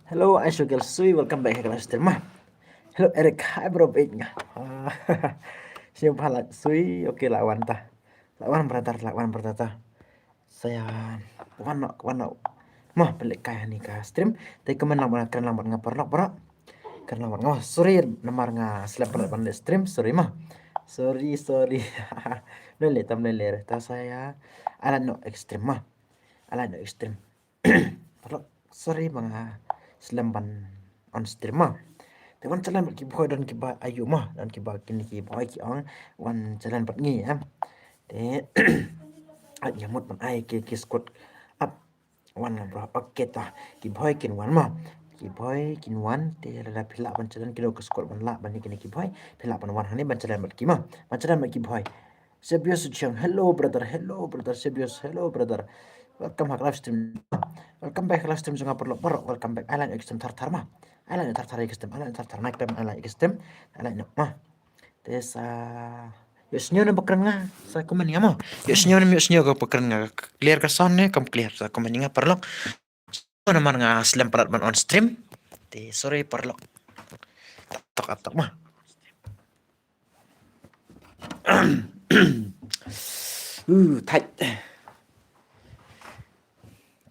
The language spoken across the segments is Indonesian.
Hello, Aisha Sui. Welcome back ke kelas terma. Hello, Eric. Hai bro, baik nggak? Siapa halat Sui? Oke, lawan tah. Lawan bertata. Saya wano. Mah balik kaya nih ka stream. Tapi kemen lambat ngaparlok bro. Kan lambat ngah. Sorry, namar ngah selap pandai stream. Sorry mah. Sorry. Lele. Ta saya ala no ekstrim mah. Ala no ekstrim. Parlok. Sorry mga selamban on stream mah. Tewan jalan bagi boy dan kiba ayu mah dan kiba kini ki boy ki ong wan jalan bat ngi ya. De at nyamut man ai ki skot up wan bro oke ta ki boy kin wan mah. Ki boy kin wan de la pila ban jalan kilo ke skot ban la ban ni kini ki boy pila ban wan hani ban jalan bat ki mah. Ban jalan bat ki boy. Sebius Chang, hello brother, Sebius, hello brother. Welcome back live stream. Welcome back live stream juga perlu welcome back. Alan extreme tartar mah. Alan tartar extreme, Alan tartar naik dan Alan extreme. Alan mah. Tes yus nyo na bakran nga sa kuman nga mo. Yus nyo ka bakran nga clear ka sound ne kam clear sa kuman nga perlu. So naman nga slam parat man on stream. Te sorry perlu. Tok mah. Tight.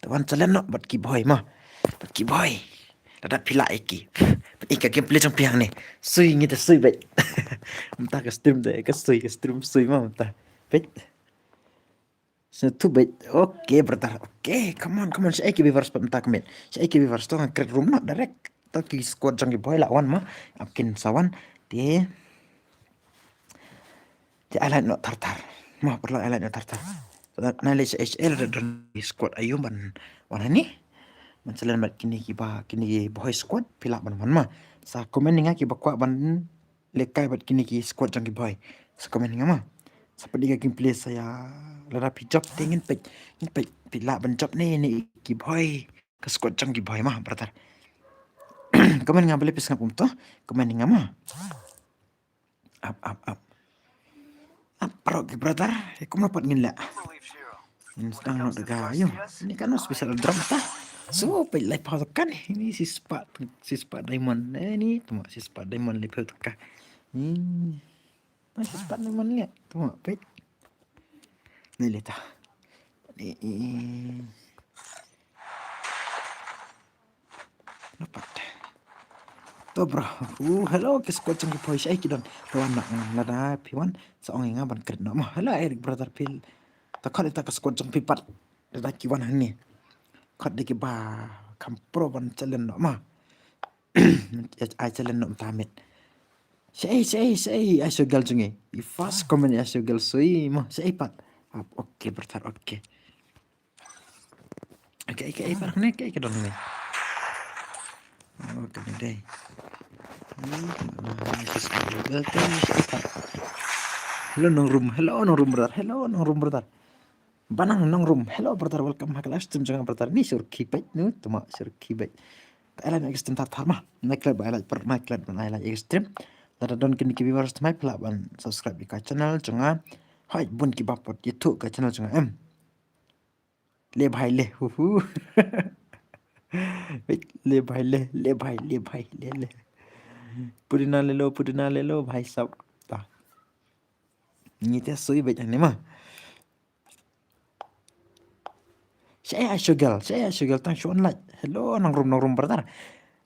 Tawan jalan no bat ki boy mah. Bat ki boy. Ada pila iki. Ika gameplay trong piang ni. Sui ngita sui bet. Entah ke stream deh, ke stream sui mah entah. Bet. Satu bet. Oke, brother. Oke, come on. Saya iki bivars entah kemet. Saya iki bivars tu crack room mah direct. Tak ki squad jang ki boy lawan mah. Akin sawan dia alat no tartar. Mah perlu alat no tartar. Nalai HL dan squad ayum ban wana ni. Mansalan mat kini boy squad pila ban mah. Sa komen ninga ki bakwa ban lekai bat kini squad jang ki boy. Sa komen ninga mah. Sa padi ka play saya lara job tingin pe pila ban job ni ki boy ke squad jang ki boy mah brother. Komen nga boleh pisang pumto. Komen ninga mah. Up. Bro, brother, aku dapat ngila. Sedang nak dengar, ayo. Ini kan spesial drum tah. So, pilih pausa kan. Ini si Spat Diamond. Ini tu si Spat Diamond lepas tu kah. Ini si Spat Diamond lihat. Tu mak, baik. Ni lihat tah. Ini dapat. Tu bro. Hello, kisah cengki polis ai kidon. Lawan nak lada piwan. Seorang yang ngaban keren nak mah. Hello, Eric brother pil. Tak kita keskuat jeng pipat. Lada kiwan hani. Kat diki ba kampro ban chalen nak mah. Ai chalen nak tamit. Say. Ai sugal jungi. Ifas komen ai sugal sui mah. Say pat. Oke brother, oke. Oke, parang ni kayak kedon ni. Oke deh. Hello nong room brother. Banang nong room. Hello brother, welcome back live stream jangan brother. Ni sur kibet nu, tuma sur kibet. Alan extreme tar mah. Naiklat ba naiklat ban alan extreme. Lada don kini kibi waras mai pula ban subscribe di channel jangan. Hai bun ki bapot YouTube ke channel jangan Le bhai le. Le bhai le. Pudina lelo bhai sab. Ta. Ni te sui bet ni mah. Saya sugal tang shon like. Hello nong room brother.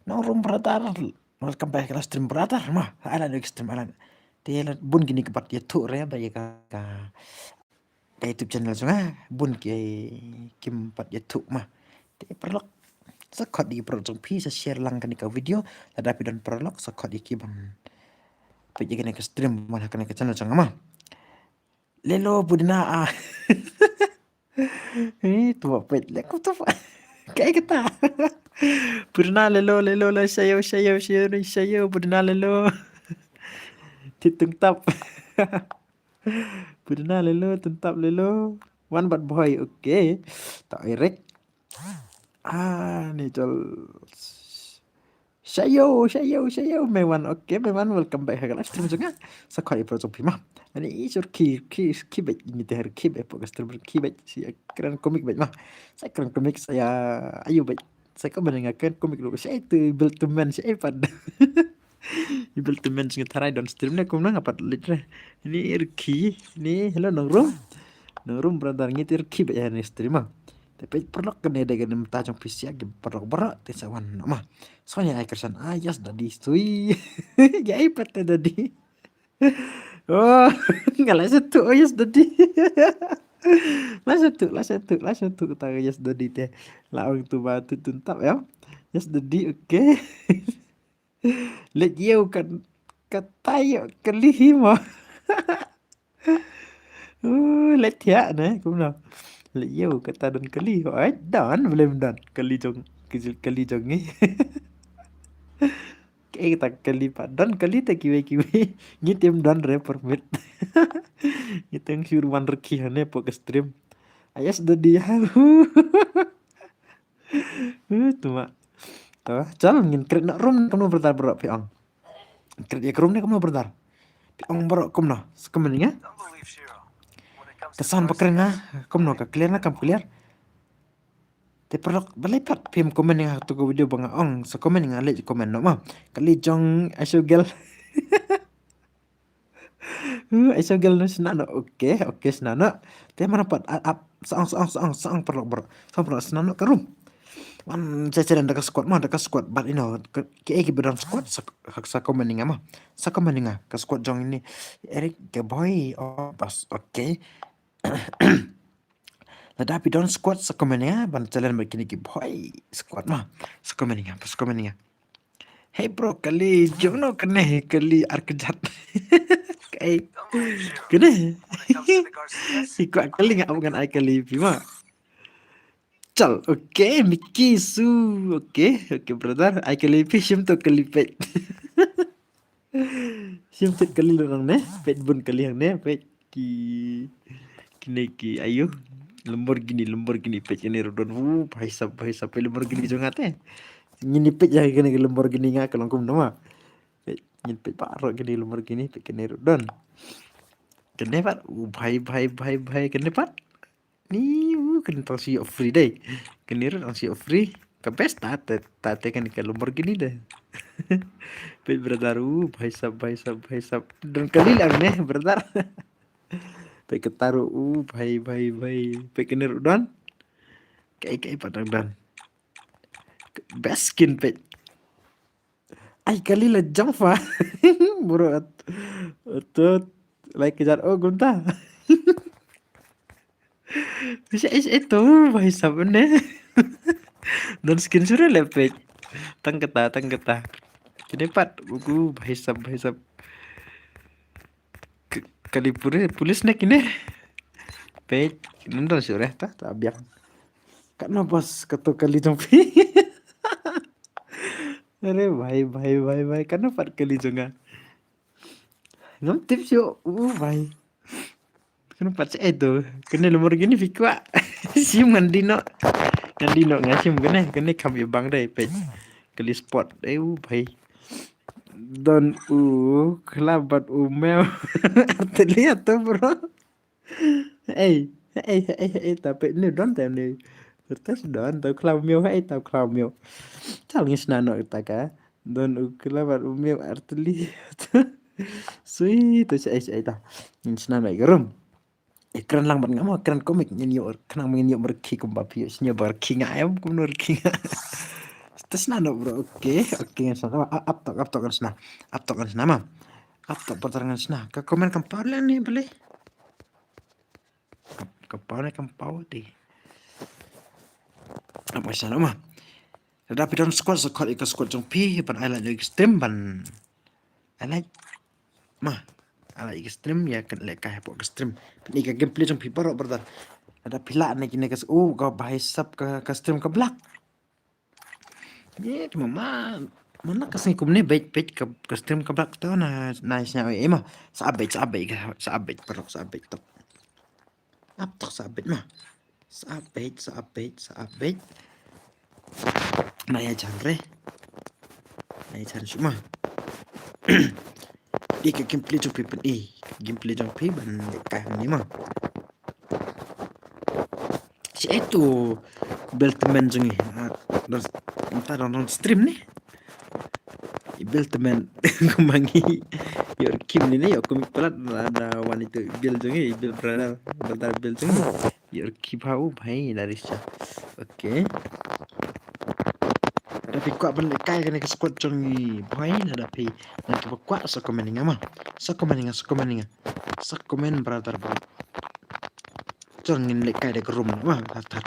Welcome back ke stream brother mah. Alan extreme alan. Dia bun gini kepat dia tu re ba ka YouTube channel sunga bun kim pat dia tu mah. Dia perlu sakot di project pi sa share lang kan ka video ada dan perlu sakot di kibang. Pergi kena ke stream mana kena ke channel sunga mah. Lelo budina ah. Tu apa lekut tu. Kayak kita. Purna lelo sayo purna lelo. Titung tap. Purna lelo tentap lelo. One bad boy, okay. Tak Eric. Ni jol. Sayo mewan, okay mewan welcome back ke live stream juga. Sakoi project pima. Ini isur kibet ini teh kibet podcast streamer kibet si keren komik bet mah. Saya keren komik saya ayo bet. Saya kok mendengarkan komik lu saya itu Build to Man saya pada Build to Man sing tarai downstream nih kumna ngapat litre ini Irki ini hello nongrum berantar ngitir Irki baca nih stream mah tapi perlu kena ada kena mentajong PC lagi perlu berat tisawan mah soalnya ai kersan ayas dadi stui gak ipat tadi oh ngalah satu ayas dadi lah satu tahu yes dadi teh lah orang tu batu tuntap ya yes dadi oke let you kan katayo kelihimo let ya ne cũng nào let you kata don keli ai dan belum dan keli jong ni kita keli padan keli tak kiwe ngitim dan re permit ngitim suruhan reki hane pok stream ayas dadi ya tu mak tuh jalan ngin kret nak room kamu bertar berok piang kret ya room ni kamu bertar piang berok kamu no sekemen ya kesan pekerna kamu no ka clear na kam clear te perlu balipat pim komen yang tu video bang ong so komen yang alej komen no ma kali jong asugel asugel no senana oke senana te mana pat up saang perlu ber perlu senana ke room wan ceceran dekat squad but you know ke bedan squad sa komen yang ma sa komen yang ke squad jong ini Eric ke boy oh pas oke Tetapi don squad sekomennya ban jalan begini ki boy squad mah sekomennya pas sekomennya hey bro kali jono kene kali arkejat kai kene ikut kali nggak bukan ai kali bima cal oke Mickey su oke brother ai kali sim to kali pet sim pet kali orang ne pet bun kali yang ne pet ki kini ki ayo Lamborghini page ini rodon bhai sab Lamborghini jo ngate ngini page ya kene Lamborghini nga kalong kum nama ngin page paro kene Lamborghini page kene rodon kene pat bhai kene pat ni kene tang si free deh kene rodon si free ke best tate kan ke Lamborghini deh page brother bhai sab dan kali lang ne brother pe ketaru bhai pe kene rodon kai padang dan best skin pe ai kali la jamfa bro atut like kejar gunta bisa itu bhai sabne dan skin sudah lepet tang keta kene pat buku bhai sab kali pulis nek ini pe nonton sudah ta biar karena bos ketuk kali jompi अरे भाई karena 4 kali juga ngam tips yo भाई kenapa sih itu kena Lamborghini fikwa sim ngandino ngasim kene kami bang deh pe kali spot भाई don kelabat umel terlihat tuh bro tapi ini don tem nih terus don tau klau mil tau klau mil calingin senano kita ka don kelabat umel terlihat sweet tuh saya ta in senano gerum keren lang banget nggak mau keren komik nyanyi kenang nyanyi merki kumbapi nya barki ngayam kumnur kinga terus nano bro oke sama up kan senama up pertarangan sena ke komen kampau nih boleh kampau deh apa sana mah tapi don squad ikut squad jong pi ban I like extreme ban I like mah ala extreme ya kan lek kah pok extreme ni ka gameplay jong pi parok bertar ada pila nek ini kas kau bahai sub ke stream ke black ni cuma mana kasih kumne baik ke stream ke black tu na nice nya mah sabit perok sabit top apa sabit mah sabit nah ya genre semua di ke gameplay jong pi gameplay jong pi ban kah ni mah si itu Beltman jong Entah nonton stream nih. Ibil teman kumangi yor kim ini ya komik pelat ada wanita ibil jungi ibil berada ibil jungi yor kipau bhai dari sya. Oke. Tapi kuat balik kai kena ke squad jungi bhai ada pi nanti kuat so komeninga mah. So komen brother bro. Jongin lek kai de ke room mah tar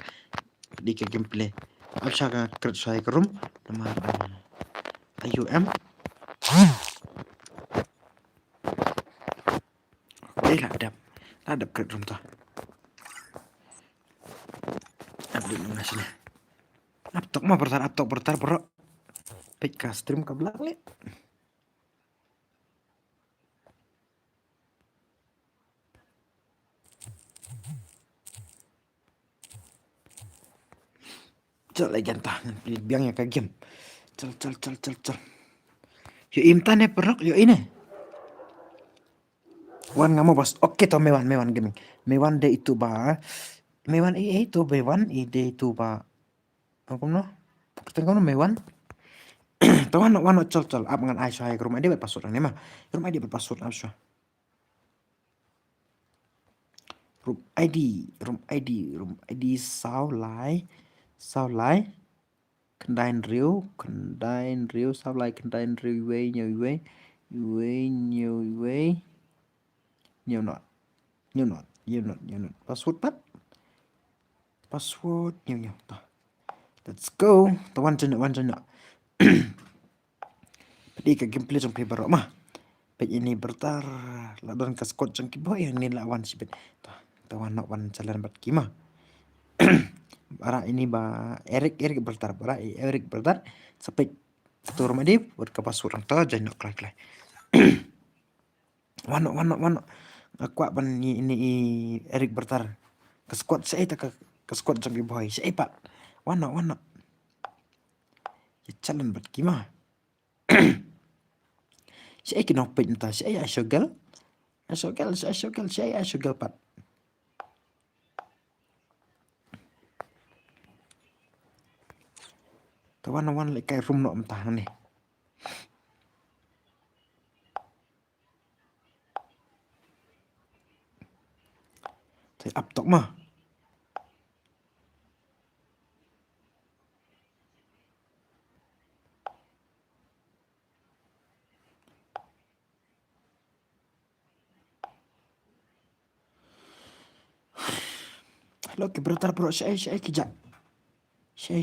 di ke gameplay. Absha ka kerja ke room nama IUM. Oke ladap ke room tuh. Update ngasih nih. Aptok mah bertar bro. PK stream ke belakang le. Cel lagi tahan biangnya ke game. Cel. Yo imtan ya perok yo ini. Wan nggak mau bos. Oke toh mewan gaming. Mewan de itu ba. Mewan itu mewan ide itu ba. Apa no? Pertengah no mewan. Tawan wano cel up ngan ai ke rumah dia berpasut nih mah. Rumah dia berpasut apa room ID sao lai Kendain riu sao lai Kendain riu nhiều not password nhiều let's go tawan chân nữa di ke gameplay trong paper mah page ini bertar ladon ke squad trong kiboy yang ni lawan si tawan nak wan jalan bat kima bara ini ba Eric bertar sampai satu rumah dia buat ke password orang tahu jangan klak wano aku ban ini Eric bertar ke squad saya ke squad trong kiboy saya pak wano ya jalan bat kima saya kena page entah saya asygal pat tawan like kayak room no entah nih saya uptok mah lo ke bertar bro saya kijak saya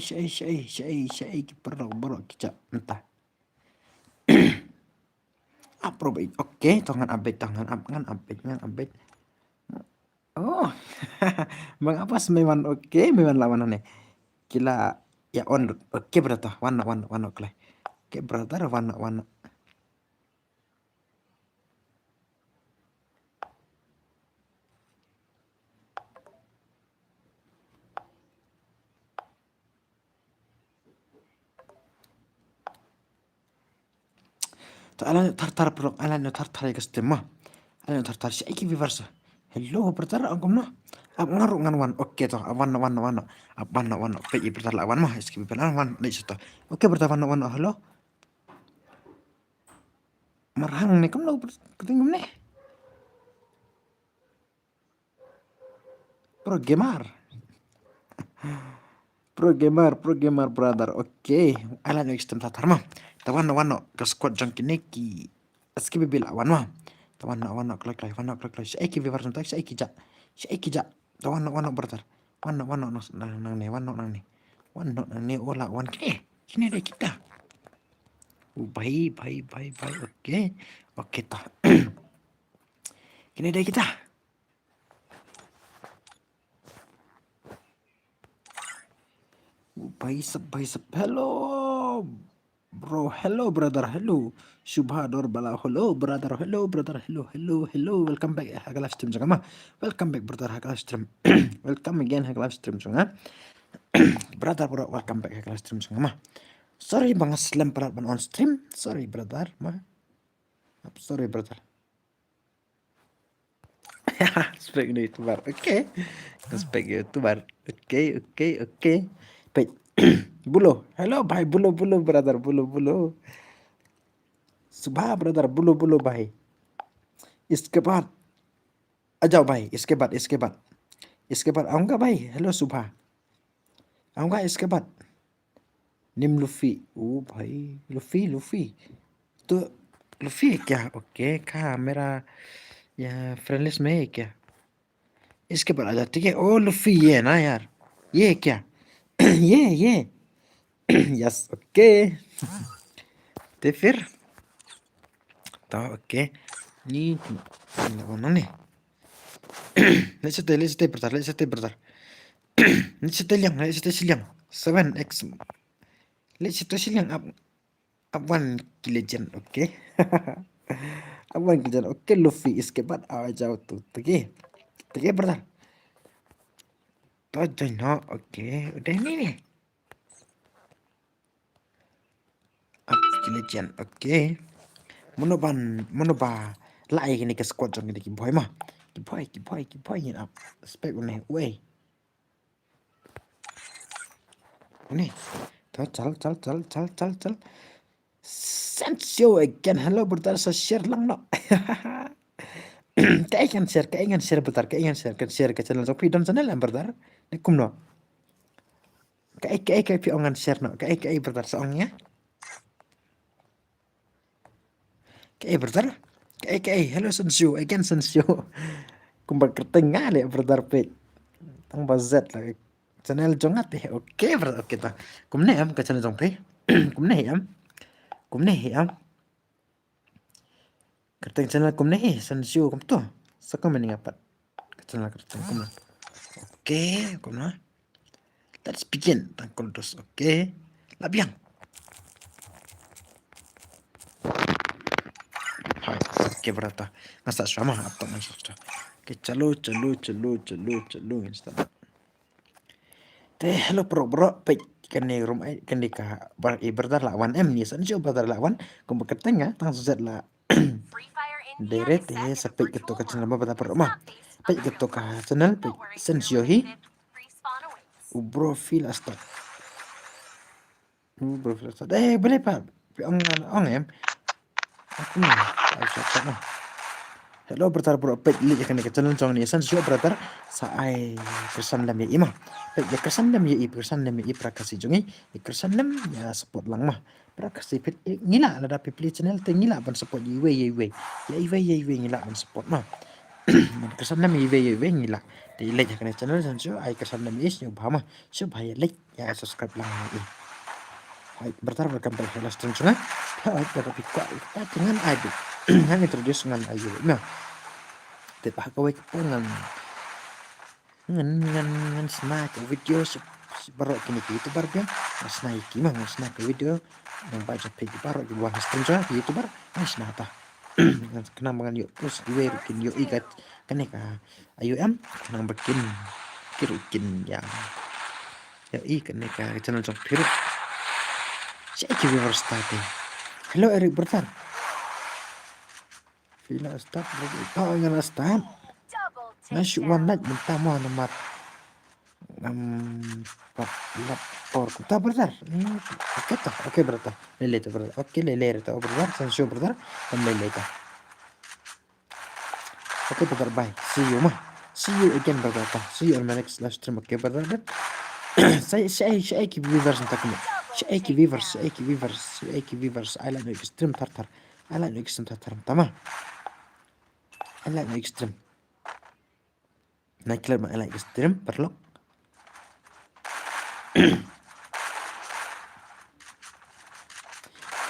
bro kijak entah approve oke tangan update oh bang apa mewan oke mewan lawanan nih kila ya on oke berata warna klay oke berata warna alan tartar bro alan tartar ya kestemah alan tartar si iki viversa hello bertar angkom no ab ngaru ngan wan oke toh wan ab wan pe bertar lawan mah skip pelan wan dai suto oke bertar wan halo marhang nih kamu lo ketinggung nih pro gamer brother oke alan ekstem tatar mah tawan ke squad jang kini ki skip bila wan mah tawan klak saya ki viver suntak saya ki ja tawan bertar wan nang nih ola wan kini ada kita baik oke tah kini ada kita baik hello bro hello brother hello Shubhador bala hello brother hello welcome back live stream sama welcome back brother live stream welcome again live stream sama brother bro welcome back live stream sama sorry bang slam pelat on stream sorry brother sorry brother spek youtuber oke spek youtuber oke Bulo, hello भाई, बुलो बुलो ब्रदर, बुलो बुलो, सुबह ब्रदर, बुलो बुलो भाई। इसके बाद आ जाओ भाई, इसके बाद आऊंगा भाई। हेलो सुबह, आऊंगा इसके बाद। निम लुफी, ओ भाई, लुफी लुफी तो लुफी है क्या? ओके, कहा मेरा यहाँ फ्रेंड लिस्ट में है क्या? इसके बाद आ जा, ठीक है। ओ लुफी, ये है ना यार, ये है क्या? ये यस, ओके। तो फिर तो oke, ini mana nih? Let's stay bentar, let's stay silang, 7x, let's stay silang, up one legend, oke? Up one legend, oke. Luffy इसके बाद आ जाओ तो, ठीक है brother, तो जाओ, oke, udah ini nih, up legend, oke. Monoba lại cái này cái squad trong cái này cái boy nhìn up spec này, way này, thôi chal Sensio again, halo brother, share lang no. Kaigan share brother, kan share ke channel Zopi dan channel yang brother. Nikum no. Kai pi ongan share no. Kai brother soongnya. Kai brother. Hello Sensio, again Sensio. Kumbar kerteng ngale brother pe. Tang bazet lah. Channel jongat ya. Oke brother, oke ta. Kumne am ke channel Zopi. Kumne am. Kerteng channel kumne Sensio kum to. Saka mending apa? Channel kerteng kum. Oke, kum na. Let's begin. Tangkol dos, oke. Labiang. Hai, oke berata. Ngasa sama apa ngasa. Oke, calo. Insta. Teh, hello bro. Pe kan ni rum kan di ka bar ibarat lawan ni san jo bar lawan kum keteng tang zat la. Deret sampai gitu ke channel bata per rumah. Pe gitu ka channel pe sen hi. Bro feel asta. Boleh pak. Ong em. Aku nih, aku hello brother bro, pek li kan ke channel chong ni san sio brother sa ai kersan lam ya imah. Pek ya kersan lam ya prakasi jongi, kersan lam ya support lang mah. Prakasi pet ngila ada pipli channel te ngila ban support ye we. Ya iwe ngila ban support mah. Man kersan lam ye ngila. Te like kan channel san sio ai kersan lam is nyo bama. Sio bahaya like ya subscribe lang ya. Hai, bertar berkampar helas tunjungan. Hai, dapat pikwa dengan aduh. Hang introduce dengan ayu. Nah, tepat kawai kepungan ngan snack video baru kini youtuber kan snack mah snack video yang baca pagi baru di bawah stream youtuber snack apa kenang bangan yuk terus gue rukin yuk ikat kan ka ayo kenang bikin kirukin ya kan ka channel jok piru saya viewer starting. Hello Eric bertan Villa start oh ngana start ngasih one night pertama nomor lapor kita brother oke brother lele itu brother oke lele itu brother sensio brother dan lele itu oke brother bye see you again brother see you on my next live stream oke brother saya ki viewers entah kamu saya ki viewers I like no extreme tartar tamam I like no extreme naik I like extreme perlu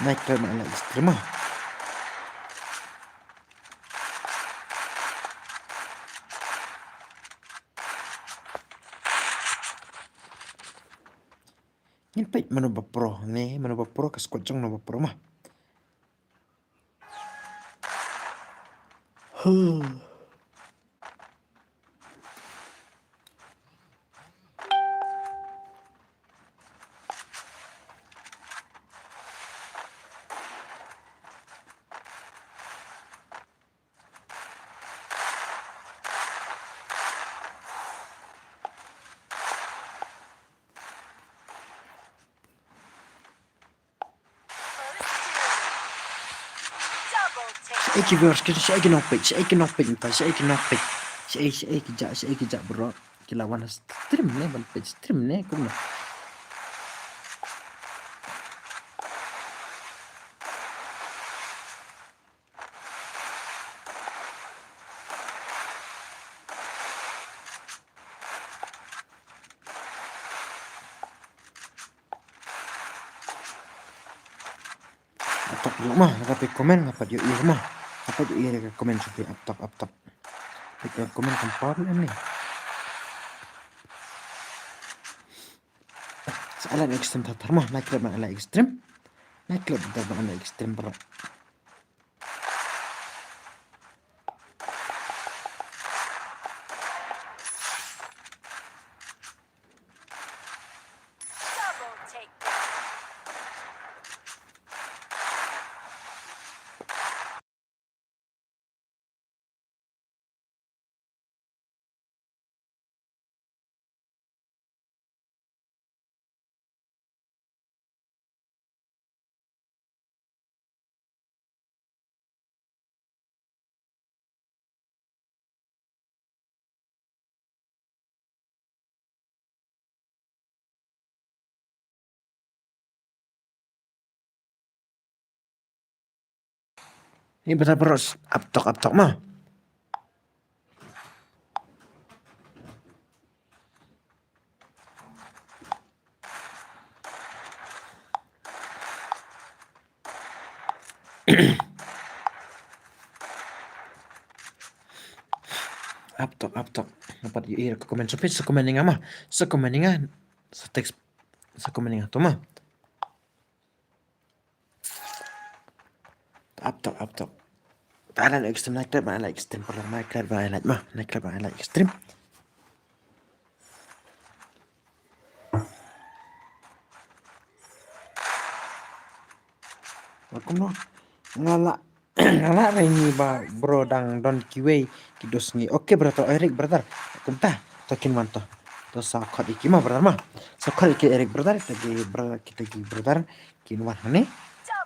naik I like extreme ini menu pro nih menu pro ke squad menu pro mah Iki viewers kita saya nopik entah saya nopik saya kejak bro kilawan stream nih ban page stream nih kuma aptak mah tapi komen apa dia mah apa dia komen supaya aptak komen kompor nih Alan ekstrem tatar mah naik klub ala ekstrem naik klub ala ekstrem bro ini benar bro aptok mah aptok dapat iya ke komen supaya sekomeningan mah sekomeningan seteks sekomeningan tuh mah aptok Alan ekstrem naik klub ala ekstrem perlu naik klub ala mah naik klub ala ekstrem aku no ngala ini ba bro dang don kiwe kidos ngi oke brother Erik brother kumta tokin manto to sakot iki mah brother mah sakot iki Erik brother kita gi brother kin wan hane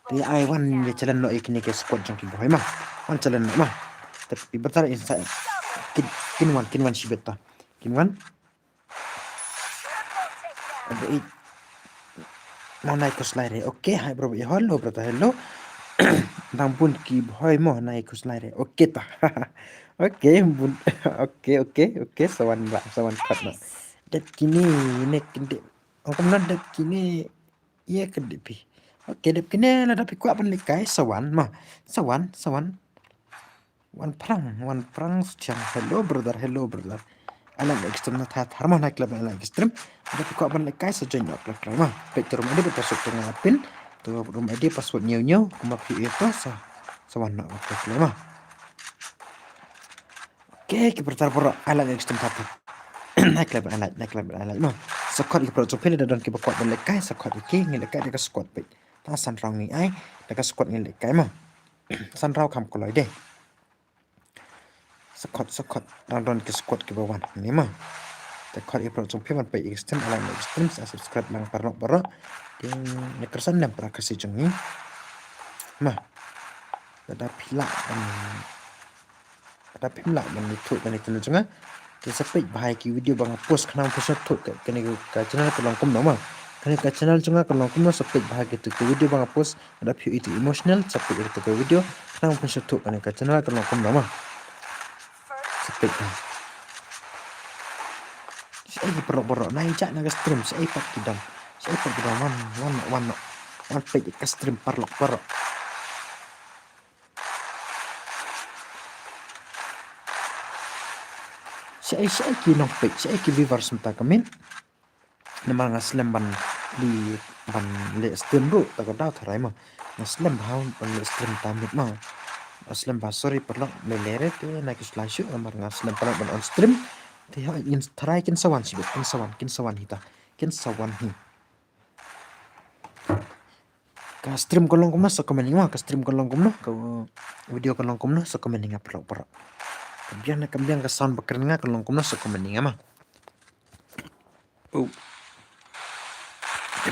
ti ai wan ye jalan no ikni ke squad jong ki boy mah wan jalan mah tapi brother insa kin wan shibeta kin wan ada mau naik ke slide oke hai bro ya hello brother hello Nampun ki boy mo naik ke slide oke ta oke bun oke sawan kat na dat kini nek kinde angkom na dat kini iya kedepi oke dep kini la dapi kuat penlikai sawan wan perang siang hello brother alam ekstrem na tat harma naik klub alam ekstrem dapi kuat penlikai sejanya klub mah pector rumah dia berpasuk tengah pin tu rumah dia password nyew kuma pi itu sawan nak klub mah oke kita bertar alam ekstrem tat naik klub alam mah squad iki pro pele dan ki kuat penlikai squad iki ngelekai dia squad pe ta san rang ni ai dia squad ngelekai mah san rau kam koloi deh squad dan ke squad ke bawah ni mahแต่คอร์ดอีกประจงเพื่อมันไปอีกสเต็มอะไรอีกสเต็มsubscribe ลังปะระที่ในกระสันนำประกาศจงนี้มาada pilaมันถูกกันในตัวจังอ่ะที่สปีดบายกี่วิดีโอบางโพสต์ขนาดโพสต์ถูกกันในการchannel ก็ลองคุ้มหน่อยมั้งกันในการ channel จังอ่ะก็ลองคุ้มว่าสปีดบายกี่ตัววิดีโอบางโพสต์ ada view itu emotional สปีดituตัววิดีโอขนาดโพสต์ถูกกันในการ channel ก็ลองคุ้มหน่อยมั้งสปีดsaya berok naik jak naga stream saya pakai dam wan page ke stream parlok saya kinong page saya ki viewers mta kamin nama ngaslam ban le stream bro tak ada tharai mah ngaslam baun ban le stream tamit mah aslam ba sorry parlok le lere te naik slash amar ngaslam parlok ban on stream thì họ in try kin sawan sibet kin sawan hi ka stream kolong kumna sa commenting ma ka stream kolong kumna ka video kolong kumna sa commenting apro kambian ka sound bakar nga kolong kumna sa commenting ma oh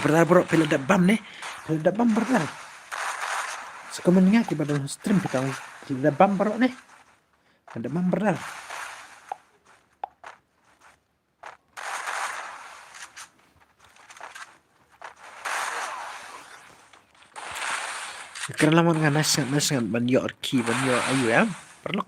berlar bro pila dabam ne pila dabam berlar sa commenting ki badal stream kita Ada bumper nih. Ada bumper dah. Karena lama nggak nasi ban Yorkie ban ayu ya. Perlu.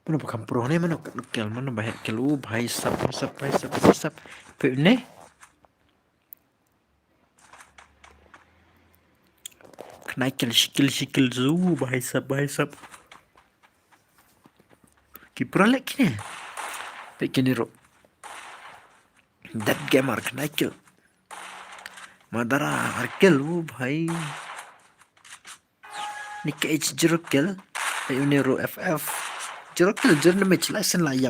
Mana bukan pro nih mana nukel mana bahaya kelu bahaya sap. Ini kenaikan sikil zu bahaya sap. Kipra lagi nih. Bikin ro. That gamer kenaikan. Madara arkel bahaya. Nika H jerukil. Ini ro FF. Jerukil match lesson lah ya.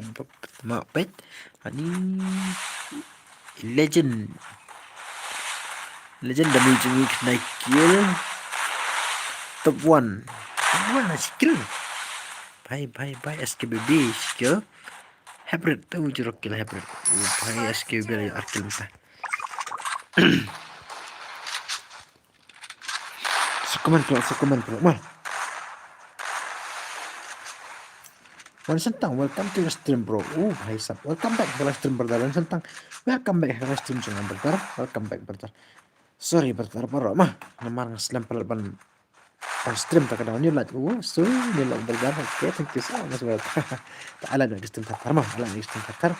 Maafet. Ani legend dami jumi kenaikan. Top 1 lah skill. Bye SKBB skill. Hybrid tuh jerukil hybrid. Bye SKBB arkil mata. Sukuman keluar mal. Wan Sentang, welcome to your stream bro. Bhai sab, welcome back to live stream brother. Wan Sentang, welcome back to live stream jangan brother. Welcome back brother. Sorry brother, bro mah. Namar ngaslam pelaban on stream tak ada new like. So ni lah brother. Okay, thank you so much brother. Ala nak stream tak mah, ala nak stream tak.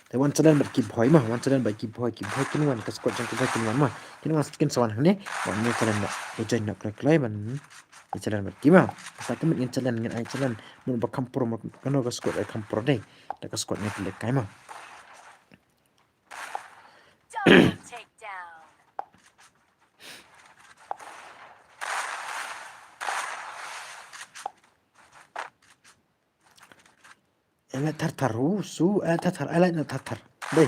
Tapi wan jalan berki boy mah, wan jalan berki boy kini wan kaskot jangan kita kini wan mah. Kini wan skin sawan ni, wan ni jalan nak hujan nak kelai man. Jalan berkima, saya kemet yang jalan dengan jalan menubah kampur, kena kaskot kampur deh, dah kaskot ni pelak kai mah. Alat tartar, alat nak tartar, deh,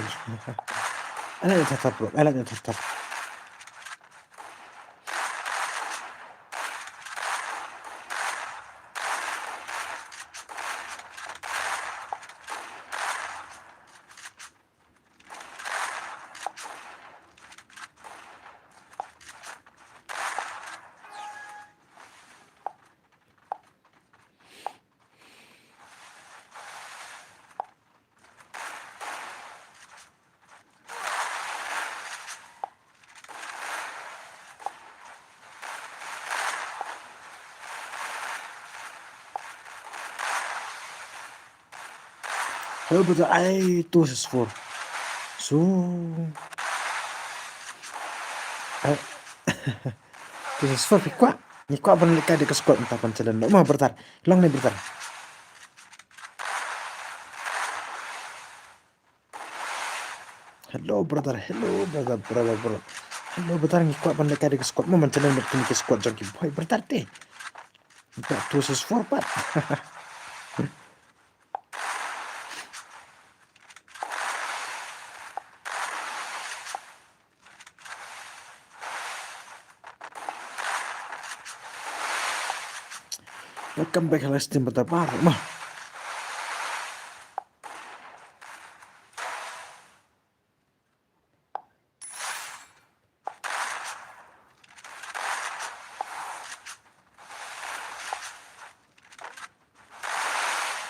alat nak tartar bro, alat nak tartar. Hello brother, I 264. So, 264 pikwa. Ni kwa ban lekay de kaskot entah pan jalan. Mah brother, long ni brother. Hello brother. Hello brother ni kwa ban lekay de kaskot. Mah man jalan berkini kaskot jogi boy brother deh. 264 pat. Welcome back live stream brother baru mah.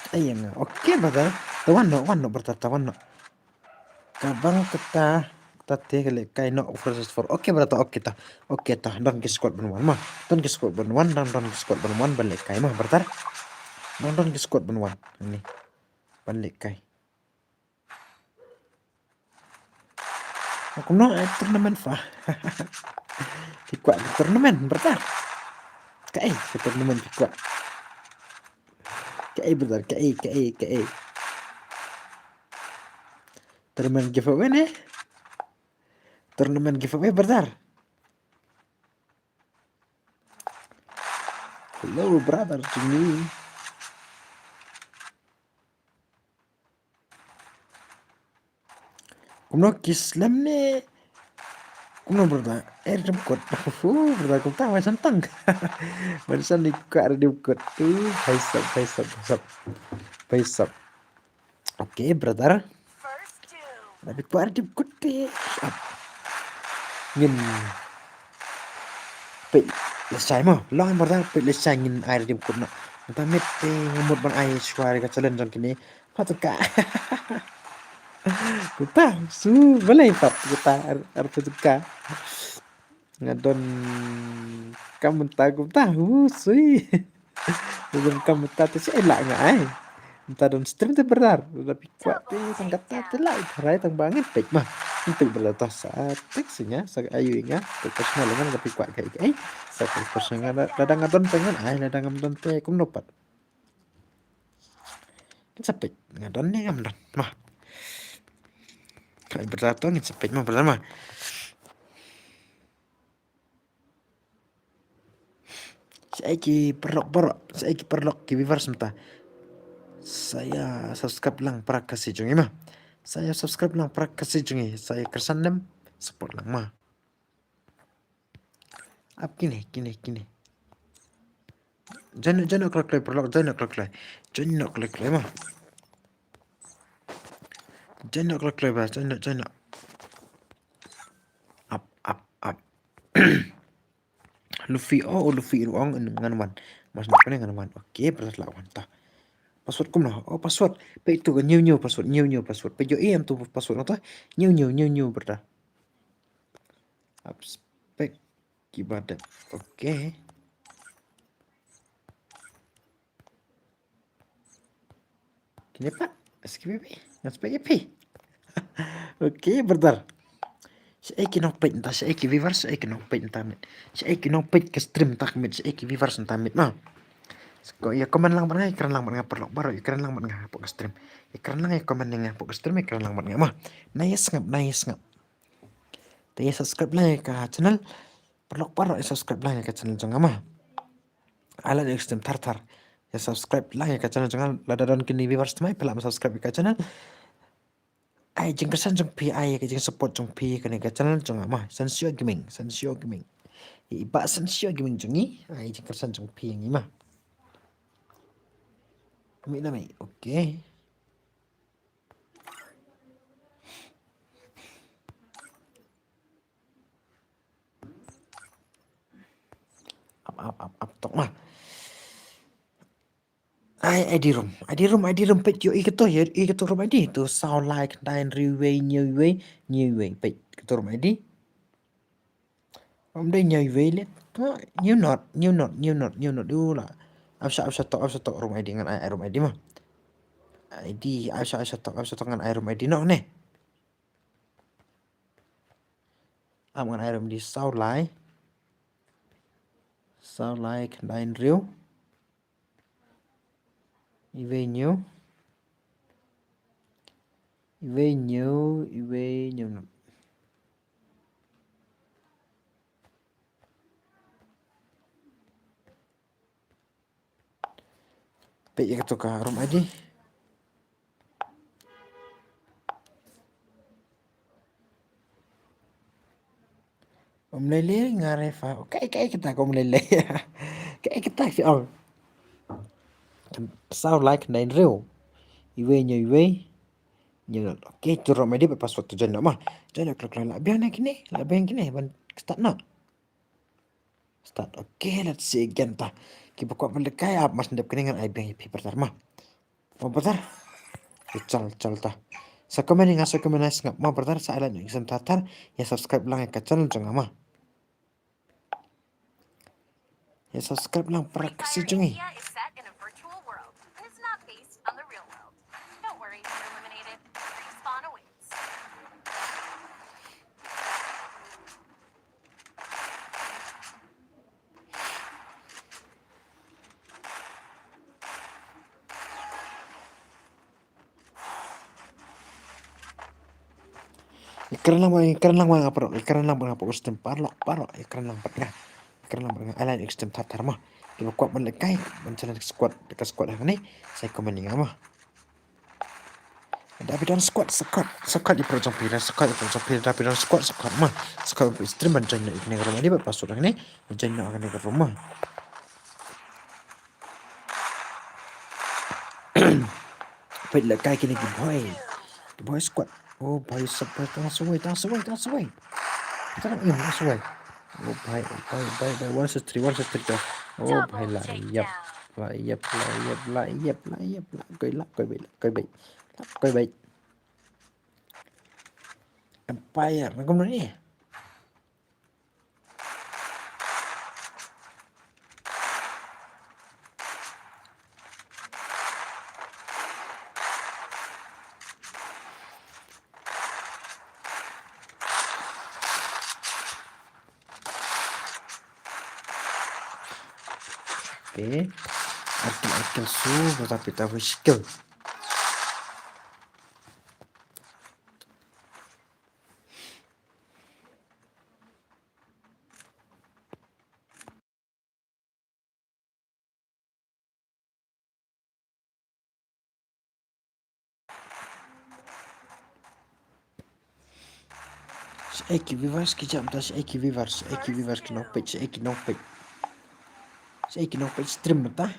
Ayang, oke brother. Tawan no brother, tawan no. Kabang kita teh kai no versus 4. Oke brother, oke tah. Don ke squad ban wan mah. Don ke squad ban wan dan don ke squad ban wan balik kai mah brother. Don ke squad ban wan. Ini balik kai. Aku no turnamen fa. Pikwa turnamen brother. Kai turnamen pikwa. Kai brother, kai. Turnamen giveaway nih. Turnamen giveaway brother. Hello brother to me. Kumno kislam nih. Kuno berda, jemput. Berda aku tahu santang. Barusan dibuka ada jemput. Baisap, baisap, baisap. Baisap. Oke, brother. Tapi ku ada jemput deh. Ngin. Pe lesai mo. Long brother pe lesai ngin air jemput no. Entah mete ngemut ban air suara kacalan jong kini. Patuka. Kuta, balay pat kuta patuka. Ngadon kamu tahu tahu sui. Belum kamu tahu sih elak nggak ay. Entah don stream tu berar. Tapi kuat tu sangkat tahu lah. Itarai tang banget pek mah. Untuk berletas saat teksnya saya ayu ingat. Personal dengan tapi kuat kayak ay. Saya personal ladang ngadon pengen ay ladang ngadon teh kum dapat. Sapek ngadon ni ngadon mah. Kalau bertato ni sapek mah pertama. Saiki perlok ki viewers mta. Saya subscribe lang para kasih jungi mah. Saya subscribe lang para kasih jungi. Saya kersandem support lang mah. Ap kini. Jangan klik perlok jangan klik mah. Jangan klik bah jangan. Up. Luffy ruang ngan man. Mas nak ngan man. Okey, beras lawan tah. Password kum lah. Oh, password. Pe itu kan new password. Pe jo em tu password tu. New berdah. Abspek ibadat. Okey. Kini pak. SKPP. SPP. Okey, berdah. Saya kinopet entah saya viewers saya kinopet entah mit. Saya kinopet ke stream tak mit saya viewers entah mit mah. Kok ya komen lang barang ikran lang barang perlu baru ikran lang barang apa ke stream. Ikran lang ya komen dengan apa ke stream ikran lang barang mah. Nice ngap. Tanya subscribe lang ke channel. Perlu baru subscribe lang ke channel jangan mah. Ala di stream tar. Ya subscribe lang ke channel jangan ladadan kini viewers mai pelak subscribe ke channel. Ai jeng kesan jeng pi ai ke jeng support jeng pi ke channel jeng mah Sensio Gaming. Iba Sensio Gaming jengi ai jeng kesan jeng pi yang mah. Mai. Okey. Up tok mah. ID room pet yo iketo room ID to sound like nine new way pet iketo room ID. Om dai new way le. New not dulu lah. Absa tok room ID ngan room ID mah. ID absa tok ngan room ID no ne. Am ngan room di sound like nine real. Venue pe iketo ka room ID. Om lele ngarefa. Kayak kita om lele. Kayak kita si om. Sound like nine real. Iwe. Okey, tu room ID password tu jangan mah. Jangan klik lah biar kini. Ban start nak. Start. Okey, let's see again tah. Kita kuat berdekai up mas ndap kini ngan IP pertama. Mau betar? Cal tah. Sa komen ngah sa komen ngap mau betar sa alan exam tatar ya subscribe lang ke channel jangan mah. Ya subscribe lang para kasih jengi. Ikran lang apa ustem parlo ikran lang alan extem tatar mah. Kita kuat berdekai mencalan squad dekat squad ni saya komen mah. Tapi dan squat di perut samping tapi dan squat mah squat istri menjadi ini ke rumah dia pasuk ini menjadi akan ke rumah. Wait là cái này cái boy squat. Oh boy support tang suai. Kita kan tang suai. Oh boy one two three dah. Oh boy lah yap. Coi bậy. Empire, nó không nói nè. Okay. Artikel su, tapi tahu skill. Eki vivars kejap dah Eki vivars kenopet stream betah.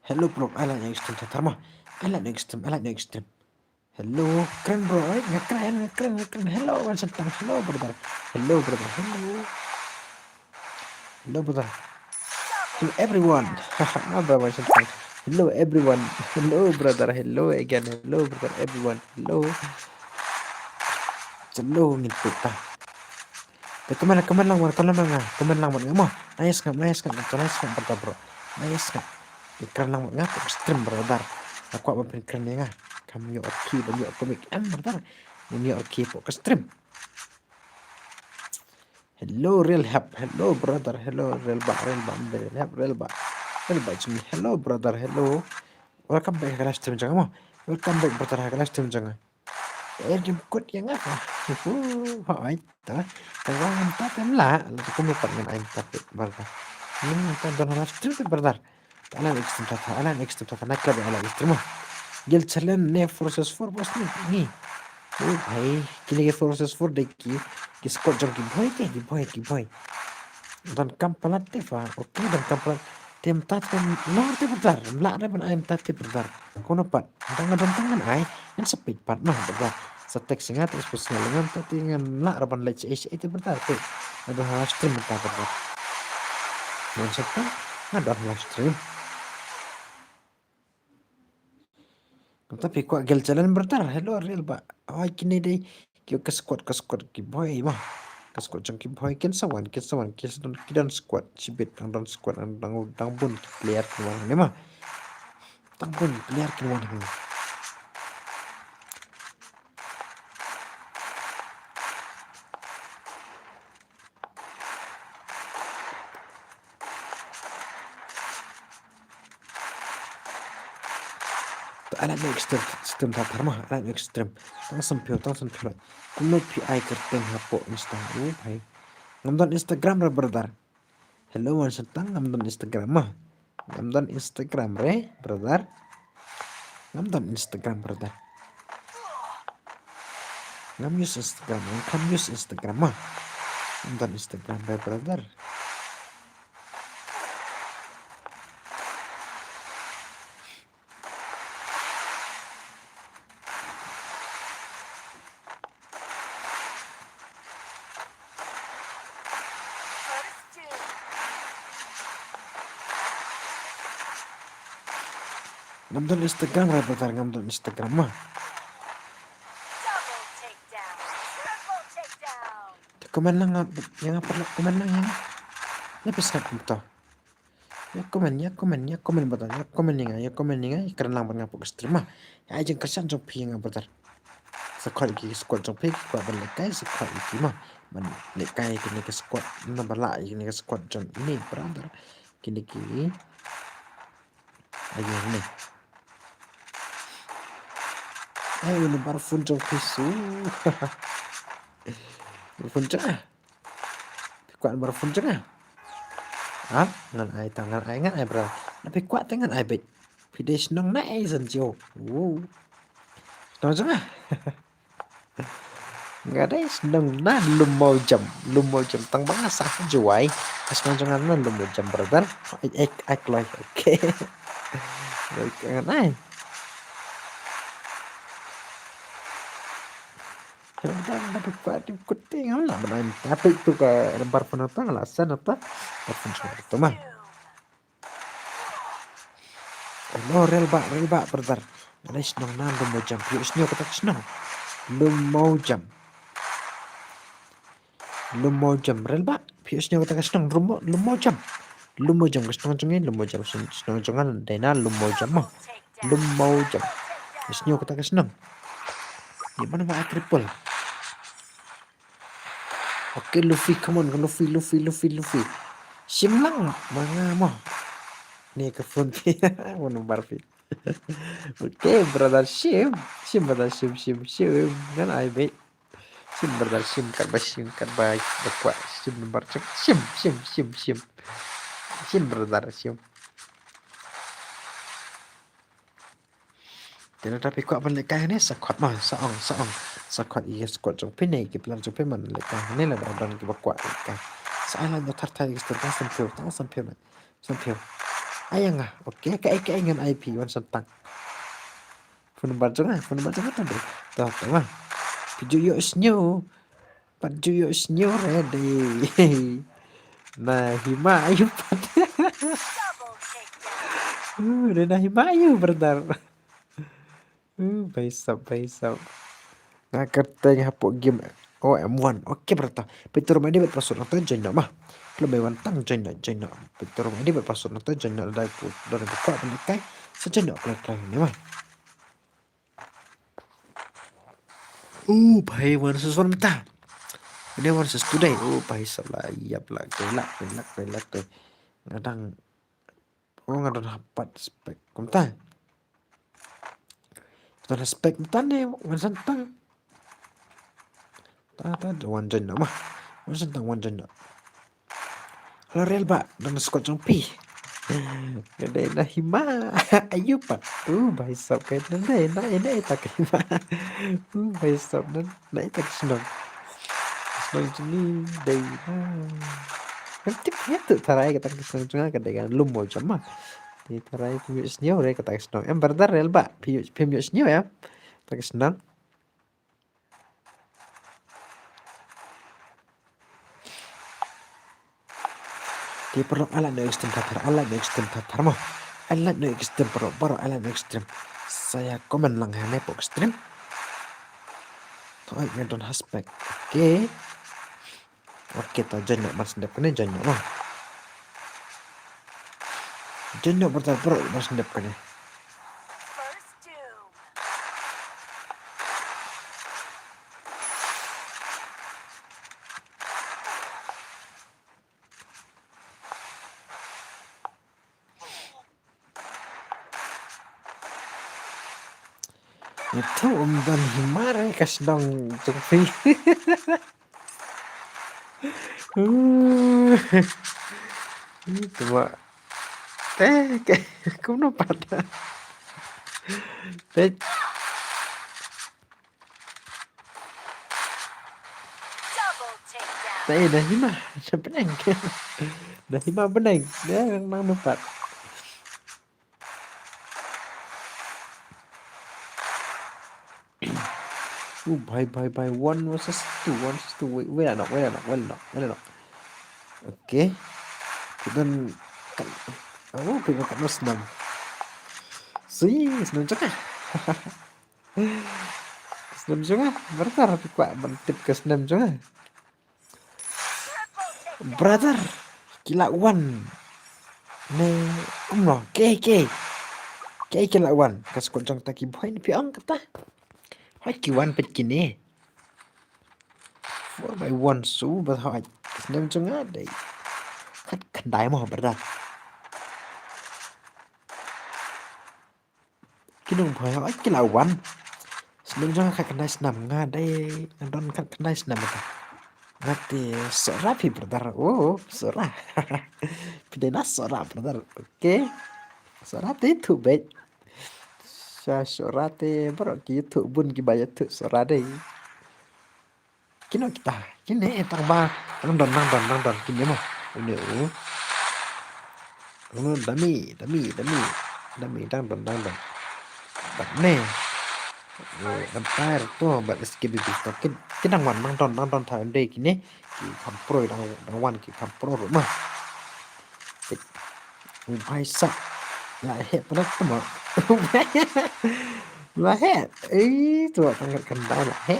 Hello bro, I like extreme Tatama. I like extreme. Hello, keren bro, ngekeren. Hello, Santang. Hello brother. Hello brother. Hello everyone. Apa Santang? Hello everyone. Hello brother. Hello again. Hello brother everyone. Hello. Hello ngintip ta. Kemana lang mo. Nice kan brother bro. Nice kan. Keren lang mo nga extreme brother. Aku apa keren nga. Kami oke banyak komik brother. Ini oke po extreme. Hello real help. Hello brother. Hello real ba. It's me. Hello brother. Hello. Welcome back ke stream jangan mo. Welcome back brother ke stream jangan. Jemput yang apa? Hỏi đó. Thằng con anh tắt em lạ là cũng một phần anh tắt brother. Ini kan live stream brother. Alan extreme tata nak club ala extreme. Gel challenge ne forces for bos ni. Oh भाई kini ke forces for deki ki squad jam ki boy. Dan kampalat te fa. Okay dan kampalat tem tat kan lor te brother. Mla re ban ay tat te brother. Kono pat. Tangan ay yang speed pat nah brother. Sa text nga terus personal ngan tati ngan la raban lech itu brother te. Ada live stream brother. Maksudnya ada live stream. Tapi kok gel jalan bertar hello real ba ai kini dai kyo ka squad ki boy mah ka squad jang ki boy ken sawan kidan squad cibet dan squad dang bun player keluar ni mah dang bun player keluar ni alat extrem tatar mah alat extrem tang sempio kuno pi ai kerteng hapo instagram bhai ngamdan instagram re brother hello wan setang ngamdan instagram mah ngamdan instagram re brother ngamdan instagram brother ngam use instagram mah ngamdan instagram re brother ngamdan instagram re brother ngamdan instagram mah komen lang yang apa komen lang yan. Napis na punto. Ya komen betul. Ya komen ninga keren lang bang ngapok stream mah. Ya aja kesan jong pi ngapok betul. Squad iki squad jong pi squad berlekai squad iki mah. Man lekai kini ke squad nomor lah kini ke squad jong ini brother. Kini ayo ini. Ayo ini baru fun jong pisu. Fun jeng. Kuat baru fun jeng. Ah, ngan ai tangan ai ngan ai bro. Tapi kuat tangan ai bet. Pide senang naik senjau. Wow. Senang jeng. Nggak ada senang nah lu mau jam tang bahasa juai as jangan lu mau jam brother ek like oke kangen ai dan dapat kuat kuting lah benar tapi itu ke lembar penonton alasan apa berfungsi itu mah no real bak brother ada senang nah lu mau jam yuk senang kata senang lu mau jam real bak piusnya kata senang lu mau jam kesenang jengin lu mau jam senang jangan dena lu mau jam mah lu mau jam Isnyo kata kesenang gimana pak triple oke Luffy come on Luffy Simlang mga mo nih ke front mau nomor fit oke brother sim kan I bet sim brother sim karba bakwa sim nomor cek sim brother sim Tidak tapi kok mereka ini squad mah saong squad iya squad jong pini ki plan jong pini mereka ini lah dan ki bakwa ka salah do tartai ki stenta sampio ayang ah oke ka ingin IP wan sentang fun barjong tadi tuh mah piju yo snyo ready nah hima ayu nah hima ayu berdar baisap Nakateng hapok game M1 oke berta Peter Madi berpasut nonton janda mah lebih wantang janda Peter Madi berpasut nonton janda dari buka pendekai sejanda pelan ini mah bahaya versus wanita ini versus today bahaya salah iya pelak tuh ngadang ngadang dapat spek kumta ngadang spek mutane ngadang Tata wan janda mah wan janda Halo real pak dan squad jompi Gede na hima ayo pak baisap kayak na tak hima baisap na tak senang jeni day nanti ya tuh tarai kata senang cunga kadang lu mau cuma di tarai piusnya udah kata senang yang berdar real pak piusnya ya tak senang dia perlu alat no ekstrem tatar mah alat no ekstrem perlu alat no ekstrem saya komen lang hane po ekstrem tuh ngedon haspek oke ta janyo mas ndep kene janyo mah janyo pertama mas ndep kene itu dan himare kas dong jengpi cuma kayak kamu pada teh dah hima beneng dah hima beneng dia nang numpat bye one versus two wait not oke dan kan pengen kan senang senang cakap senam juga bertar tapi kuat bentip ke senam juga brother gila one Ne umno ke lawan kas koncong taki boy ni piang kata. Hai kiwan pekini. 4x1 su ba hai. Snem chung ada. Khát khăn đáy mà bật ra. Cái đồng phải hỏi cái lawan. Snem chung khát khăn đáy senam ngada. Andon khát khăn đáy senam kata. Nanti sora pi brother. Oh, sora. Pidena sora brother. Oke. Sora tu bet. Sa sora te bro ki tu bun ki bayat tu sora dei. Kino kita. Kini tang ba nang don kini mo. Ini dami dang don. Bat ne. Empire tuh bat skip itu. Kin nang wan nang don thai dei kini. Ki kam pro dang wan ki kam pro ro ma. Bai sa. Lại hệ product mà. Là hệ. Ý tuh tanggal kendal lah hệ.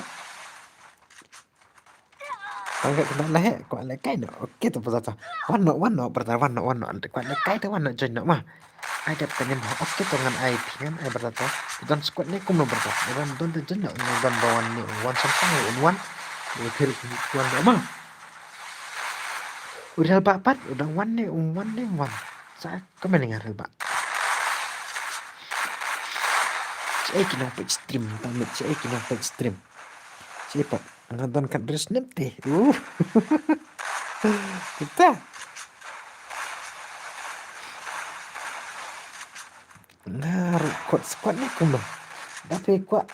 Tanggal kendal lah hệ. Kok lại cái nữa. Oke tuh pesata. Warna berarti warna. Kok lại cái tuh warna join nữa mà. Ai đẹp cái mà. Oke tuh ngan ai kan ai berarti. Dan squad ni kum no berarti. Dan don tu join dan bawan ni one something one. Ni feel one nữa mà. Udah bapat udah one ni one. Saya kemana dengar pak. Saya kena stream, tamat saya kena stream. Siapa? Nonton kat dress nanti. Kita. Ngaruh kot squad ni kumba. Tapi kuat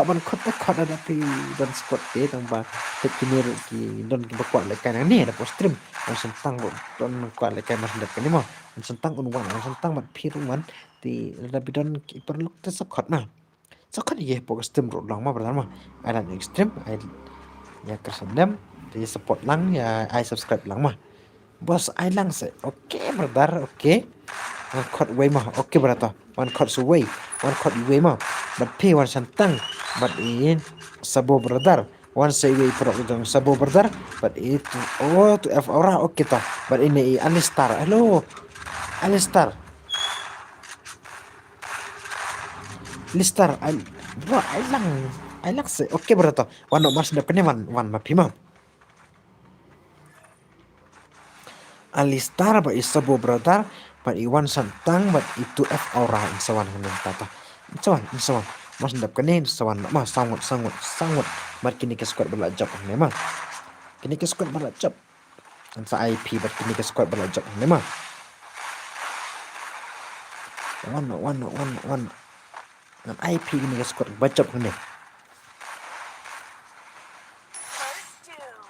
ban kot ada tapi dan squad dia tambah teknir ki don kita kuat lekan ni ada stream. Sentang don kuat lekan mas ndak ni mo. Sentang unwan, sentang mat piruman di tapi don perlu te squad nah. Squad ye pok stream ro lang ma pertama. Ada extreme, ya kersendam, di support lang ya I subscribe lang mah. Bos I lang se. Oke brother, oke. One cut way mah. Oke brother. One cut away. One cut way mah. But pay one santang. But in sabo brother. One say way pro dong sabo brother. But it to F ora oke toh. But ini Alistar. Hello. Alistar. Bro, I lang se. Oke brother. One no mas depannya one mapima. Alistar ba isabo brother. But iwan santang but itu F aura insawan hanin tata. Insawan. Mas ndap kanin insawan mah sangat. But kini ke squad belajap ne mah. Kini ke squad belajap. Sa IP but kini ke squad belajap ne mah. One. Ngan IP kini ke squad belajap ne.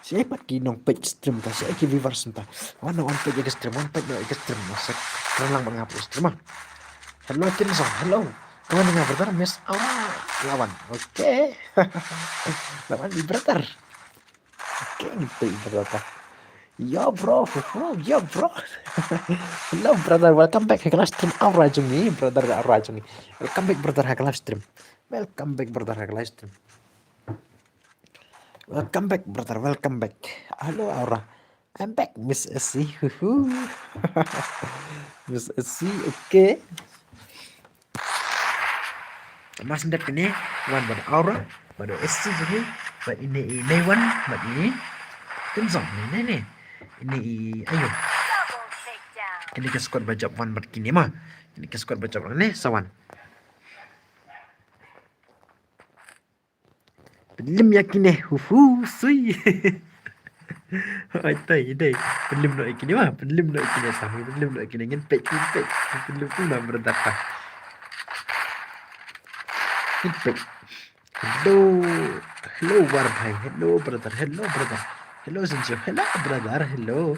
Siapa kinong page stream ta siapa ki viewers entah. One page stream, one page stream. Masa lang mengapa stream. Hello Kinson, hello. Kawan dengar brother Miss lawan. Oke. Lawan di brother. Oke gitu brother. Yo bro. Hello brother, welcome back ke kelas stream Aura Jungi, brother Aura Jungi. Welcome back brother ke kelas stream. Welcome back brother, welcome back. Halo Aura. I'm back Miss SC. Miss SC, oke. Mas ndap ini one pada Aura, pada SC jadi, pada ini one, pada ini Kinson ini. Ini ayo. Ini ke squad bajak one pada kini mah. Ini ke squad bajak ini sawan. Belum yakin deh, sui. Ay day. Belum nak yakin mah, belum nak yakin ingin pek. Belum pun nak berdata. Pek. Hello Warbhai, hello brother. Hello Sinjo, hello brother, hello.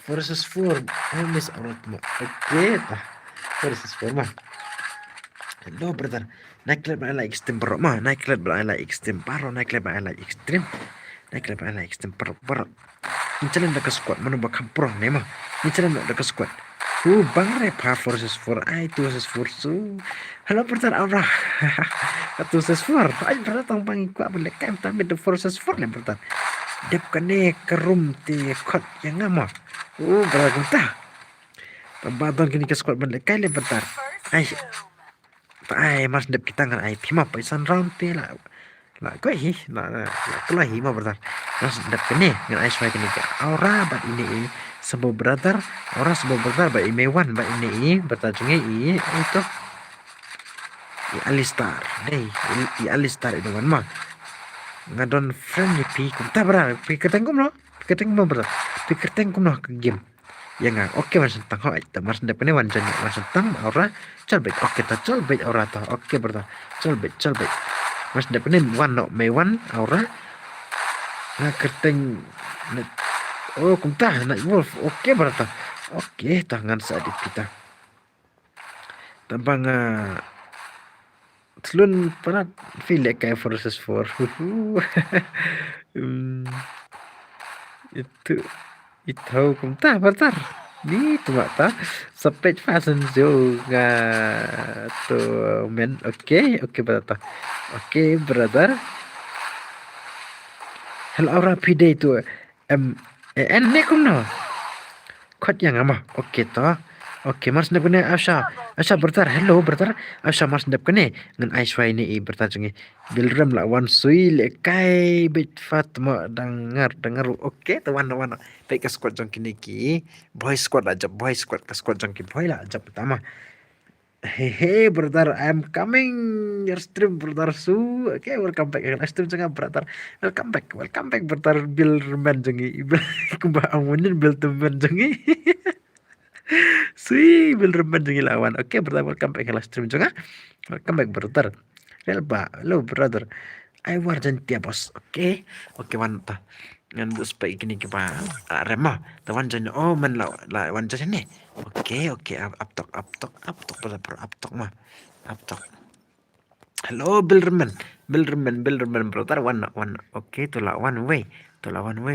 Versus 4, I miss out mo. Okay, versus 4 mah. Hello brother. Nightclub I like extreme bro mah. Nightclub I like extreme paro. Nightclub I like extreme paro. Incalan dah ke squad mana bakal pro ni mah. Incalan dah ke squad. Bang repa versus 4. I versus 4 so. Hello brother Aura. Versus 4. Ay brother tong pangi kuat boleh kan tapi the versus 4 lah brother. Dep kane kerum ti kot yang ngama. Brother kita. Tambatan kini ke squad balik kali bentar. Ai mas dep kita ngan ai pima paisan round pe la ko hi la kala hi ma brother. Mas dep kini ngan ai swai kini ke aura bat ini sebo brother aura sebo brother ba imewan ba ini bertajungnya itu i alistar deh i alistar itu kan mah ngadon friend ni pi kumta bra pi ketengkum no bra pi ketengkum no ke game ya nggak oke mas tentang ho itu mas dep ini wanjan mas tentang aura colbet oke ta colbet aura ta oke brother colbet mas dep ini wan no mewan aura na keteng oh kumta na wolf oke brother oke tangan sadip kita tampang Tlun pernah feel like kayak versus 4 itu hukum tak bentar di tu mata sepet fasen juga tuh men oke brother hello aura pide itu ne kuno kot yang ama oke toh oke mas ndap kene asha brother hello brother asha mas ndap kene ngan aishwa ini bertajungi bilram lawan sui le kai bit fatma dengar oke tuan baik ke squad jong kini ki boy squad aja boy squad ke squad jong ki boy lah aja pertama hehe brother I'm coming your stream brother su oke welcome back ke stream jangan brother welcome back brother bilman jongi kumbah amunin bil teman jongi Sui belum jengi lawan. Oke, pertama welcome back ke stream juga. Welcome back brother. Hello brother. I warjan tia bos. Oke, mantap. Ngan bus baik gini ke pa remah. Tawan jan men lawan jan ni. Oke, up talk brother up talk mah. Up talk. Hello Bilderman brother one. Oke, tu lawan way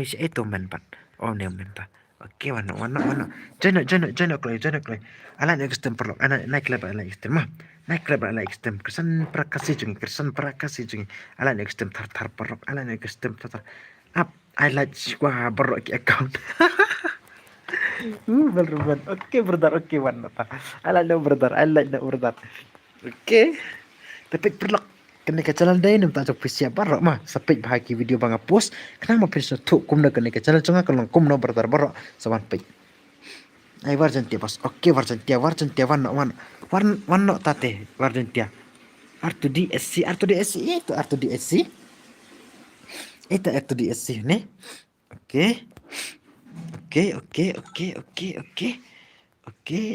si itu men pan. Oh ne men pa. Oke, wana. Jono klay. Ala na extem perlo. Ana naik leba ala extem mah. Naik leba ala extem. Kersan prakasi jungi. Ala na extem tar perlo. Ala na extem tar. Up. I like gua perlo ki account. Brother. Oke, brother. Oke, wana ta. Ala no brother. Oke. Tapi perlo. Kena ke channel day nem tak jok siap barok mah sapit bahagi video banga post kenapa pisa tu kum na kena ke channel chunga kalau kum no bertar barok sawan pit ai warjan tia bos oke warjan tia wan no tate warjan tia artu di SC itu artu di SC ne oke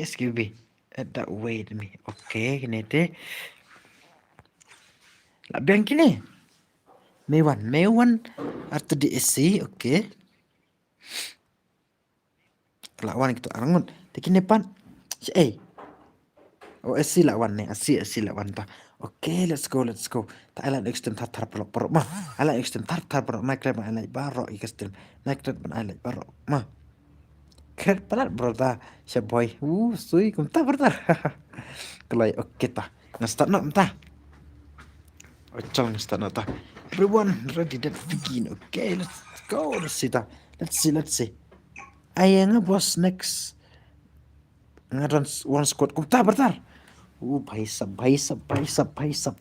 SQB ada wait me oke kene te Labiang kini. Mewan atau di SC, oke. Lawan gitu arangun. Tekini pan. Oh SC lawan nih, SC lawan ta. Oke, let's go. Tak ala next time tar perok mah. Ala next time tar perok naik lem ala barok ikastim. Naik lem ala barok mah. Keren palat bro ta. Boy. Sui kum ta bertar. Kelai oke ta. Ngastat nak ta. Ocang stanata. Everyone ready to begin. Okay, let's go. Let's see. Ayah bos next. Ngaran one squad. Kumta bertar. Baisap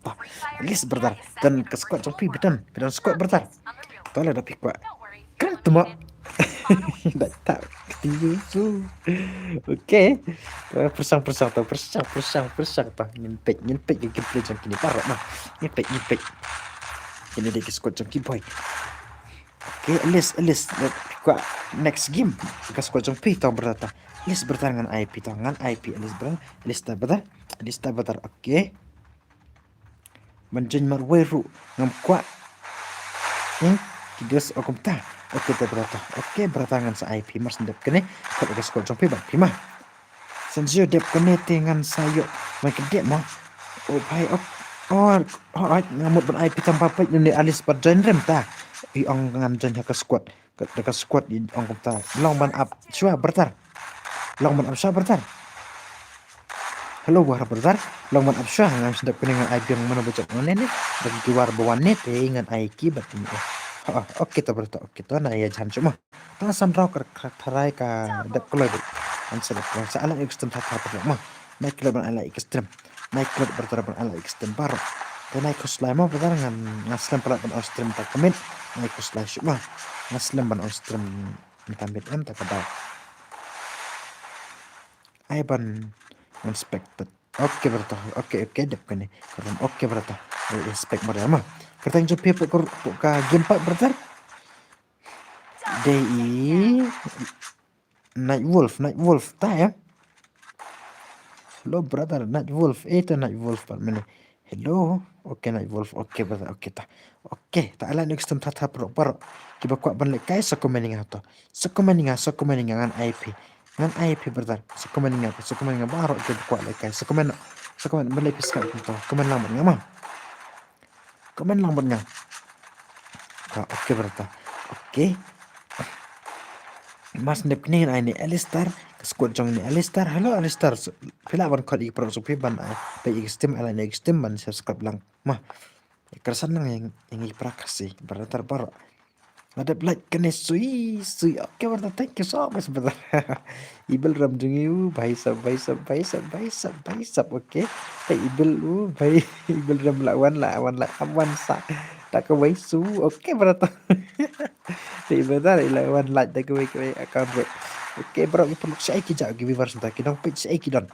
ta. List bertar. Dan ke squad sampai bedan squad bertar. Tolong ada pikwa. Kan tu mak. Tak ketinggi tu. Oke. Persang ta. Nyempek gameplay jam kini parah mah. Nyempek. Ini dia squad jam boy. Oke, list. Pikwa next game. Ke squad jam tau bertata. List bertar dengan IP tangan IP list bertar. Oke. Menjen marweru ngam kwa. Kidos okum ta. Oke berata. Oke beratangan sa IP mas ndep kene kalau ke squad jompi bak prima. Sensio dep kene dengan sayo makin dia mau. Oh bai ngamut ber IP tanpa apa ini alis ber rem ta. I ong ngan jen ke squad di ong ta. Long ban up syua bertar. Hello war bertar. Long ban up syua ngam ndep kene ngan IP yang mana bocok ngene ne bagi war bawane te ngan IP bat ini. Oke to berta oke to na ya jam cuma ta san raw ka tharai ka dep koloi Anselap sa ala extrem tata per ma naik klub ala extrem naik klub berterapan ala extrem paro dan naik kuslai ma bertarangan ngaslam pala ban extrem tak komen naik kuslai syuk ma ngaslam ban extrem tambit tak kabal ai ban unexpected oke berta oke dep kene karena oke berta respect berama kertang jopi pok ka game pak bertar DI Night Wolf ta ya. Hello brother, Night Wolf. Itu Night Wolf pak mana? Hello, oke Night Wolf, oke brother, oke ta ala next time ta pro. Kiba kuat ban lekai sakomeninga to. Sakomeninga ngan IP brother. Sakomeninga baru kiba kuat lekai. Sakomen ban lekai ska to. Komen lambat ngama. Komen lambat ngam. Oke brother. Oke. Mas nep ni ini Alistar squad jong ni Alistar. Halo Alistar. Pila ban kod pro supi ban pe extreme ala ni extreme ban subscribe lang. Mah. Kersan nang yang iprakasi berlatar baru. Ada like kene sui. Oke berta thank you so much brother. Ibel ram jungi bhai sab oke. Ibel ram lawan sa. Tak kawai su oke berta. Sebentar ilawan like tak kawai account bro. Oke bro perlu saya kijak give viewers tak kidong page saya kidon.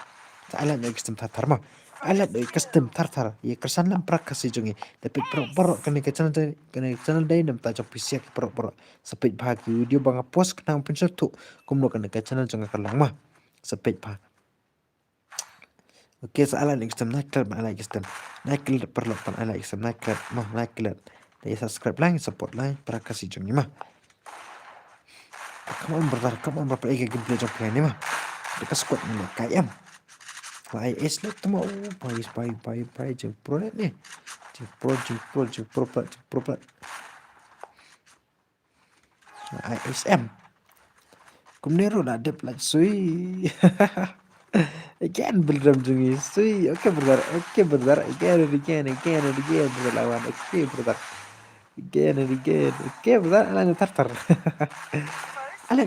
Ala no custom tartar mah. Ala no custom tartar. Ya kersan lam prakasi jungi. Tapi pro kene channel dai nam ta jok pisiak pro sepit bahag video bang post kenang pensel tu kumno kene channel junga kalang mah. Sepit bahag. Oke sa ala no custom nakal ala custom. Nakal perlu pan ala custom nakal mah nakal. Dai subscribe lang support lang prakasi jungi mah. Come on brother, ega gameplay jok ni mah. Dekat squad ni kayam. Pai eslet tu mau pai je pro ni. Je pro. ISM. Kumnero dah dep like sui. Again beldam jungi sui. Okay brother. Again berlawan. Okay brother. Again. Okay brother. Ala tartar. Ala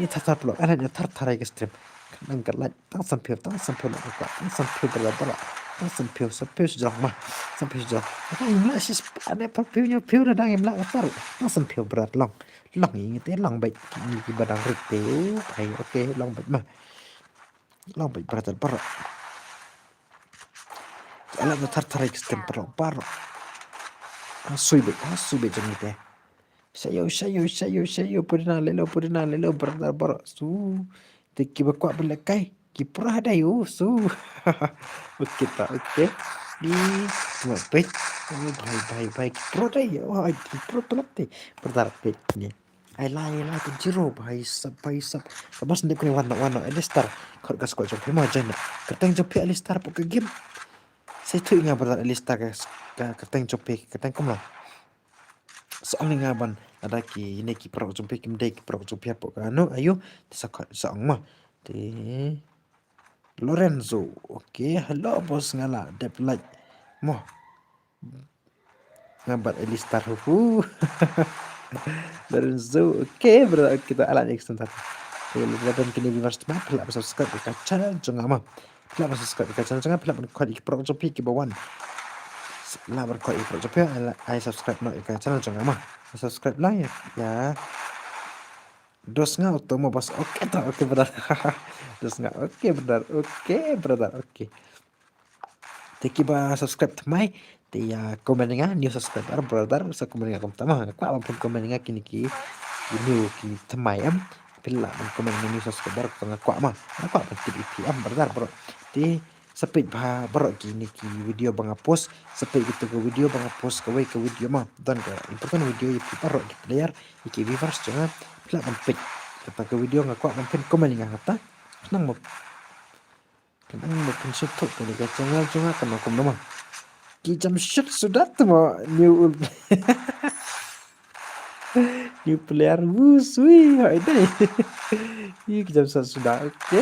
tartar ay stream. Nang kalat tang sampil lah buka tang sampil berapa tang sampil sejauh mah sampil sejauh tang imla sis ada piunya dah dang imla atar tang sampil berat long ini teh long baik ini badang retail baik oke long baik mah long baik berat ala tartar extrem berat asui baik macam ni teh saya pernah lelo berat su Teki bakwa belakai kiprah ada yo su. Oke tak oke. Di cuma pet. Bye kiprah ada yo. Kiprah pelak teh. Bertar pet ni. Ai lai tu jiro bhai sab. Kabas ndek ni warna Alistar. Kau gas kau jumpa mah jana. Keteng jumpa Alistar pok game. Saya tu ingat bertar Alistar keteng jumpa keteng kumlah. Soalnya ngaban ada ki ini ki pro jumpa kim dek pro jumpa pok anu ayo saong mah di Lorenzo oke halo bos ngala dep like moh ngabat Alistar Lorenzo oke bro kita ala next ntar dan kini viewers mah pelak subscribe ke channel jangan mah pelak subscribe ke channel jangan pelak kod pro jumpa ki bawan lah berkod pro jumpa ai subscribe no ke channel jangan mah subscribe lah ya dos nga auto mo bos oke benar dos nga oke benar oke teki ba subscribe tamai ti komen nga new subscriber brother sa komen nga tama kwa pun komen nga kini ki new ki tamai am pila man komen nga new subscriber ko nga kwa pun ti am brother bro ti sapit ba bro kini ki video bang post sapit gitu ke video bang post ke video mah dan ke important video yang bro ki player ki viewers jangan pila man pit kata ke video ngaku mampin komen nga kata nang mo pun sutuk ni ka channel junga kan aku nama ki jam shoot sudah tu new new player sui hai dai ki jam sudah oke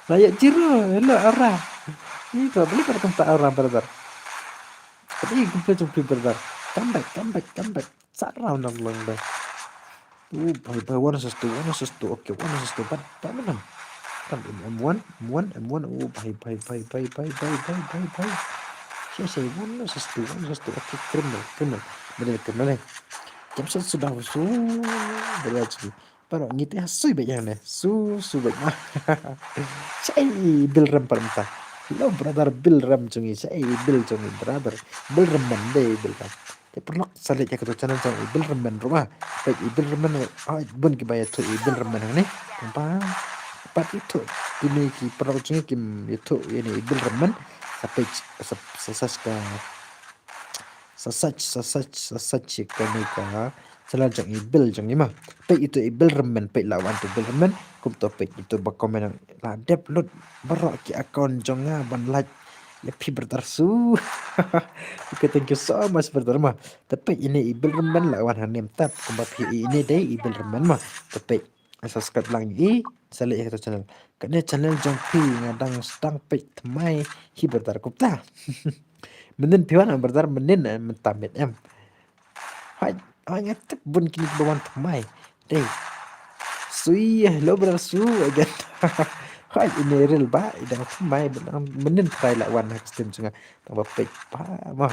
layak jiro hello orang ini tu beli pada tempat orang brother tapi jumpa brother come back sarau nang long dah Bye, one assist two. Okay, one assist two. But menang. Kan M1. Bye. Saya one assist two. Okay, criminal. Benar. Chăm sóc sudah su berarti para ngiti hasui bayang ne su bay ma sai bil ram parmta lo brother bil ram chungi sai bil chungi brother bil ram mande bil ram te perlok sale ya ketu channel chungi bil ram man rumah baik bil ram man bun ki bayat tu bil ram man ne pa pat itu kini ki perlok chungi kim itu ini bil ram man sampai sasas ka sasach kani ka selanjang ibil jang ima pe itu ibil remen pe lawan tu ibil remen kum to pe itu ba komen la dep lut barok ki akon jonga ban like lebih bertarsu okay, thank you so much berterima tapi ini ibil remen lawan hanim tap kumbat ini deh ibil remen mah tapi subscribe lang i sali itu channel karena channel jongpi ngadang stang pe tmai hi bertar kupta Mending piwan ang bertar mending mentamit em. Hai ngatep bun kini bawan pemai. Deh. Sui lo bersu aja. Hai ini real ba idang pemai mending try lawan hak stream sunga. Tambah pek pa mah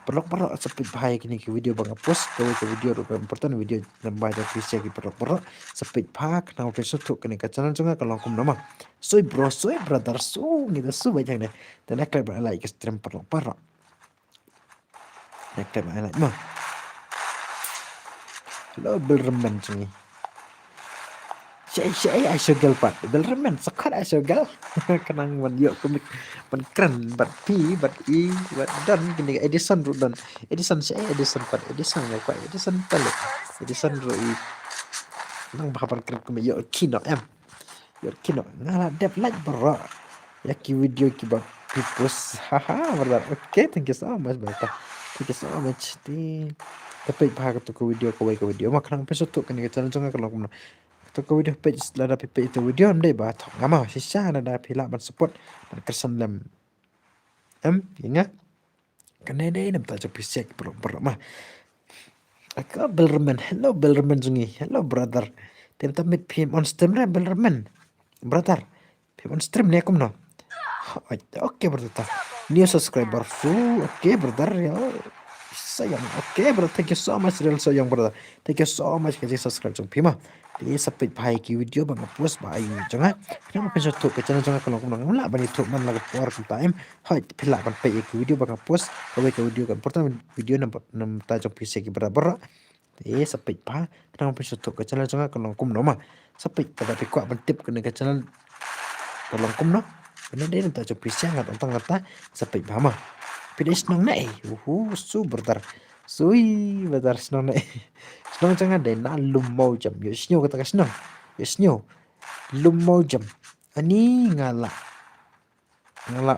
perok sepit bahaya kini ke video bang post ke video important video nambah ada visi ki perok sepit pa kenal besok tu kini ke channel sunga kalau kum nama. Sui brother su gitu su banyak deh. Dan nak like stream perok. Nak like mah. Lo belremen sini. Saya asygal pat. Belremen sekat asygal. Kenang man yuk komik man keren bat pi bat i bat dan gini Edison rudan. Edison pat. Edison ya pak. Edison pelik. Edison roi. Nang bahapan keren komik yuk kino em. Yuk kino ngalah dep like bro. Yaki video ki bab pipus. Haha benar. Okay, thank you so much beta. Thank you so much. Tapi bahag tu ke video mak nang peso tu kan channel jonga kalau kumno tu ke video page lada pipe itu video ndai ba thok ngama sisa nada pila ban support ban kersan lam ingat kan dai nam ta jopi sek pro mah aka belremen hello belremen jungi hello brother tem tamit pm on stream re belremen brother pm on stream ne kumno okay brother new subscriber full okay brother ya sayang okay bro thank you so much real sayang brother thank you so much kasi subscribe jong pima di sapit bahai ki video bang post ba ai jonga kenapa penso tu ke channel jonga kalau kumang la bani tu man lag por time hai phila ban pe ki video bang post ko ke video kan pertama video nam ta jong pise ki beraber di sapit pa kenapa penso tu ke channel jonga kalau kum no ma sapit pada pe kwa ban tip ke channel kalau kum no ini dia ta jong pise ngat ontang ngata sapit pa ma Pides nong na su bertar. Sui bertar senong na Senong jangan deh na lumau jam. Yo snyo kata ka senong. Yo snyo. Lumau jam. Ani ngala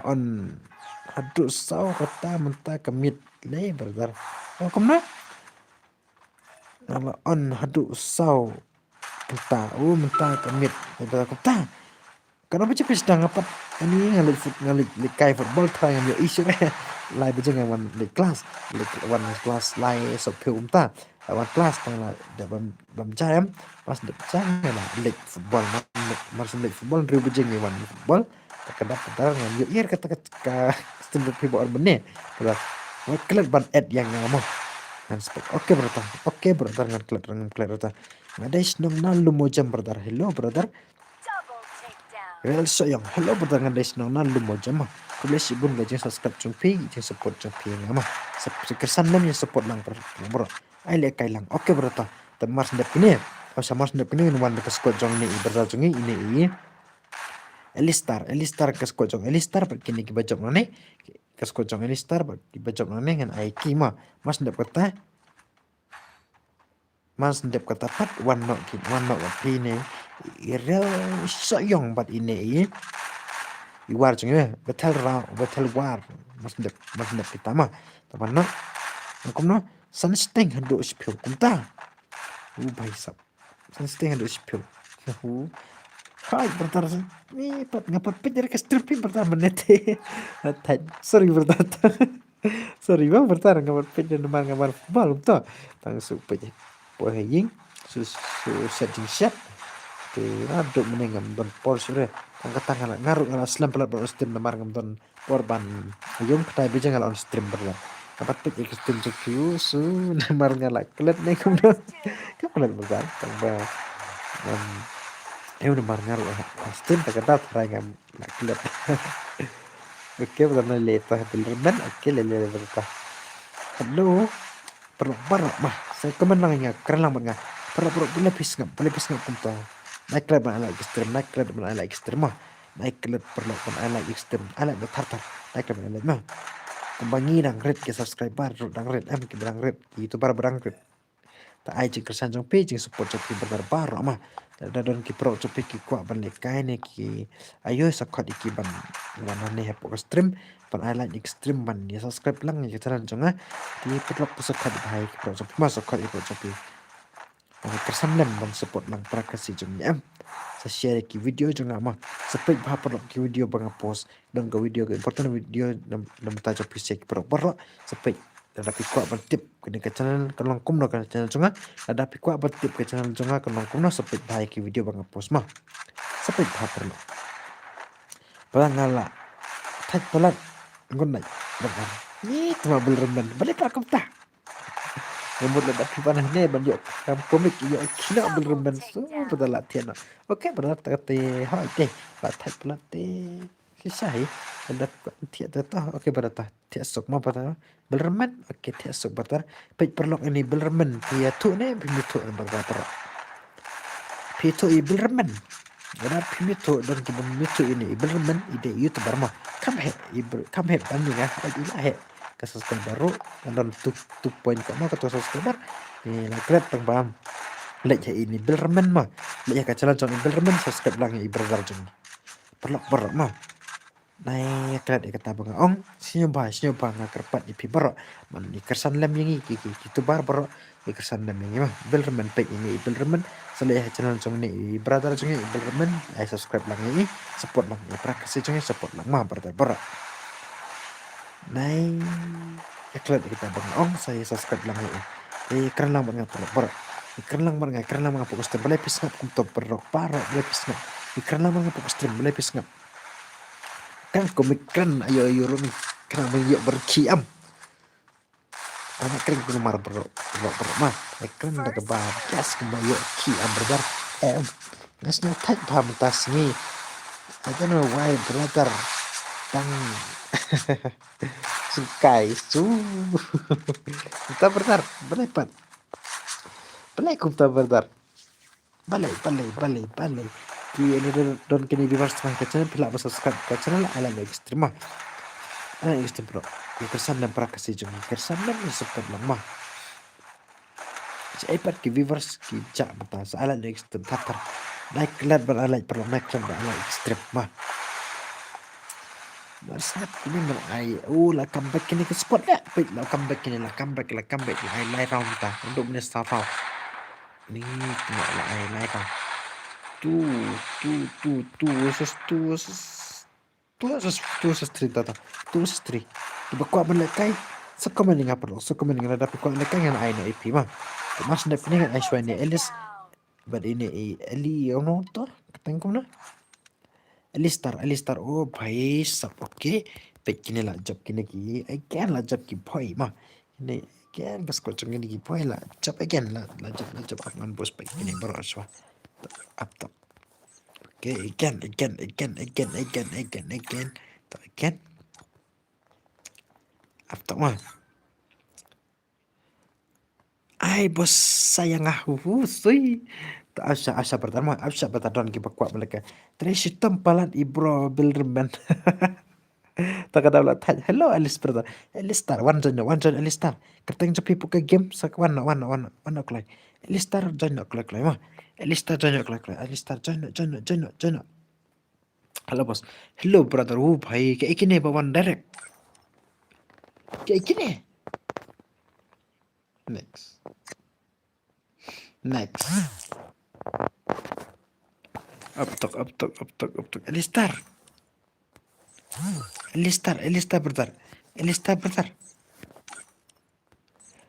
on. Aduh saw kata mentah kemit le bertar. Oh kumna. Ngala on aduh saw mentah kemit. Bertar kata. Kenapa cepat sedang apa? Ini ngalit kai football try yang isu lai berjeng wan di kelas wan kelas lai sopil umta wan kelas tang la da bam jam pas de jam la lik football mas lik football riu berjeng wan football kadap kadar ngam yer kata ka stimul people benne pada wan klub ban ad yang ngamo dan spek oke brother ngan klub brother ngada isnom na lumo jam brother hello brother Real sayang, hello bertangan dari senang nalu mau jama. Kuliah sibun gajeng subscribe jumpi, gajeng support jumpi ngama. Kesan nam yang support lang bro. Ai le kai lang. Oke bro ta. Temar sendep ini. Kalau sama sendep ini wan ke squad jong ni berjungi ini. Elistar ke squad jong Elistar kini ki bajok nane. Ke squad jong Elistar ki bajok nane ngan ai ki ma. Mas sendep kata pat one not ini real sayang bat ini iwar jengnya betul war mas ndep kita mah teman nak kumno sunsting hando spil kumta bhai sab sunsting hando spil hai bertar ni pat ngapat pinjar ke strip bertar menete sorry bertar sorry bang bertar ngapat pinjar ngabar football to tang supaya Poheying setting siap tu aduk menengam don pol sure angkat tangan ngaruh ngala slam pelat on stream namar ngam don korban ayum kata bijang ngala on stream berla dapat pik stream cekiu su namar ngala klet nengam don kapan berban tambah ayo namar ngaruh on stream tak ada try ngam nak klet oke benar leta bener oke lele berta halo perlu mah saya kemenangnya keren banget perlu berlapis ngap kumta naik klub ala ekstrem naik klub ala ekstrem mah naik klub perlu ala ekstrem ala betar naik klub ala mah kumbangi dang red ke subscriber dang red ke dang red itu para berang red ta ai jing kersan jong pe jing support jong benar bar mah da don ki pro jong pe ki kwa ban le kai ne ki ayo sakot iki ban wana ne hepo stream pan ala ekstrem ban ya subscribe lang ya channel jong di perlu sakot bahai ki pro jong masuk sakot ipo jong pe kersanlem bang support lang prakasi jong ya sa share ki video jong ama sepek bah perlu ki video bang post dong ke video ke important video nam ta jong pise ki perlu sepek ada pikwa bertip kini ke channel kalong kum no ke channel jong ada pikwa bertip ke channel jong kalong kum no sepek bah ki video bang post mah sepek bah perlu ngala thak pelat ngon nai bang ni tuma bel remen balik pak ta Rambut ledak panah ni ban yuk kam komik yuk kina berremen so betul latihan. Oke berat kata ha te batai pelate kisah ada tiap tetah oke berat tiap sok mau betul berremen oke tiap sok betul pej perlok ini berremen dia tu ni pimitu betul pitu i berremen ada pimitu dan pimitu ini berremen ide youtuber mah kam he banding ah ilah kasus baru dan 2.0 ke subscriber ni lah kret tang bam lek ini berremen mah lek ka channel jong berremen subscribe lang i brother jong perlu mah nai kret kata bang ong senyum ba kerpat i pi baro man ni kersan lem yang iki itu bar baro i kersan lem yang mah berremen pe ini berremen sele channel jong ni brother jong i berremen ai subscribe lang i support lang i prakasi jong support lang mah brother baro nai iklan kita bang saya subscribe lang ini keren lang banget perok keren lang banget fokus stream boleh pisngap untuk perok parok boleh pisngap keren lang banget fokus stream boleh pisngap kan komik keren ayo rumi keren banget berkiam anak keren kuno mar perok mah keren dah kebar gas kembali kiam berbar ngasnya tak paham tas ni I don't know why brother tang sukai kita benar belepat belekum tak benar balai ini don kini viewers ke channel pila subscribe ke channel ala ekstrem bro kersan dan prakasi jong kersan dan support lemah iPad ki viewers ki cak batas ala ekstrem tatar like lat ala perlu like ala ekstrem mah snap ini mer ai la comeback ini ke spot ya pit la comeback la ai round ta untuk ni start round ni tengok la ai naik ka tu street tu street tiba kuat melekai sekomen ngapa lo sekomen ngada dapat kuat melekai yang ai na IP mah mas snap ni ai shwane elis bad ini eli ono to ketengkum na Alistar oh भाई सब ओके पेकिने ला जब किने की again ला जब की भाई मा ini again bas ko chung ki boy la jab again la jab akan bos pekiне beraswa up top okay again up top mah ai bos sayang aku sui Asya pertama don ki bakwa mereka tres hitam palat ibro bilderman tak ada ulat hello Alistar one join Alistar kerteng cepi puka game sak wana klay Alistar join klay mah Alistar join halo bos hello brother bhai kayak gini bawan direct kayak gini next up tok Alistar brother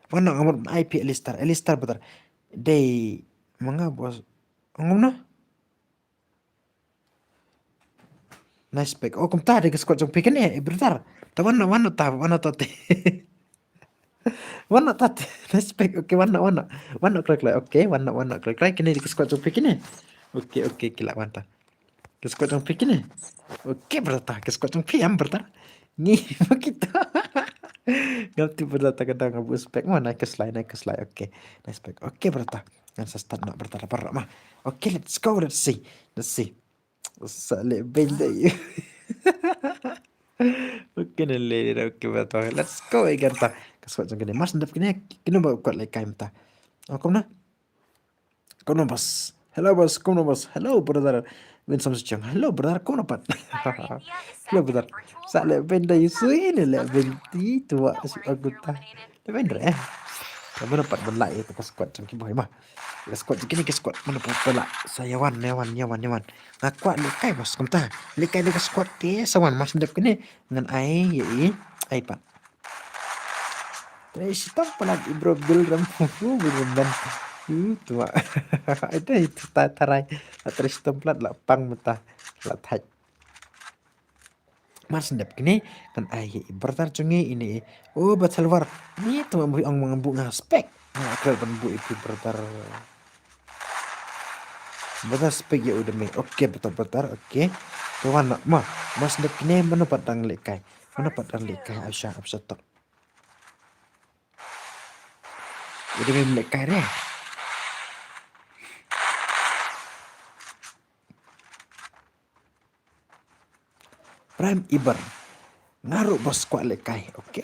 Wana ngamur IP Alistar brother day Manga bos. Ngomong nice pack. Oh, kum tadi ke squad jong pick ni. Bentar. Tawan mana tati. Warna tati. Nice pack. Oke, warna. Warna klik. Oke, warna klik. Kini ke squad jong pick ni. Oke, kila mantap. Ke squad jong pick ni. Oke, berta. Ke squad jong pick berta. Ni begitu. Ganti berta kadang ngabus pack mana ke slide. Oke. Nice pack. Oke, berta. Yang saya start nak berta parah mah. Oke, let's go. Let's see. Sale benda. Oke nele oke betul. Let's go ikan ta. Kasut jang kene mas ndap kene bawa kuat like kaim ta. Oh kom na. Kom na bos. Hello bos, kom na bos. Hello brother. Win some jang. Hello brother, kom na pat. Hello brother. Sale benda isu ini le benti tua aku ta. Le benda kamu dapat belak itu ke squad jang boy mah. Le squad kini ke squad mana dapat belak. Saya wan. Ngakuat lekai bos kom ta. Lekai ke squad ke sawan mas ndap kene ngan ai ye ai pat. Terus tampa lagi bro bil ram dan itu itu tarai terus templat lah pang mentah lah thaj mas ndap kini kan ai bertar cungi ini oh batal war ni tu mambu ang mambu ngaspek akal bu itu bertar spek ya udah me oke betul oke tuan nak mah mas ndap kini mana patang lekai Aisyah absatok udah me lekai deh. Prime Ibar ngaruh bos kuat lekai. Oke,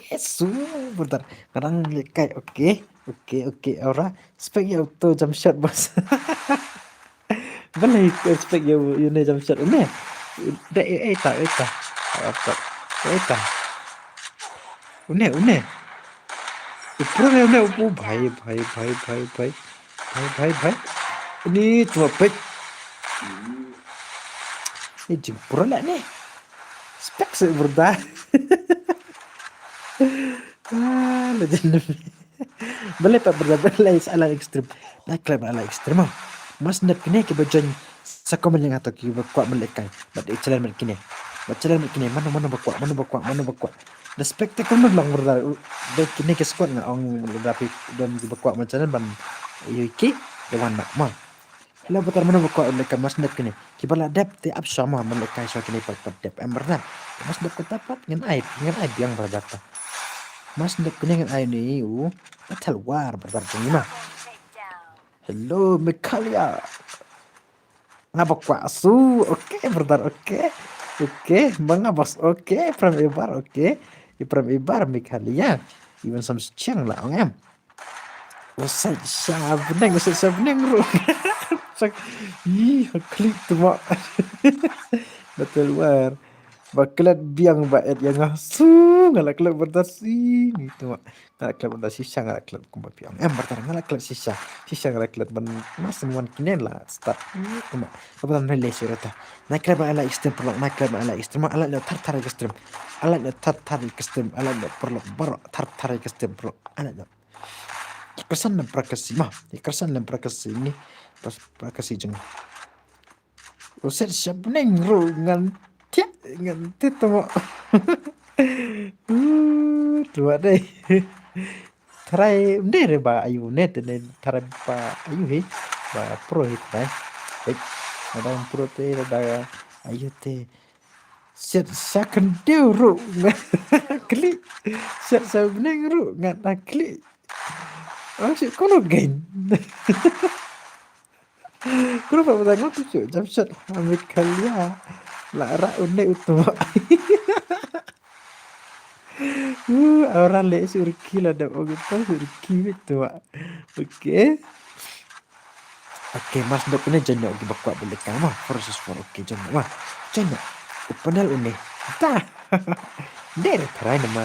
bentar. Kadang lekai. Oke. Ora spek ya auto jump shot bos. Balik spek ya ini jump shot ini. Dah eta. Apa? Eta. Une. Pro ne upu भाई. Ini cuma pek. Ini jempur lah nih. Spek sebentar. Legend. Boleh pak berlai ala ekstrim. Nak klub ala ekstrim. Mas nak kini ke bajan sakomen yang atau ki kuat melekai. Bat jalan kini. Mana berkuat. The spectacle lang berda. Dek kini ke squad nga ang dapat dan berkuat macam ban yuki dewan nak mah. Lah betar mana berkuat melekai mas nak kini. Kibala dep te up sama melekai so kini pat dep emberna. Mas dep ketapat ngan aib yang berdata. Mas ndap kene ngan ai ni batal war berbar mah. Hello Mikalia. Ngapa kuasu? Oke berbar oke. Banga bos oke. From Ibar oke. From Ibar Mikalia. Even some chang lah ngam. Usai sabneng ru. Ih klik tu mak. Betul war. Baklat biang baet yang asu ngalak klub berdasi gitu mak ngalak klub berdasi sisa ngalak klub kumba piang bertar ngalak klub sisa ngalak klub ban mas semuan kinen lah start gitu mak kebetulan relay surata naik klub ala ekstrem perlu naik klub ala ekstrem ala le tar ekstrem ala le perlu bar tar ekstrem perlu ala le kesan dan prakasi ini pas prakasi jeng uset sabneng ru nganti tu dua deh try ndere ba ayu net ne try ba ayu he ba pro hit ba ada pro te ada ayu te set second ru klik set sabneng ru ngata klik asyik kono gain kono pa batang tu cu jam shot ambil kalia lara une utama orang le surki lah dah orang surki itu oke mas dok ini jangan lagi bakuat boleh kamu proses for oke jangan panel une ta dari terai nama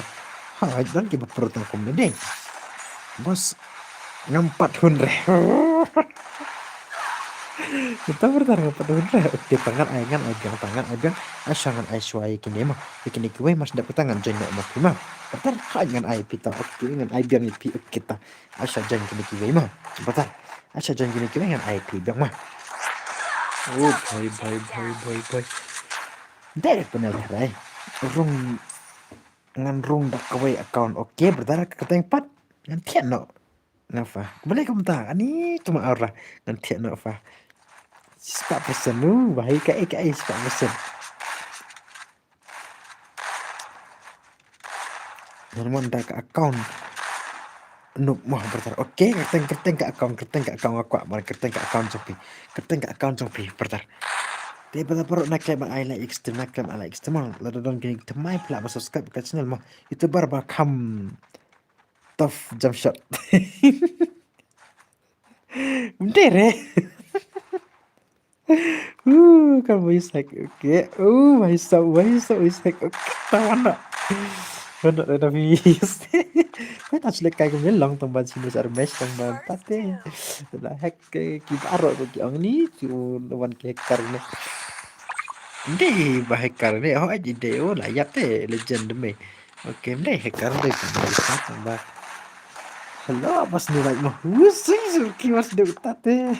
jangan kita perut aku deh bos ngampat hundre kita bertarung pada di tangan agang asangan aiswai kini mah kini kue mas dapat tangan jangan mah kima bertar dengan ai pita oke dengan ai biang kita asa jangan kini kue mah bertar Asa jangan gini kira yang IP biang mah. Oh boy. Dari benar benar. Rung ngan rung dak kawai account oke berdarah ke tempat nanti no nafa boleh kamu tahu ani cuma orang nanti no fa sepak pesen nu baik kai sepak pesen normal dak account nuk mah berdarah oke kerteng ke account aku mar kerteng ke account sopi berdarah dia pada perut nak klaim I like extreme lalu dong gini temai pula subscribe ke channel mah itu berbakam tough jump shot bener ya kan voice hack oke voice hack oke tawan nak ada vis kan tak sulit kayak gue long tempat sini besar mesh tempat tate sudah hack ke kibaro bagi orang ni tu lawan hacker ni hindi ba hacker ni oh aja deh oh layak deh legend me oke deh hacker deh bisa tambah hello apa sih like mah sih kiwas deh tate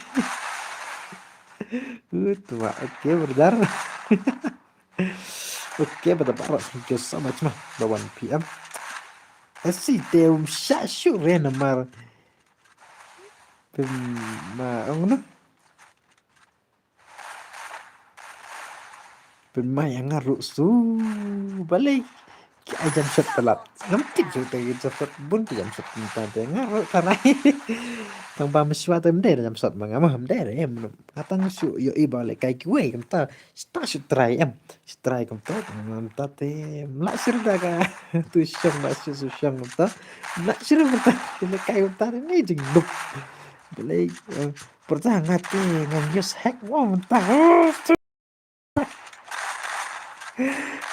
tuh oke berdar oke pada parah thank you so much mah 1 PM así te un shashu rena mar ma ano yang ngaru su balik jam shot telat ngamtik su te jam shot bun jam shot tante ngaru tarai tang ba meswa tem de jam shot manga mah de em atang su yo i balik kai kue kam ta sta su try em try kam ta ta te la sir da ka tu shang la su shang ta la sir ta le kai ta ni jing dup balik pertangat ngam yus hack wow ta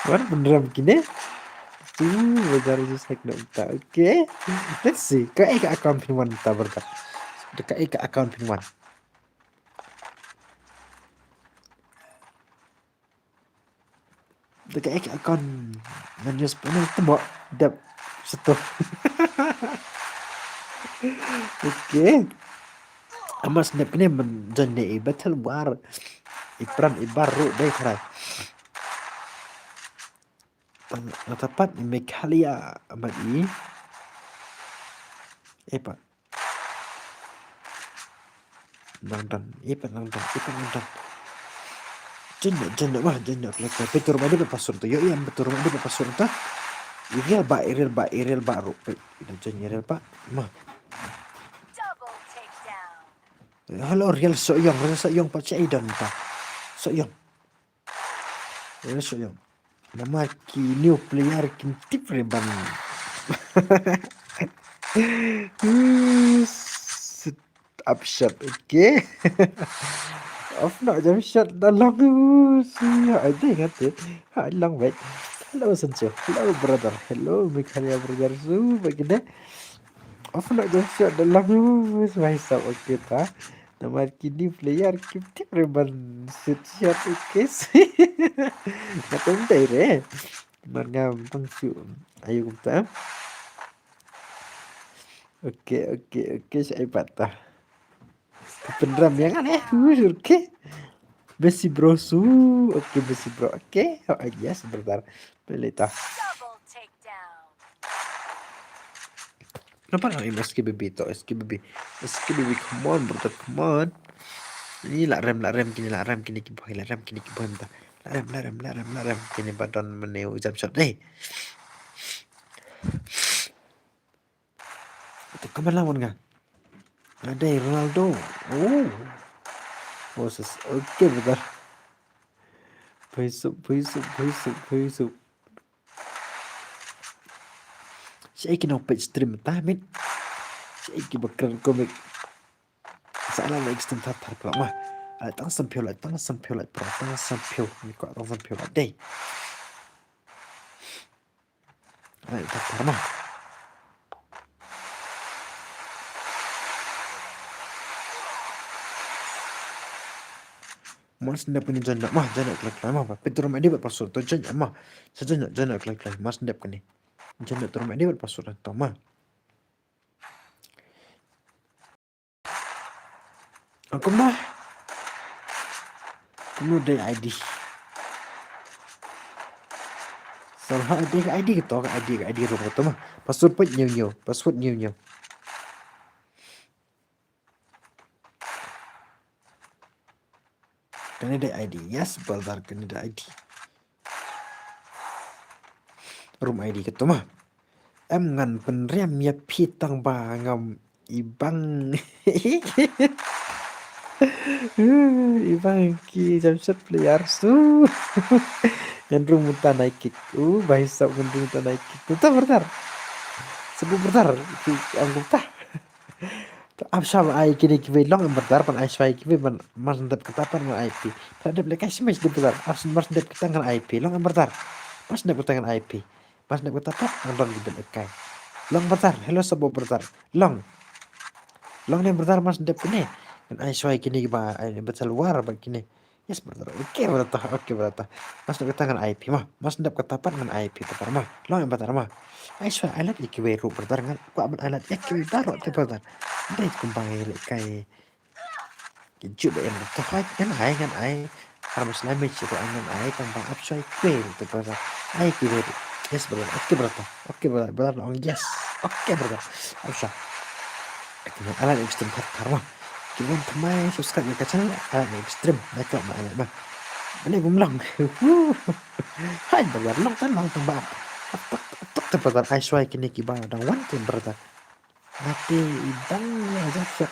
Mana beneran begini? Benar just hack tak. Okay. Let's see. Kau ke account pin one tak berkat. Dekat ke account pin one. Dekat ke account manus pun tembok dap setuh. Okay. Amas snap ni menjadi battle war. Ipran ibaru deh kerai. Tepat Mekalia abadi. Pak. Nonton. Janda mah betul rumah dia berpasur tuh. Iya betul rumah dia berpasur tuh. Iril baru. Janda iril pak. Mah. Halo real soyong pakai idan ta. Soyong. Real soyong. Nama ki new player kin tip reban. Upshot okay. Off nak jam shot dalam ya ada ingat ya long wait hello Sancho hello brother hello Mikhail brother su begini off nak jam shot dalam Maisa okay ta nama kini player kita reban shot okay sih macam deh mangam tangsu ayo kita oke saya patah kependeram yang aneh oke Messi bro oke Messi bro oke oh iya sebentar pelita kenapa nggak ini SKBB come on bro come on ini lah rem kini kiboy entah lah rem kini badan meneu jam shot deh itu kemana lawan nggak ada Ronaldo Moses oke bentar Besok saya kena page stream tamin saya kena bakal komik salah like stream tatar pula mah tang sampio lah ni kok tang sampio lah deh tatar mah mas ndap ni janda kelak mah pintu rumah dia berpasur tu janda mah janda kelak mas ndap ni janda tu rumah dia berpasur tu mah Hukum dah. Hukum day ID. Salah ID ke ID gitu, ke ID rumah tu mah. Password pun new. Password new. Kena ada ID. Yes, brother, kena ada ID. Room ID gitu mah. Em ngan penriam ya pitang bangam ibang. Ibang ki jamsat player su. Yang rumutan naik kick. Bahasa yang rumutan naik kick. Bentar. Sebut bentar. Ang tah. Absam ai kini kiwe long bentar pan ai swai kiwe man mas ndap ketapan ngan IP. Tadi aplikasi mes di bentar. Absam mas ndap ketangan IP long bentar. Mas ndap ketangan IP. Mas ndap ketapan ngan di belakai. Long bentar. Hello sebut bentar. Long ni bentar mas ndap kini. Kan ai swai kini ba ai betul luar begini. Yes bentar. Oke bentar. Mas ndap ketangan IP mah. Mas ndap ketapan ngan IP bentar mah. Long bentar mah. Ai swai alat ikiwe ru bentar ngan. Ku amat alat ikiwe taruh bentar. Đây kumbang lại cay cái chuyện đấy em tôi hỏi ngắn ai harus selama itu ngắn ai tanpa upside quên itu pada ai kira yes brother oke brother long yes oke brother usah kita alat ekstrem karma kita kemai subscribe ke channel alat ekstrem mereka mana mah ini belum long hai brother long tambah tak brother ai swai kini kibang dang one time brother mati ibang aja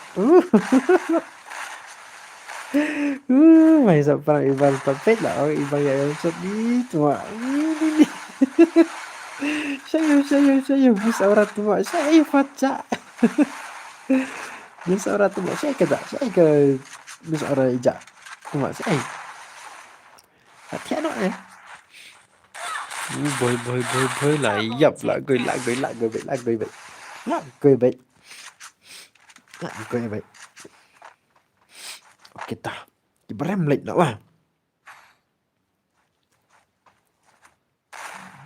mày sợ parang ibang papel lah, ibang yang sedih tua. Ini. Saya bisa orang tua. Saya baca. Bisa orang tua. Saya kata. Saya ke bisa orang ijak. Cuma saya. Hati anak eh. Boy lại dập lại cười vậy. Oke tah. Ibrahim late nak wah.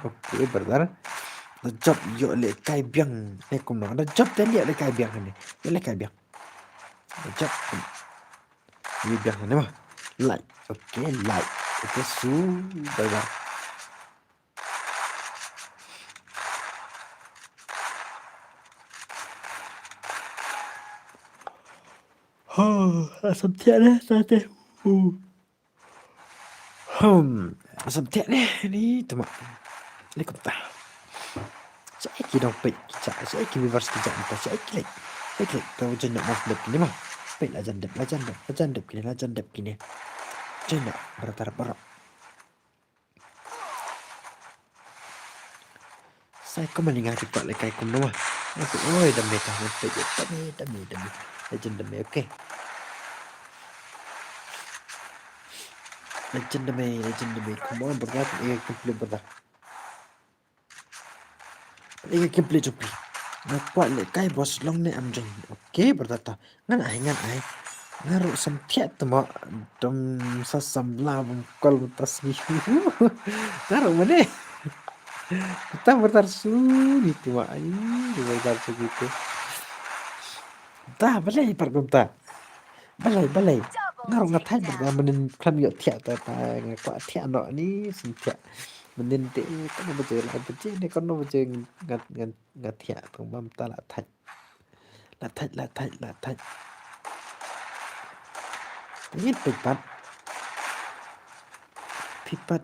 Oke brother. Nó job dựa lại cài biang này cũng nó job tên địa lại cài biang này đây là cài biang nó job như biang này mà lại ok su đây là asam thiện đấy sate asam thiện đấy đi tụi mày lấy công ta sẽ kỳ đồng bệnh sẽ kỳ reverse kỳ dạng sẽ klik kalau chân nak mas đẹp ini mah baik lah jangan đẹp gini chân nak berat saya kau meninggal cepat like kai kum nama aku oi demi kamu demi legend demi oke legend demi kamu berat complete complete nak kuat le kai bos long ne am jeng oke bertata ngan ai ngaruh sempit temo dom sasambla kol tasbih ngaruh mana kita bertarsu gitu mak ini bertarsu gitu ta balai pergumta balai ngaruh ngatai berda menen kram yo tiak ta ngakwa tiak no ni sentiak menen te kan betul lah betul ni kan betul ngat tiak tong bam ta la thaj ini pipat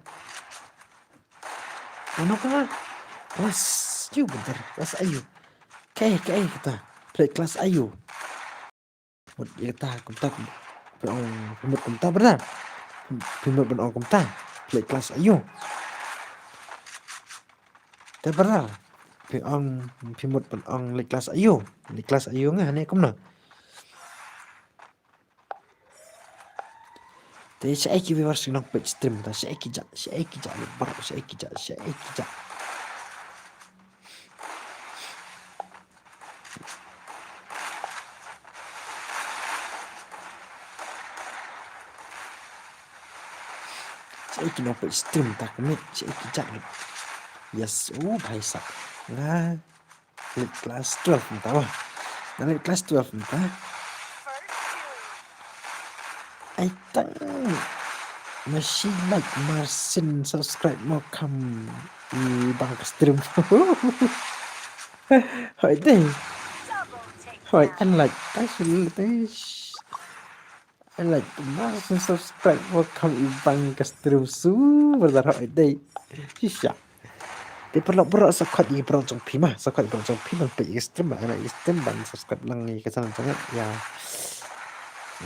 ano ka kelas you bentar kelas ayu kayak kita play kelas ayu một kita kumta pemut kumta benar pemut ben kumta play kelas ayu ta benar pemut ben play kelas ayu ngah ne kumna te sẽ ki viewers nang page stream ta sẽ ki ja bar sẽ ki ja sẽ ki nang page stream ta kami sẽ ki ja yes भाई साहब ना class 12 entah wah na class 12 entah I think machine like Marcin subscribe mau come di bang stream. Hỏi đây, hỏi anh là cái sự đấy. Anh là Marcin subscribe mau come di bang stream su berdarah hỏi đây. Shisha. Di perlu berak sakot di perlu jong pima, sakot di perlu jong pima pe stream bang ana stream bang subscribe lang ni kesalan sangat ya.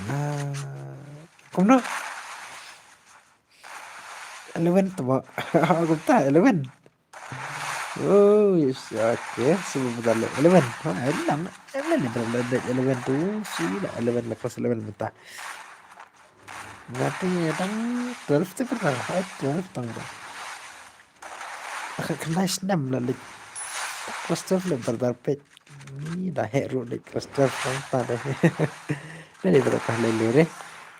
Nah, kung no, eleven tuh, aku tak eleven. Oh, yes, okay. Sebentar lah, eleven. Eleven berada eleven tuh sih, lah eleven lah kelas eleven betah. Nanti tang 12 tu pernah, 12 tang tu. Akan kena snap lah, like kelas 12 lah berdarpet. Ni dah hero like kelas 12 tang dah. Dari berapa lele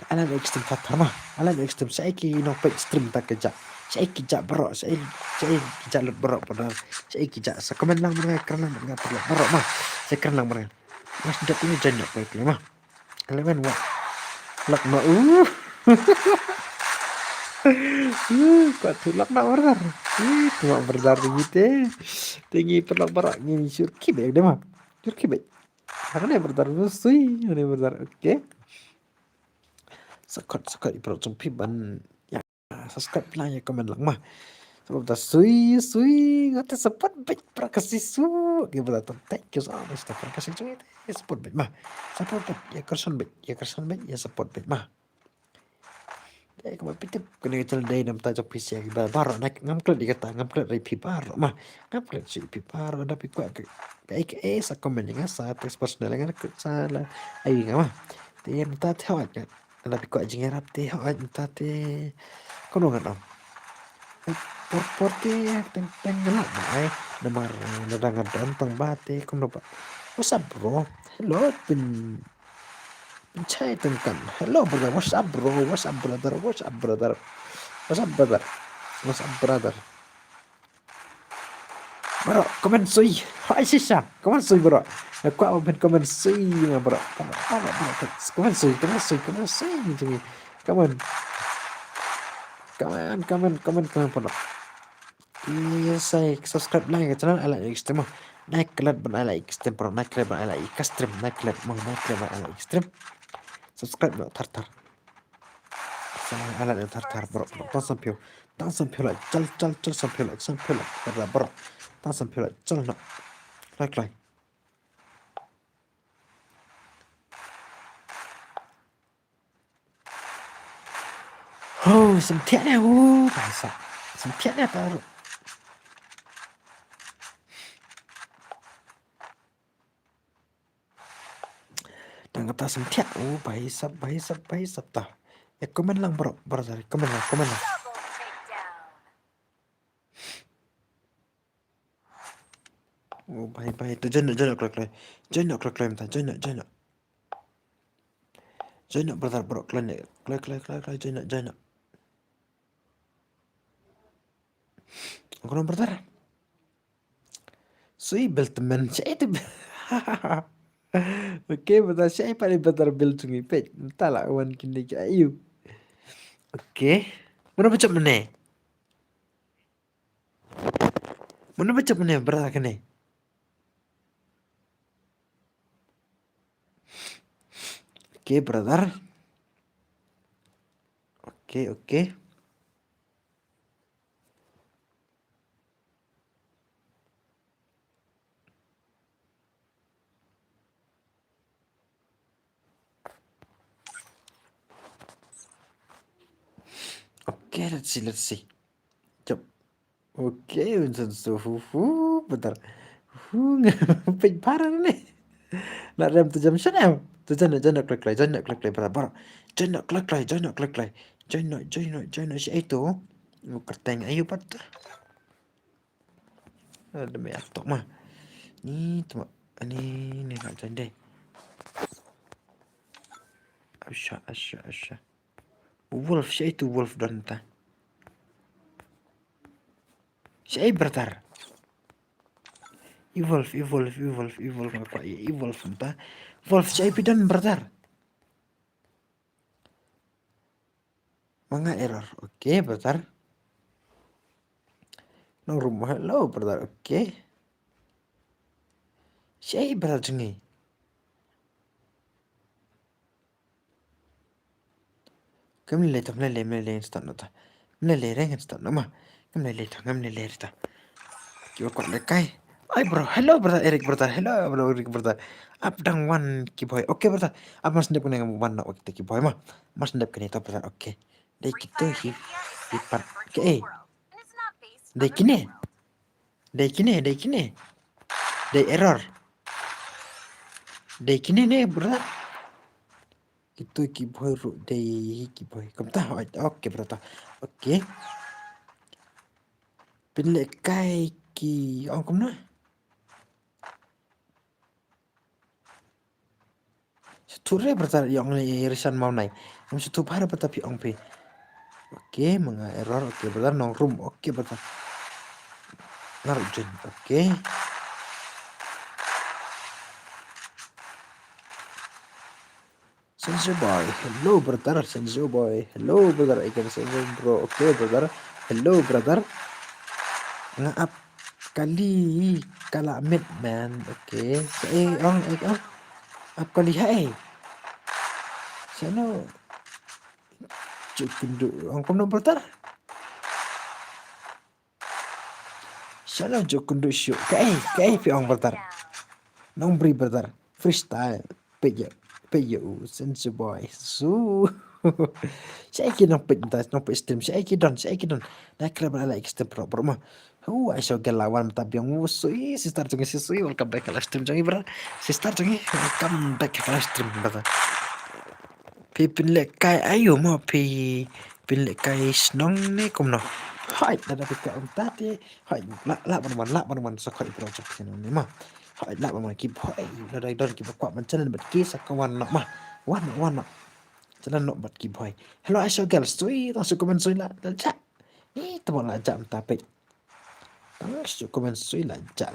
alam ekstrem fatama alam ekstrem saya ki no pe ekstrem tak kerja saya kijak berok saya kijak lut berok pada saya kijak sekomen lang mereka kerana mereka perlu berok mah saya kerana mereka mas dak ini jangan pe mah elemen wa lak ma kau tu lak ma berar cuma berar gitu tinggi perlu berok ni surki baik deh mah surki baik karena berar sui ini berar oke sakot ipro jumpi ban ya subscribe lang ya komen lang mah sebab dah sui ngata support baik prakasi su gitu dah thank you so much dah prakasi cu itu ya support baik mah support baik ya kerson baik ya support baik mah ya kamu pitip kena channel day nam ta jok pc ya baro nak ngamklet dikata ngamklet dari piparo mah ngamklet si piparo ada pikwa baik sa komen yang sa tes personal yang ke sala ai ngama tiyan ta theo aja ada pikwa jingerap teh ta teh kono ngan porte teng gelap ay namar nadangan dontong bate kono ba what's up bro hello Pencai tengkan hello brother what's up bro what's up brother what's up brother what's up brother what's up brother bro komen sui hai sisa komen sui bro aku open komen sui bro komen sui gitu komen bro iya saya subscribe like channel ala extreme naik kelat ban ala extreme bro naik kelat ban ala extreme naik kelat ban ala extreme subscribe bro tar saya ala tar bro tang sampio la chal sampio la tar bro tang sampio la chal no like oh sempitnya bahasa sempitnya taruh dan kata sempit bahasa tah ya komen lang bro sorry komen lang oh bye tu jangan klik minta jangan brother bro klik jangan aku nomor brother sui bel teman saya itu oke betul saya paling betul bel tungi pet entahlah awan kini ayu oke mana baca mana brother kene oke brother oke oke let's see Cep. Oke Vincent bentar ngapain parah nih nak rem tu jam sana tu jangan klik berapa jangan klik jangan si itu kerteng ayo pat demi atok mah ni tu ini nak jande asya wolf si itu wolf dan ta si bertar evolve apa ya evolve entah wolf si dan bertar Manga error. Oke, bentar. Nong rumah hello, bentar. Oke. Siapa bentar jengi? Kami le instant nota. Le reng instant nama. Kami le ta. Kiwa kuat lekai. Ay bro, hello brother Eric brother, hello bro Eric brother. Up down one kiboy. Oke brother. Apa mas ndep kena one nak waktu kiboy mah. Mas ndep kena itu brother. Oke. Dai gitu hipat. Oke. Dai kini. Dai error. Dai kini nih brother. Itu kiboy ru dai kiboy. Kamu tahu? Oke brother. Oke. Pilih kai ki. Oh kamu nah. Seture brother yang irisan mau naik. Kamu setu para tapi ong pe. Oke, mga error. Oke, brother, no room. Oke, brother. Naruh jen. Oke. Sensor boy. Hello, brother. Sensor boy. Hello, brother. Ikan sensor bro. Oke, brother. Hello, brother. Ngaap kali kala mid man. Oke. Ong. Ap kali hai. Sana. Cukundu. Ong kono, brother. Sana cukundu show. Kai pi ong, brother. Nong beri, brother. Freestyle. Peyo. Sensor boy. Saya kira nampak stream. Saya kira nak kira berala stream pro mah. I saw lawan tapi yang musui sister tungi sisui welcome back ke live stream jangi bro. Sister tungi welcome back ke live stream bro. Pin lek kai ayo mau pin lek kai snong ne kom no. Hai dah pika tadi. Hai la man sakoi project sino ni mah. Hai la man ki hai la dai ki kwa man channel bat ki sakawan nak mah. Wan Jalan nok bat ki boy. Hello Aisha girls. Sui langsung komen sui lah. Lajak. Ni teman lajak tapi. Langsung komen sui lajak.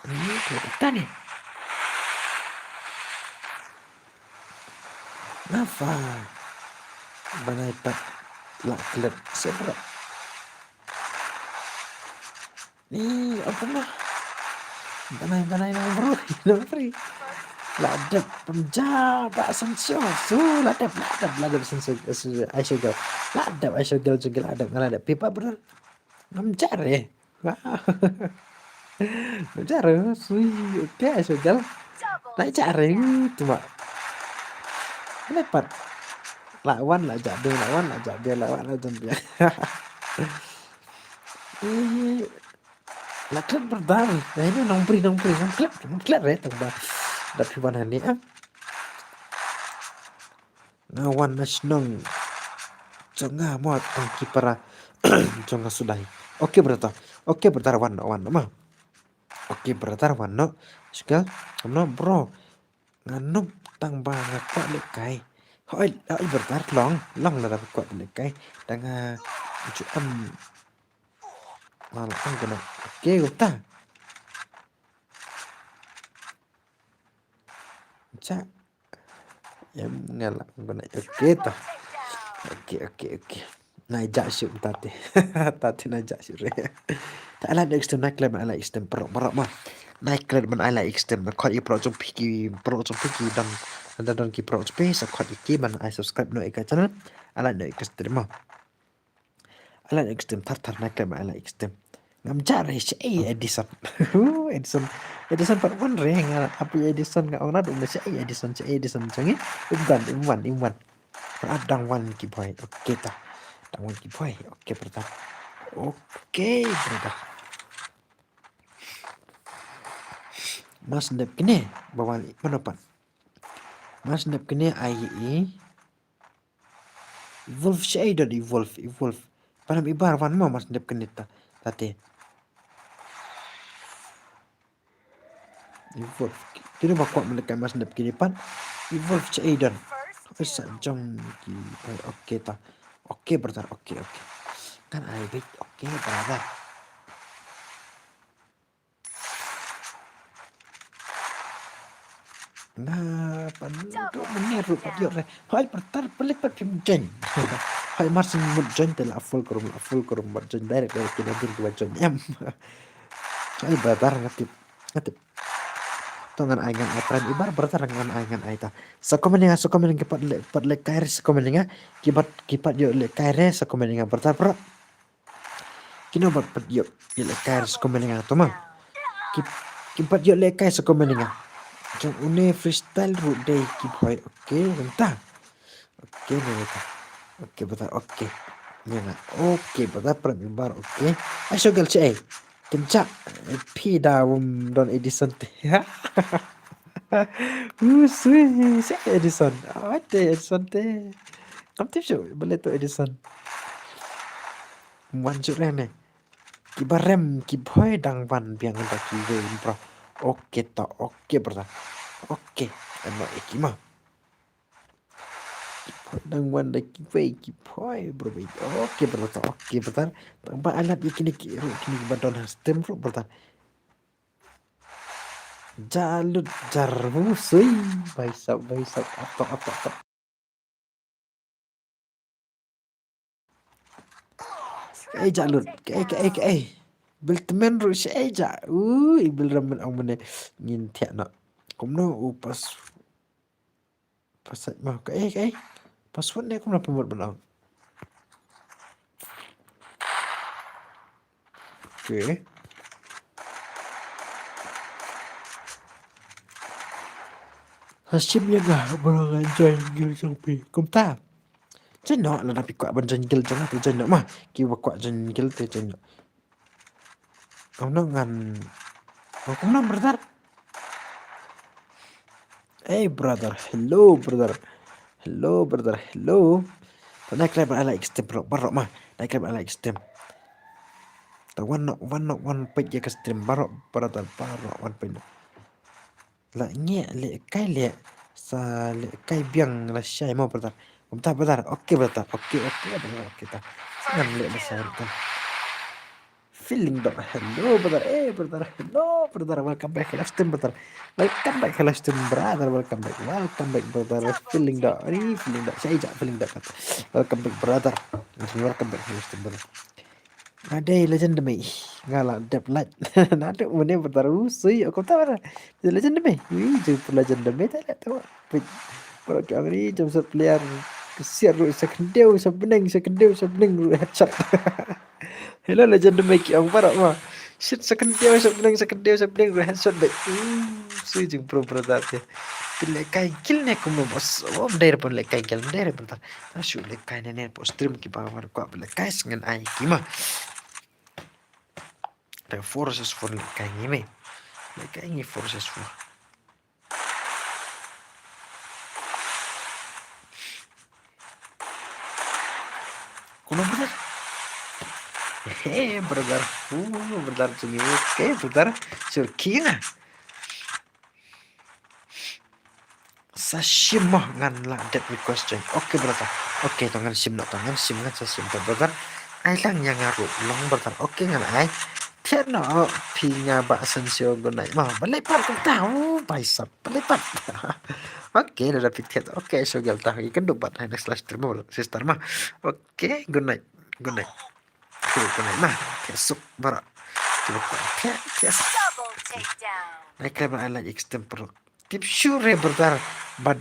Ni kita ni. Nafa. Banai pat lak klep sebab. Ni apa mah? Banai nama bro. Nama free. Ladap penjabat sensor. Ladap sensor Aisha girl. Ladap Aisha girl juga ladap pipa bener. Namjar ya. Wow. Namjar sui. Oke Aisha girl. Lại chả ring cuma lepat lawan lah jadi lawan jadi lah klub berbar nah ini nongpri klub ya tambah tapi mana ni ngawan nasional jangan mau tangki para jangan sudahi oke bertar wan mah oke bertar wan sekal kamu bro nganu tang banget kok lekai hỏi bertar long là kok lekai đang chu malah kan kena oke uta cha em ngala bana oke ta oke najak syuk tati najak syuk re ta ala next time nak ala istem pro mah naik klan man ala extend man khat i pro jong piki dan ki pro space khat i man I subscribe no ika channel ala no ika stream ala extend tar naik klan ala extend ngam jare shi edison edison par one ring apa edison nga ona dum shi edison changi imwan adang one ki boy oke ta dang one ki boy oke pertama oke brother mas ndep kene bawali manopan mas ndep kene ai evolve shader evolve panam ibar wan mo mas ndep kene tate evolve kini bakwa melek mas ndep kene pan evolve shader bisa jong ki oke ta oke brother oke kan ai bit oke brother nah, pandu meneru padior hai pertar pelik pat pimjeng Hai Martin một join tel full kurum một join direct kita bir join em. Ai brother ngatip tongan aingan atran ibar brother ngan aingan aita. Sakomeninga pat le kair sakomeninga kipat yo le kaire sakomeninga brother bro. Kino pat yo le kair sakomeninga toma. Kipat yo le kair sakomeninga. Jom une freestyle root day kipai oke entah. Oke neta. Oke brother oke. Nena oke brother prat ibar oke. Ayo gal cai. Kencak Pida Don Edison ya. Sui si Edison. Ada Edison teh. Kamu tahu siapa? Boleh tu Edison. Manjur rene. Kibarem kiboy dang van biang hendak kiwe bro. Oke to oke bro. Oke. Ano ikima. Dang van dak kiboy bro. Oke bro to oke bro. Tambah alat ikini kini badon stem bro bro. Jalut jarmu sui baisap apa jalut Biltemen ru ja bil ramen ang mene ngin tia na kumno upas pasat mah password ne kumna pembuat benang oke hasilnya gak berangan janggil sampai kumta Chino là bị quạ bên trên gil cho nó từ trên nữa mà kêu quạ trên gil từ trên nữa ông nó ngàn ông cũng nó brother hey brother hello naik level ala extreme bro barok mah naik level ala extreme ta one page ya extreme barok brother barok one page la nye le kai le sa le kai biang la shai mo brother brother oke brother oke ta sangan le la sa feeling dog hello brother welcome back live stream brother welcome back brother feeling dog saya aja feeling dog welcome back brother live stream brother ada legend me ngala dep light nada mene brother usui aku tahu lah legend me jumpa legend me tak ada tahu kalau kau ni jam satu player kesian ru sebeneng headshot hello legend me ki ang para mah shit sebeneng ru headshot baik sui jeng pro brother ya lekai kill ne kumu bos om dari pun lekai kill dari bentar asyik lekai ne post stream ki bawar ko lekai sengen ai ki mah the forces for lekai ni forces for kuno brother brother brother sungi brother surkina Sashim ngan la that request oke brother oke tangan sim ngan sasim brother ai lang yang ngaru long brother oke ngan ai thiết nó pinya baksan sio gunai mah balai pat kau tahu baisap balai pat oke udah pikir oke so gal tahu ikan dobat hai next slash terma sister mah oke good night mah besok bara coba kau naik level ala extempor tip sure brother bad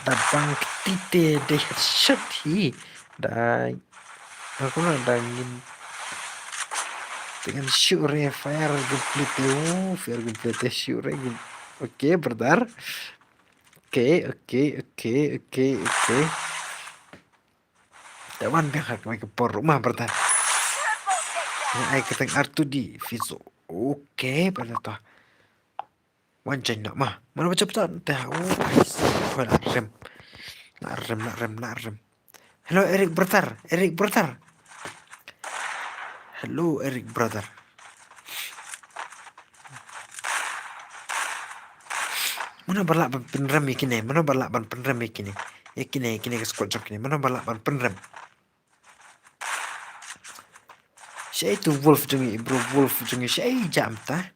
bang tite deh shit hi dai aku nadangin dengan sure fire complete sure oke brother oke Tawan biar mai ke por rumah brother ai keteng artu di fizo oke brother Wancen nak mah mana baca betul tahu nak rem hello Eric brother hello Eric brother mana balak ban penrem ikine ikine ke squad job kini mana balak ban penrem saya itu wolf jungi saya jam ta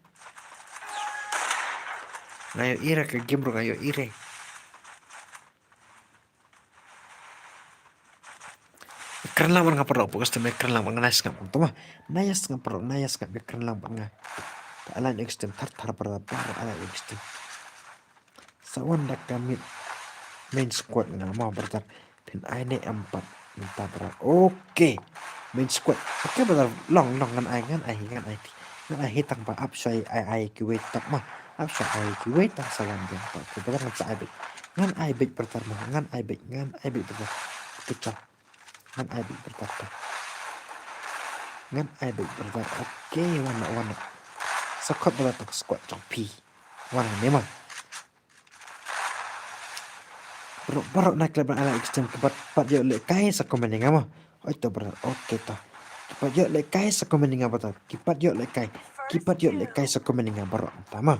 ngayo ira ke game ngayo ire keren lang nga parok pagkas may keren lang mga nayas nga punto mah nayas nga parok nayas nga keren lang nga alan extreme tar para alan extreme sawan dak kami main squad nga mau bertar dan ini 4 para oke main squad oke bertar long ngan ai hitang pa up say ai kiwait tak mah up say ai kiwait tak sawan dan pak bertar ngan sa ai big bertar mah ngan ai big bertar pecah ngan ai big bertar ngan ai big bertar oke wana squad bertar squad trong pi wana memang Bro nak lebar ala extreme kepat yo le kai sa komen ngama. Oi to bro. Oke to. Kipat yo le kai sa komen ngama to. Kipat yo le kai sa komen ngama bro. Tama.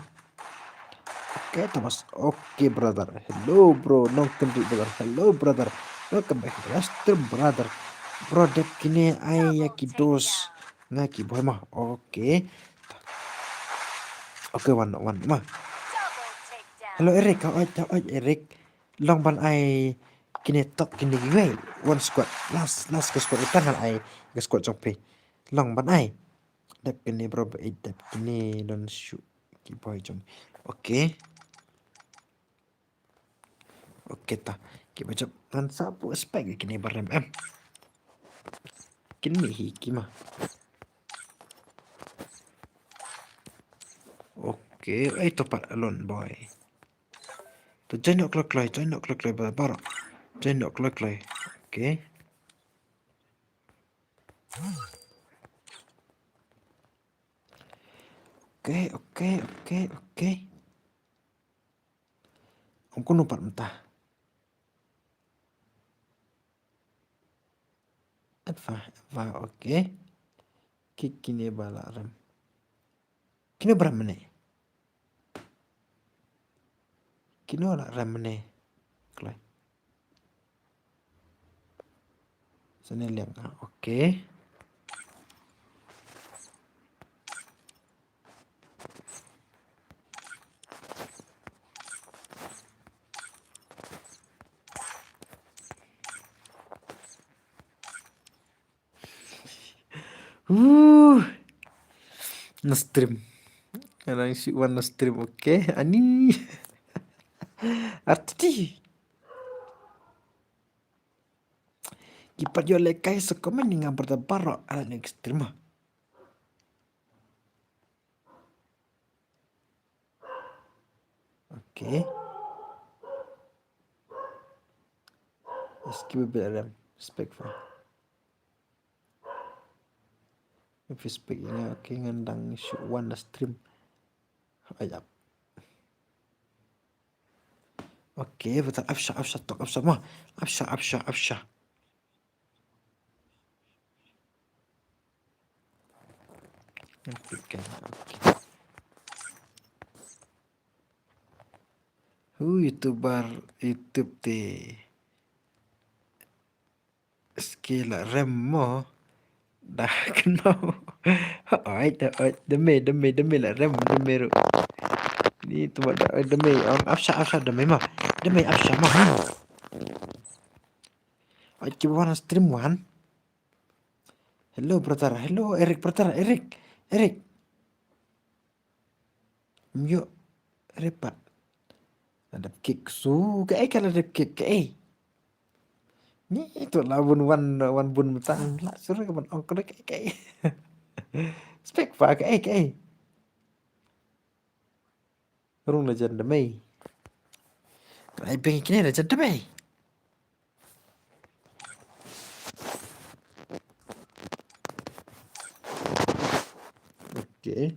Oke to mas. Oke brother. Hello bro. No kendri brother. Hello brother. Welcome back to Astro brother. Bro dep kini ay yakidos ngaki boy mah. Oke. Oke one mah. Hello Eric. Oi Eric. Long ban ai kini top kini gue one squad last ke squad tangan ai ke squad jongpe long ban ai dep kini bro dep kini don shoot ki boy jong oke ta ki baca kan sapu spek kini barem kini hi mah oke itu pak alone boy to join clock baru join clock oke Oke. Aku numpat mentah. Adva, oke. Kini bala rem. Kini berapa menit? Kini orang rem menit. Kelai. Sana liang. Oke. Na-stream. Karang si Wan na-stream, oke. Ani. Arti. Kipat yo lekai sekomen dengan bertemparo ala ekstrem. Oke. Skip BLM. Respectful. Facebooknya oke ngendang si Wan na-stream. Ayap. Oke, betul. Afsha mah. Afsha. Oke. YouTuber YouTube teh. Skill rem mo. Dah kenal. Demi lah rem demi ru. Ni tu demi Afsha demi mah. Demi Afsha mah. Coba mana stream one. Hello brother. Hello Eric brother. Eric. Myo. Repat. Ada kick su. Kalau ada kick Ni itu lah wan bun metang lah suruh kapan ongkol kayak spek fa kayak rung legend demi kai pengen kini legend demi oke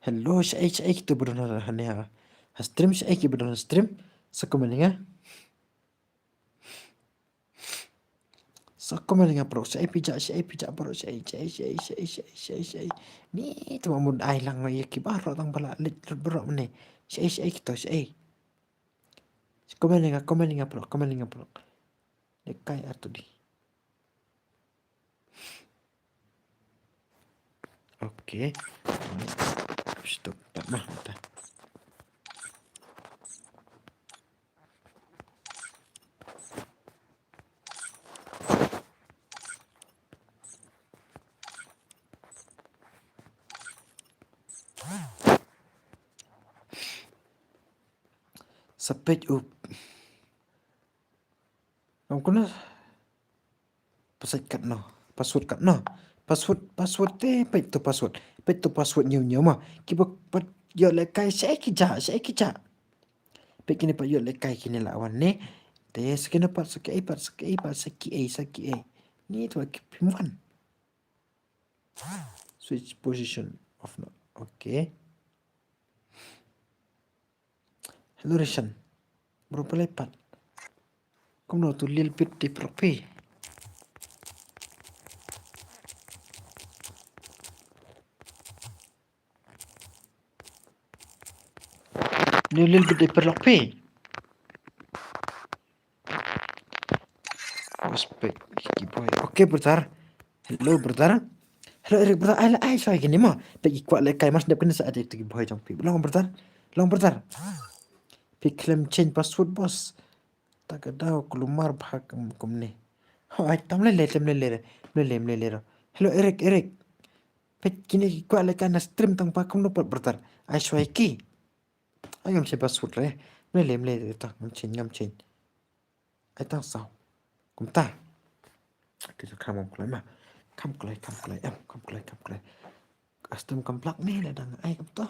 hello syai kita benar hanya stream syai kita benar stream sekomeninga bro syai pijak bro syai ni tu mamun ai lang ya kibar tang bala lit bro mene syai kita syai komeninga bro dekai atau di oke stop tak mah Sapej up. Ang kuna pasal kat no. Password kat no. Password te pet tu password nyu mah. Kiba pat yo le kai sai ki ja. Pet kini pat yo le kai kini lawan ne. Te sekena pat saki A. Ni tu pimwan. Switch position of no. Okay. Hello Rishan. Berapa lepat? Kung no to little bit deeper pay. Little bit deeper pay. Oke, brother. Hello, brother. Hello, Eric, brother. Ay, saya gini mah. Pergi kuat lekai mas depan saat itu boy jong pi. Long, brother. Pi claim change password bos. Tak ada keluar bahag kum ni. Hai, tam le. Hello, Eric. Pe kini kuat lekai na stream tang pa kum no brother. Ay, saya ki. Ay, ngam change password le. Le tak ngam change. Ay, tang sao. Kum ta. Kita kamu kulai mah. Kam kulai. Custom komplak ni lah dang ai kam to.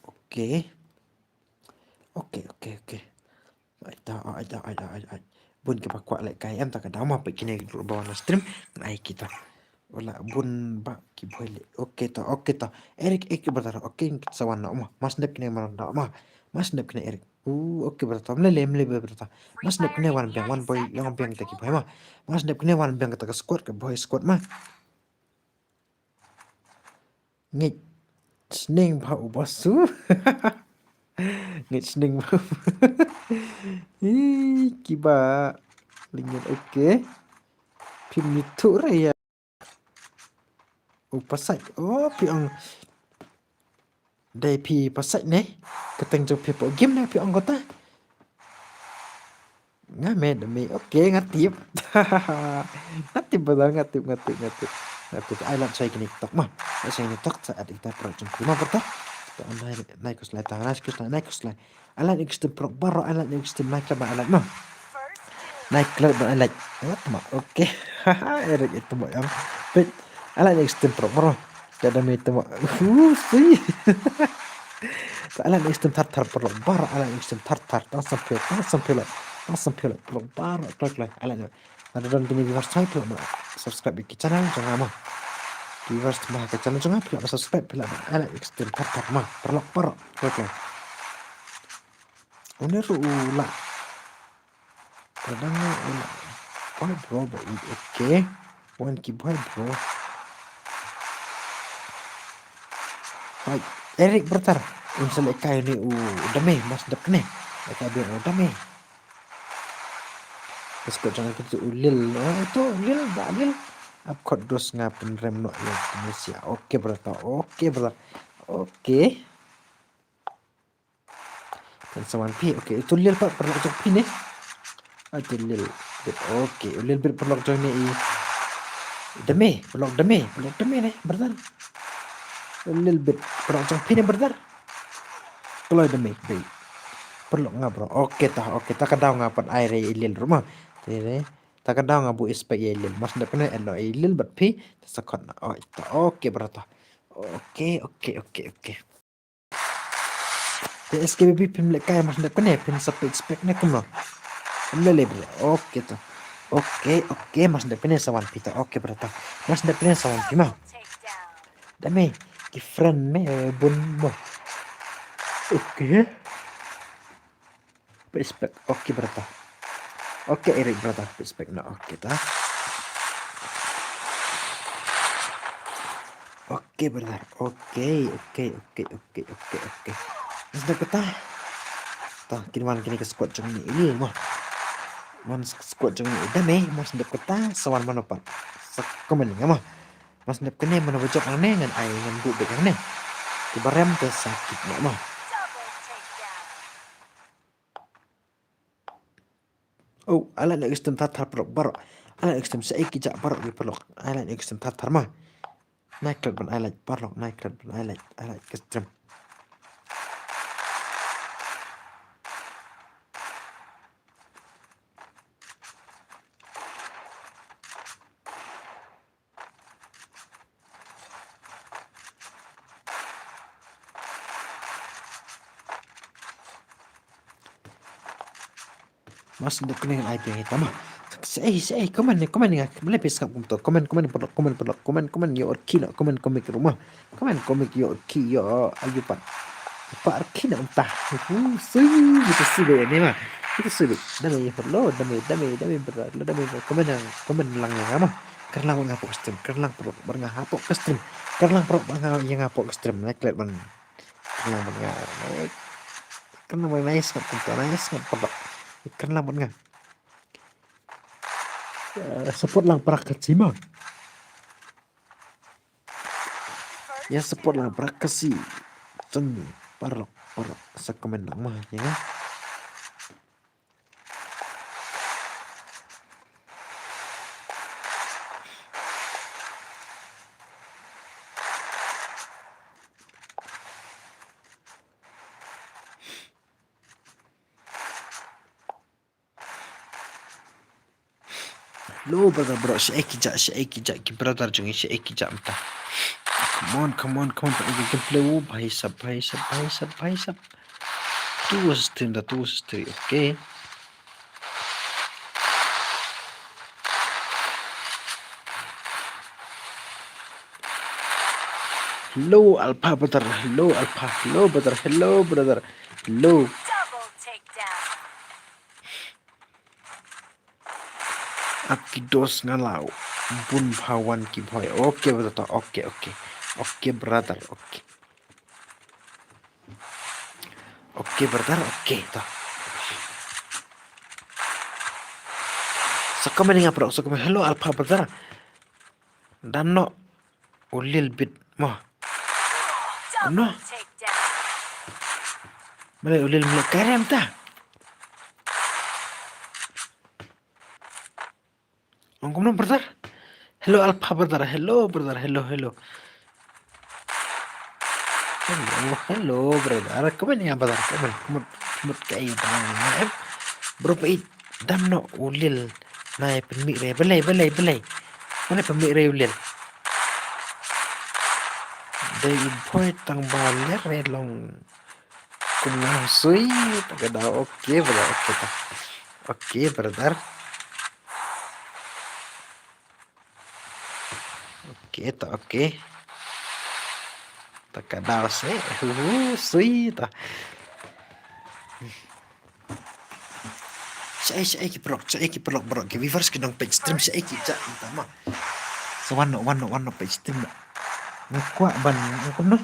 Okey. Ai. Bun ke kuat lek kai am tak ada mah pe kini bawa stream ai kita. Wala bun ba ki boile. Okey to. Eric bertar. Okey sawan nak mah. Mas ndep kini mana nak mah. Mas ndep kini Eric. Okey bertar. Mle bertar. Mas ndep kini wan boy yang biang tak ki boy mah. Mas ndep kini wan biang tak squad ke boy squad mah. Ngit Sning bau basu. Ngit sning bau. Kiba. Lingat okey. Pim itu raya. Pasal. Piang. Dari pi pasal ni. Keteng jo pi game ni pi anggota. Ngame demi. Okey ngatip. Ngatip betul ngatip. I love saya kini tok mah. Saya ni tok saat kita project lima betul. Naik slide tangan naik slide. Alat ekstem pro baro alat ekstem naik lah alat mah. Naik klub alat. Mah. Okey. Eric itu mah yang. Bet alat ekstem pro baro. Kada me itu mah. Sih. Alat ekstem tar pro baro alat ekstem tar. Tak sampai pro baro klak. Alat. Ada dalam ini viewers saya pula subscribe ke channel jangan mah. Viewers mah ke channel jangan pula subscribe pula. Alat ekstem tar mah. Perlok klak. Ini ulah. Kadang ulah. Boy bro, okay. One key boy bro. Hai, Eric bertar. Insel ekai ni dame mas dap ni. Ekai biar dame. Terus kau jangan gitu ulil. Itu ulil. Ap kod dos ngapin rem no ya Indonesia. Oke bertar. Oke. Dan sawan pi. Oke, itu ulil pak perlu cek pi ni. Itu ulil. Oke, ulil perlu cek ni. Dame ni bertar. Ulil perlu cek pi ni bertar. Kalau dame. Perlu ngap bro. Oke tak kadang ngapat air ilil rumah. Tire tak kadang ngabu ispek ilil. Mas ndak kena elo ilil bat pi sakot na. Oke berata. Oke. SKBB pin lek kaya mas ndak kena pin sampai ispek na kumno. Lele bro. Oke to. Oke mas ndak kena sawan pita. Oke berata. Mas ndak kena sawan pima. Dame ki friend me bun mo. Oke. Respect. Oke berapa? Oke Eric berapa? Respect no. Oke ta. Oke benar. Oke. Sudah kata. Tah kini ke squad jeng ni mah. Man squad jeng ni dame mas ndep kata sawan mana pak. Komen mah. Mas ndep kene mana bocok aneh ngan ai ngan bu bek aneh. Kibarem te sakit mah. Alat ekstem tatar perok barok. Alat ekstem saya kijak barok di perok. Alat ekstem tatar mah. naik kelat ban I like parlok naik kelat ban I like custom. Mas untuk kening IP hitam mah. Komen ya, boleh pesap untuk komen yo kilo komen komik rumah, komen komik yo yo ayupan. Pak Arkina entah. Sih gitu sih ini mah. Itu sih. Dami perlu dami berat. Lo dami komen lang yang ama. Karena lang ngapok stream, karena lang perlu ngapok ke stream. Karena lang perlu yang ngapok ke stream. Naik lihat man. Karena lang naik. Karena lang nice nggak perlu. Karena lang support lang para kacima. Ya support lang para kasi. Cun parok sa komen lang mah ya kan. Lo bro shaiki ja ki brother jungi shaiki ja mta. Come on we can play bhai sab tu stream okay. Hello alpha brother, hello brother, hello Double takedown. आपकी दोस्त ngalau bun bhawan ki bhai okay brother okay brother okay brother okay toh so comment nga bro so comment hello alpha brother dan no a little bit mo Double takedown. male ulil male karem ta angkum brother hello alpha brother hello brother comment nga brother comment kayo tangan bro pait dan no ulil na penmi re belai mana penmi re ulil day boy tang baler re long kumah sui tagada okay brother okay tagada se sui ta saya ki pelok bro ki viewers ki dong page stream saya ki ja tama so one page stream ngakwa ban ngakun no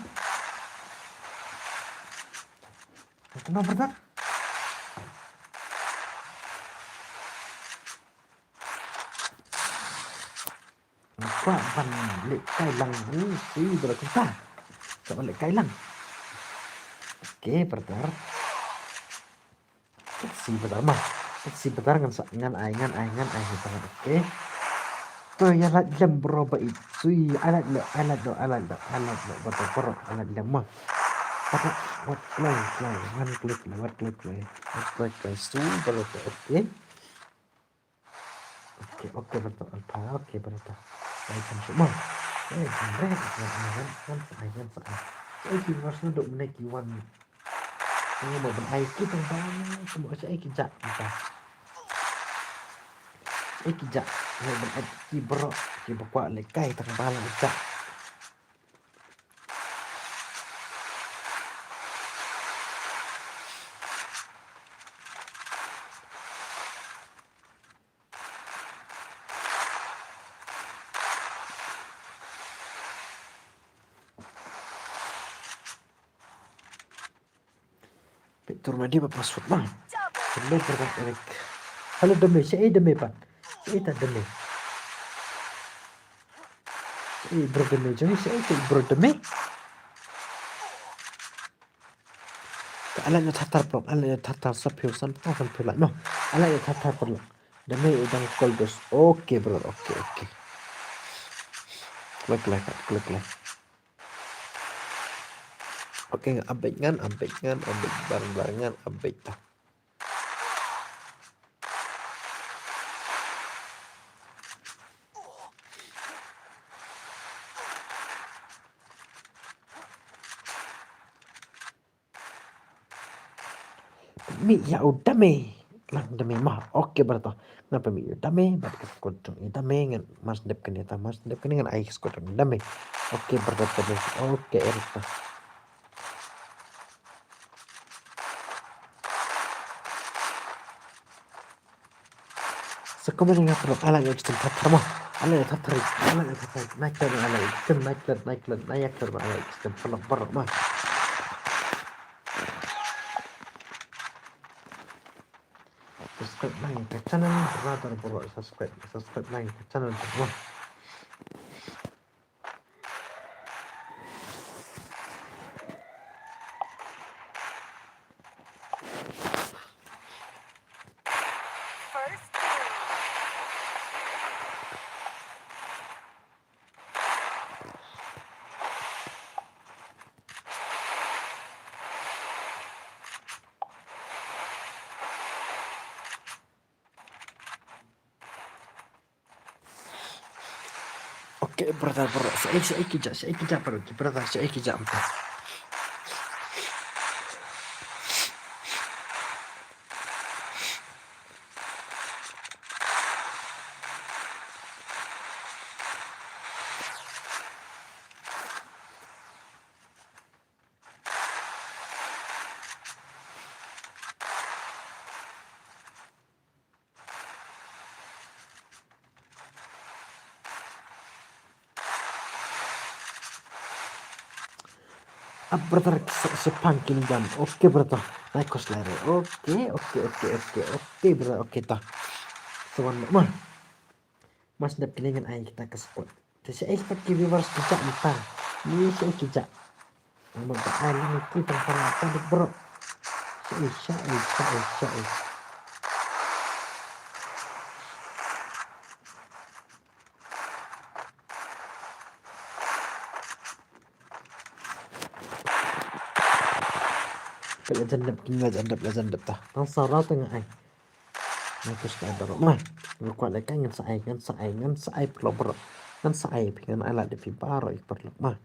brother ngakwa ban le kai lang sui bro kita sama le kai lang okay brother si pertama si pertama ngan ai okay to ya la jam bro ba sui alat lo betul bro alat lemah apa what play one click su bro okay betul alpha okay betul baik semua jambret kan ini harusnya untuk menaiki one ini mau berai kita bang semua saya kijak kita kijak mau berai kibro kuat lekai tang bala kijak turun dia password bang hello brother Eric halo demi saya demi pan saya tak demi bro demi jadi saya bro demi alatnya tatar sapio san pula no alatnya tatar perlu demi udang koldos okay bro okay Klik like, klik like. Oke, update bareng-barengan update dah. Mi ya udah mi lang demi mah oke berarti ngapa mi udah mi bat ke kodong ida mi ngan mas dep kan ai kodong ida mi oke berarti oke erta sekomen nga pro ala nga kisem tatar mo ala nga tatar naik ala kisem naik ala kisem pelak mah subscribe lang ke channel brother bro subscribe lang ke channel bro First blood. oke brother bro saya kejap bro brother saya kejap brother sepangkin jam oke brother naik kos lere oke brother oke tah tuan mah mas dap kiningan ay kita ke spot kasi ay spot ki viewers kita ipang ni siya kita mag-aalang ito tang bro siya Lazandap tah tang sarau tengah ay Nakus ka bro mah ngkuat leka ngan saai perlo bro ngan saai pingan ala de paro ik perlo mah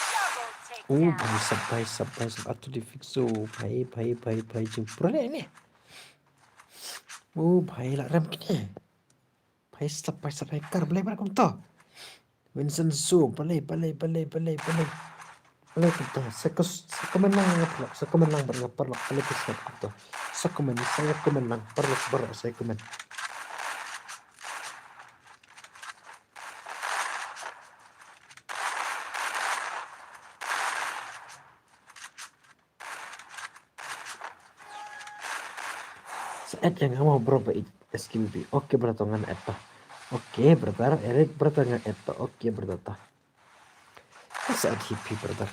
Double takedown. Bhai sab atu di fixo bhai jempur ni bhai la ram kini bhai sab hacker boleh bar kum to Vincent Su boleh kita sekemenang berngapar boleh kita to saya kemenang perlu saya kemen Saat yang mau berapa SKB oke bertongan eta oke brother Erik bertongan eta oke brother saat hippie brother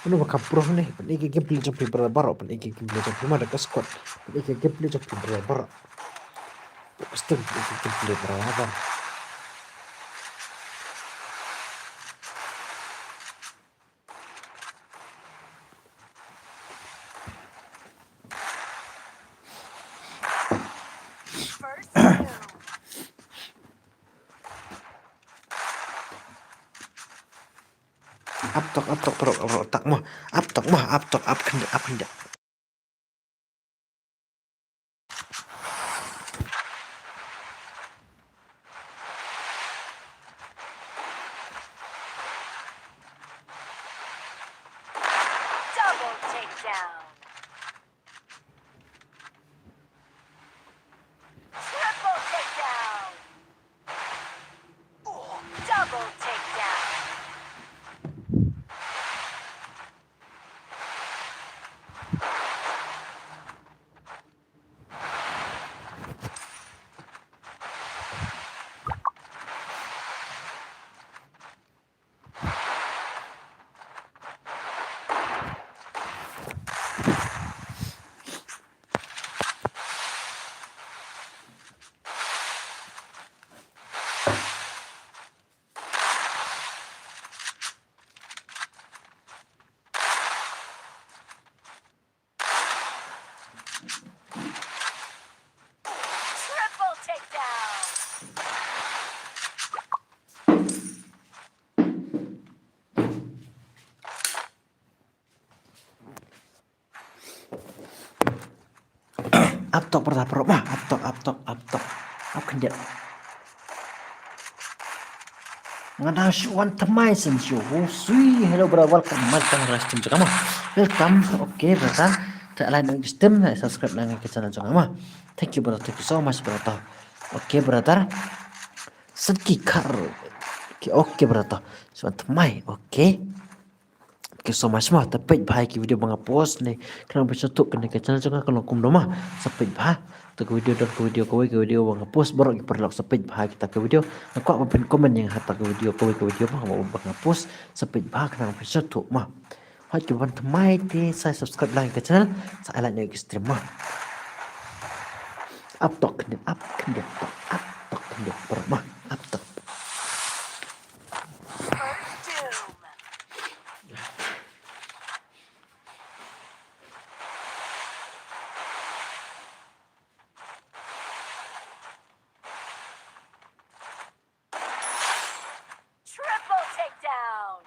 Ano makapro nih peniki gameplay jopi baro peniki gameplay jopi mana ke squad peniki gameplay jopi baro pasti peniki gameplay baro First blood. aptok bro tak mah aptok kenda Double takedown. Triple takedown. Aptok brother bro mah aptok kan dia ngana shuan tamai sen shu sui hello brother welcome kelas tim juga mah welcome oke brother tak lain sistem subscribe lagi ke channel juga mah thank you brother thank you so much brother oke brother sedikit oke brother shuan tamai oke Thank you so much mah tapi bahai ki video banga post nih kenapa bisa tuh kena ke channel juga kalau kum mah sampai bah tu ke video dan ke video banga post baru ki perlu sampai bahai kita ke video aku apa pun komen yang hatta ke video mah mau banga post sampai bah kenapa bisa tuh mah hai ki ban mai te saya subscribe lagi ke channel saya like nih stream mah up tok up mah up tok First doom. Triple takedown.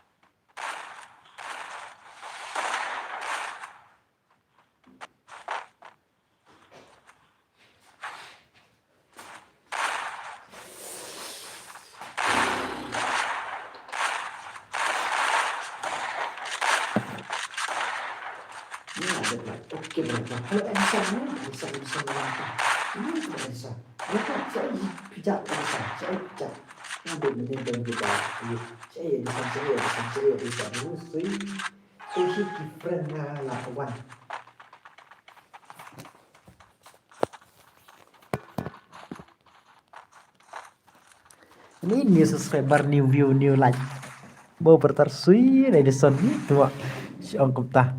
Oke brother kalau Edison bisa melangkah ini Edison mereka saya pijak saya pijak ada benar kita saya Edison sui different lawan ini new subscriber new view new like mau bertar sui Edison itu si ongkop tah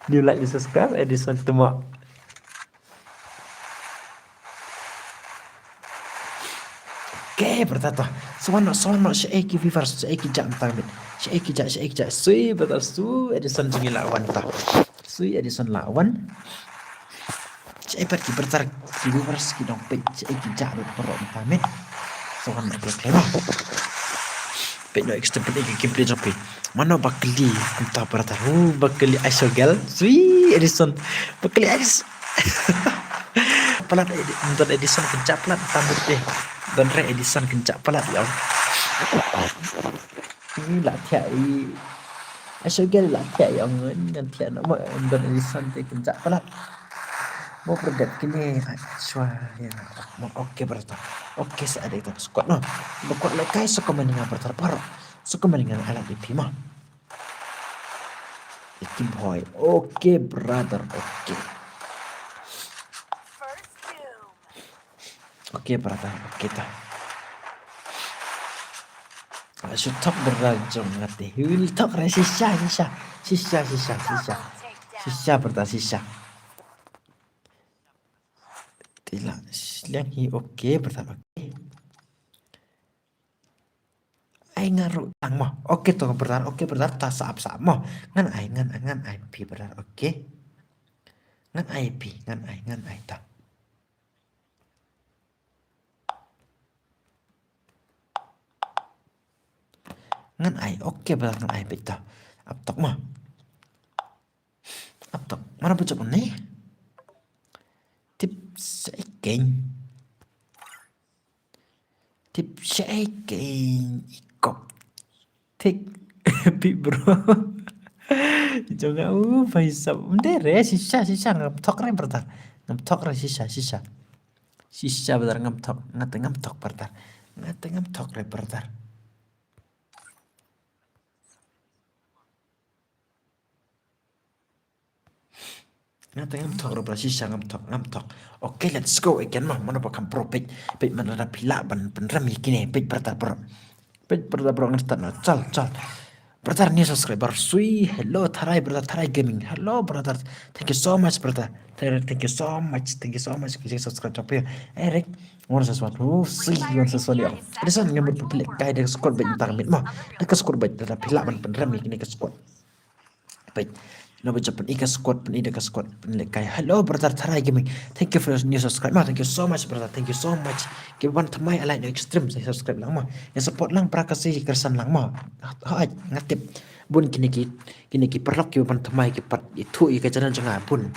new like new subscribe Edison semua oke bertata sono seiki viewers seiki jam tamin seiki jak sui bertar su Edison jungi lawan ta sui Edison lawan seiki pergi bertar viewers ki dong pe seiki jak berperok tamin sono klema pe no extend pe gameplay jopi mana bakali entah bertar bakali isogel sui Edison bakali Edison pelat nonton Edison kencap pelat tambut deh dan Edison kencap pelat ya ini lah tiai isogel lah tiai yang nanti nama nonton Edison kencap pelat mau berdebat kini suara mau oke bertar oke seadanya itu squad no bukan lekai suka mendingan bertar parok suka mendingan alat IP mah Ikim boy oke brother oke First doom. oke brother oke ta Sutok berajong ngati hul tok re sisa bertar sisa tidak silang hi oke bertar oke ai ngaruh tang mah oke tuh bertar tak saap mah ngan ai pi bertar oke ngan ai ta ngan ai oke bertar ngan ai pi ta aptok mah aptok mana bocok nih tips shaking ikop tik pi bro jangan paisa ndere sisa ngam tok re bertar ngam tok re sisa bertar ngam tok bertar ngam tok re bertar ngam tok re bertar sisa ngam tok oke let's go again mah mana bakam pro page mana ada pila ban rami kini page bertar bro ngerti no cal brother new subscriber sui hello Tharai brother Tharai gaming hello brother thank you so much brother thank you so much kita subscribe capek Eric want sesuatu sui want sesuatu ya Edison yang berpilih kaya dengan squad baik tang mit mah dekat squad baik dalam pila ban rami kini ke squad baik No pen ika squad pen ida ka squad pen lekai. Hello brother Tharai gaming. Thank you for your new subscribe. Thank you so much brother. Thank you so much. Give one thamai alai no extreme saya subscribe lang ma. Ya support lang prakasi kersan lang ma. Ha ngatip bun kini ki perlok ki ban thamai ki pat itu i ka channel janga bun.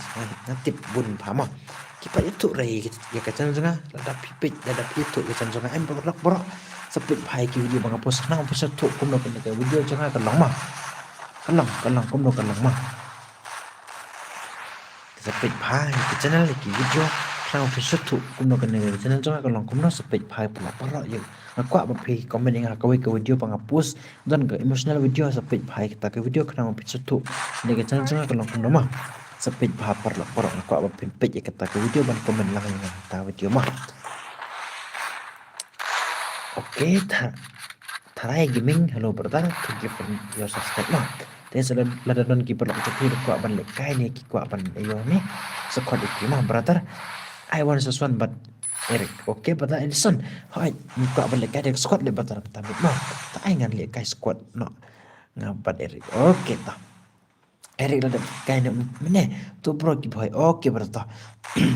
Ngatip bun phama. Ki pat itu rei ya ka channel janga lada pipit lada itu ka channel janga em perlok borok. Sepit phai ki video bang post nang post tu kum no pen video janga ka lang ma. Kalang kum no ka lang ma. Sepit phai ke channel ki video sang phi xuất thụ cũng nó cái này channel cho cái lòng cũng nó sepit phai pula para ye kwa ba phi comment nga ka video pang post dan cái emotional video sepit phai kita cái video khang phi xuất thụ ne cái channel cho cái lòng cũng nó mà sepit phai para kwa ba phi page kita cái video ban comment lang nga ta video mà okay Tharai gaming hello brother thank you for your subscribe ma thế sẽ là đơn kỳ bật cho khi được quả bằng lệ cái này kỳ quả bằng ayo ni squad iki ma brother I want this one but Eric okay brother Edison hỏi quả bằng lệ cái được squad lệ brother tapi ma ta ai ngan lệ cái squad no ngabat Eric okay ta Eric là cái này mene tu bro ki boy okay brother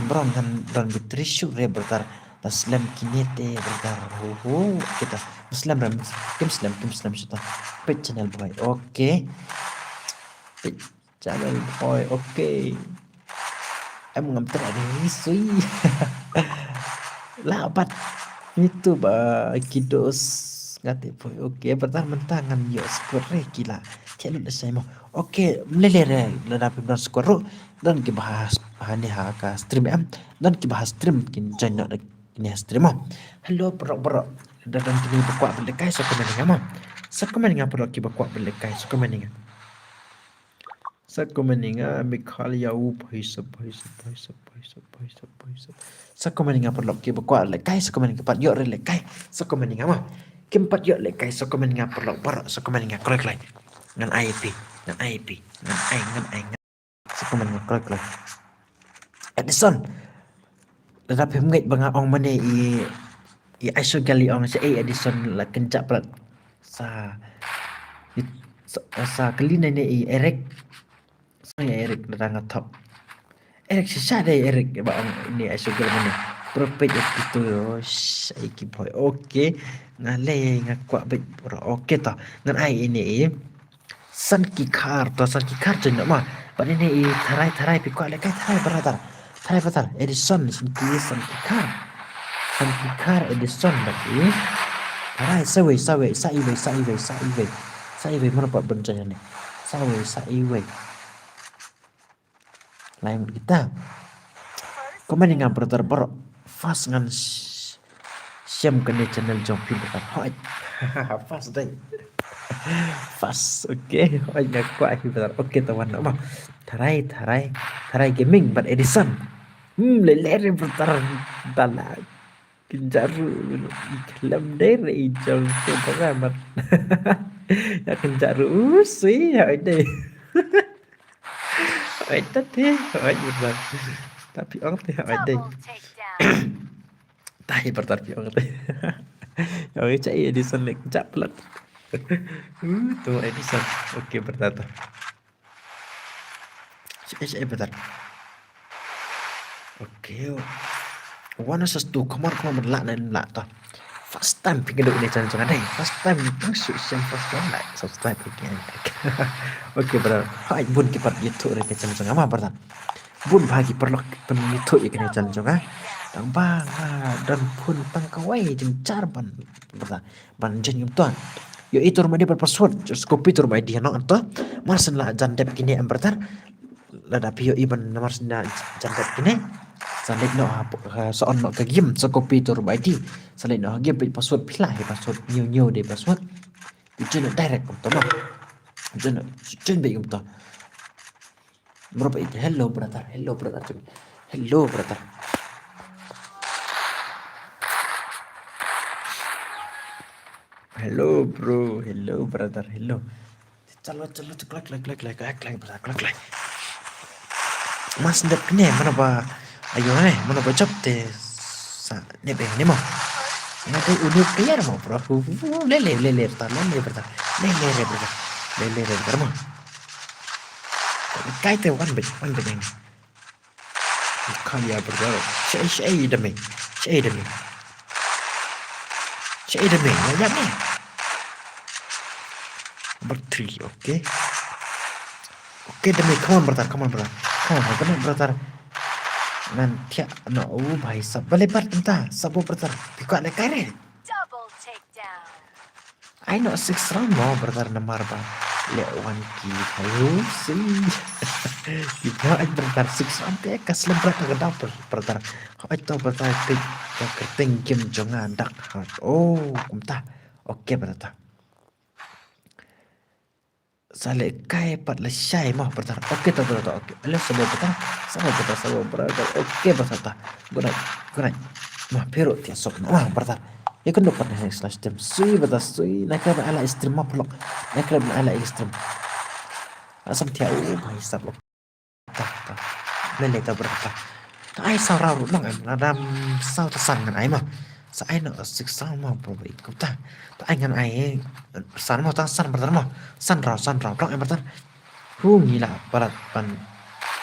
bro ngan don bitrishu re brother taslam kinete brother ho kita Muslim ram kim Muslim sudah page channel boy okay page channel boy okay em ngắm tera ni suy lapat itu ba kidos ngate boy okay pertama mentangan yo skore gila celu saya mau okay melelere lada pimdan skoro dan kibahas bahane ha ka stream em dan kibahas stream kin channel ini stream hello bro dan kini berkuat berlekai so komen ngama sa komen ngapa lo ki berkuat berlekai so komen ngam sa komen ngam mikal yau paisa sa komen ngapa lo ki berkuat berlekai so komen ngapa yo berlekai so komen ngama kimpat yo lekai so komen ngapa lo bar so komen ngam klek ngan IP ngan so komen ngam klek Edison dadap hemget banga ong mane i aiso gali ong sa Edison la kencak plat sa kelina ni Eric saya Eric datang top Eric sisa deh Eric ba ong ini aiso gali mane propet itu sai ki boy okay ngale ngakwa bet okay ta ngan ai ini san ki kar jen ma pa ini tharai pi kwa le kai tharai brother Edison san ki kar Edison lagi Arai saiwe mana pak bencana ni saiwe lain kita komen dengan brother fast ngan siam kena channel jompi bukan hoi fast deh fast okay hoi ngaku aku brother okay teman nama Tharai gaming but Edison lele brother tanah Kencaru dalam dari jauh ke pengamat ya kencaru sih ya ini itu deh benar tapi orang teh ada Double takedown. tahi bertarpi orang teh yang cai Edison lek caplat tuh Edison oke bertata cai bertar oke Wana sestu kamar berlak ta. First time pinggir ini jangan deh. First time langsung siang first time like subscribe again. Oke brother. Hai bun kipat YouTube rek jangan apa brother. Bun bagi perlok pen YouTube ikan jangan Tang bang dan pun tang kawai jeng carban brother. Ban jen tuan. Yo itu rumah dia berpassword. Just copy tu rumah dia no anto. Marsen lah jandep kini brother. Lada pio iban marsen lah jandep kini. Salit no soon no ka game so copy to ID salit no game password pilih password new de password itu direct to no jen be to berapa itu hello brother hello brother hello bro hello brother hello chalo klik mas ndep kene mana ba ayo mana ba chop te sa ne be ne mo ngate udah kaya mo bro lele brother mo Kaite one bit ini. Kan ya brother. Saya demi. Ya nih. Number 3, oke. Oke demi, come on brother. Nanti no भाई सब बले पर तंता सब brother. Piko le kare. Double takedown. I know 6 round mo brother nomor ba. Le one ki hayo si. Kita ay brother 6 round te kas lembra ka daw brother. Ay to brother te ka kerting kim jonga dak hat. Oh, kumta. Oke brother. Sale kai pat le syai mah brother. Oke to brother. Oke. Le sabo brother. Oke brother. Good night. Mah pero tia sok mah brother. Ya kan dapat nih slash dem. Sui brother sui. Nak kena ala ekstrem mah pelok. Nak kena ala ekstrem. Asam tia bhai sab. Ta. Lele ta brother. Ta ai sao rau nang em adam sao ta san ngan ai mah. Sa ai no sik sao mah bro baik ko ta. Ta ai ngan ai san mah ta san brother mah. San rau nang em brother. Gila parat pan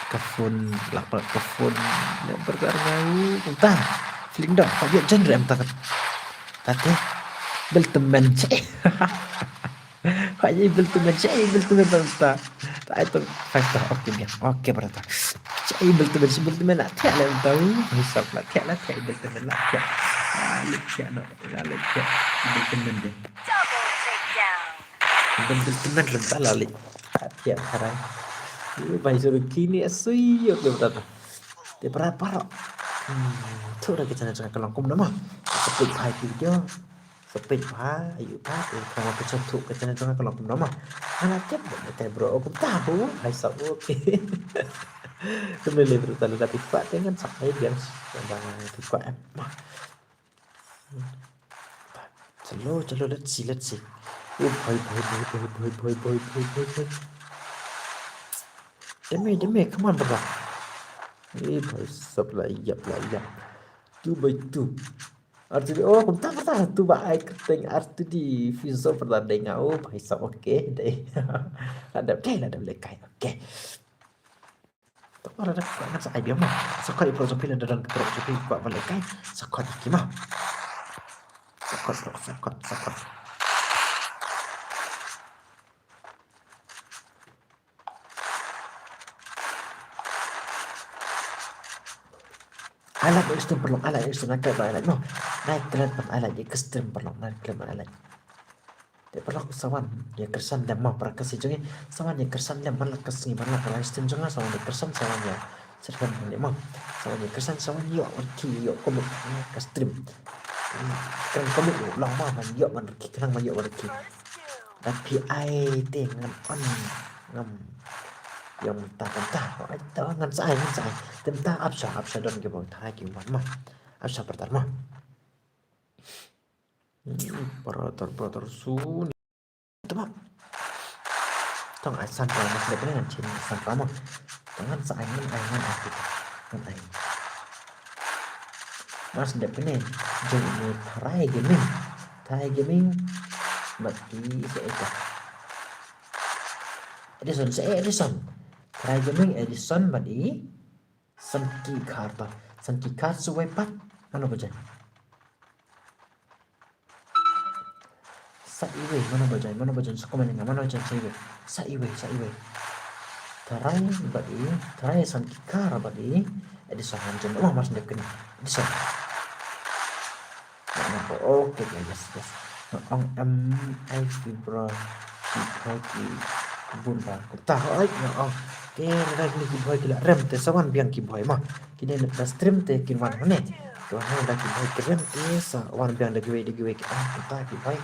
kafun lapar kafun yang bergarau entah feeling dong pak dia genre em tak tadi bel temen cek pak dia bel temen berta tak itu fakta oke berta cek bel temen nak tiap lah tahu hisap lah tiap bel temen lah tiap tiap bel temen deh Double takedown. bel temen rental lali tiap sekarang भाई सुरुh kini asui oke berata. Dia parok. Tuh udah kita nak kalau kum nama. Sepik hai video. Sepik hai ayu ta. Kalau kita tuh kita nak kalau kum nama. Anak tiap kita bro kum tahu. Hai sab oke. Kembali berita tapi pak dengan saya yang sedang pak em. Chalo let's see. Oh boy. Demi, come on bro. भाई सब ला 2x2 arti oh bentar tu baik keteng arti di visual pertandingan oh भाई सब oke deh ada lekai oke tak ada nak saya biar mah sekali prosopil dan prosopil buat lekai sekali gimana sekot alat ekstrem perlu alat ekstrem nak alat no naik kelas alat ekstrem perlu naik kelas alat dia perlu sawan dia kersan dan mau prakasi jangan sawan dia kersan dan malah kesini malah kalau ekstrem jangan sawan dia kersan sawan dia serban dia mau sawan dia kersan sawan yo orki yo komuk ekstrem kan komuk lama man yo man orki kenang man yo orki tapi ai dengan on ngam yang mentah itu ngan sai tentang absa don ke bawah thai ki mah absa pertama brother sun itu mah tong asan kalau mas lepas dengan cina asan kamu dengan sai ngan aku ngan ai mas depan jadi Thai gaming bagi saya Edison Thai gaming Edison badi sanki card suwe pat mana baca saiwe mana baca sekomen dengan mana baca saiwe tarai sanki card badi Edison hanjen mas depan Edison oke yes ong ai fibra ki bun ba tahu ai oh ke rag ni ki boy kila rem te sawan biang ki boy mah kini le stream te kin wan ne to ha da ki boy ke rem te sa wan biang de giwe ki ta ki boy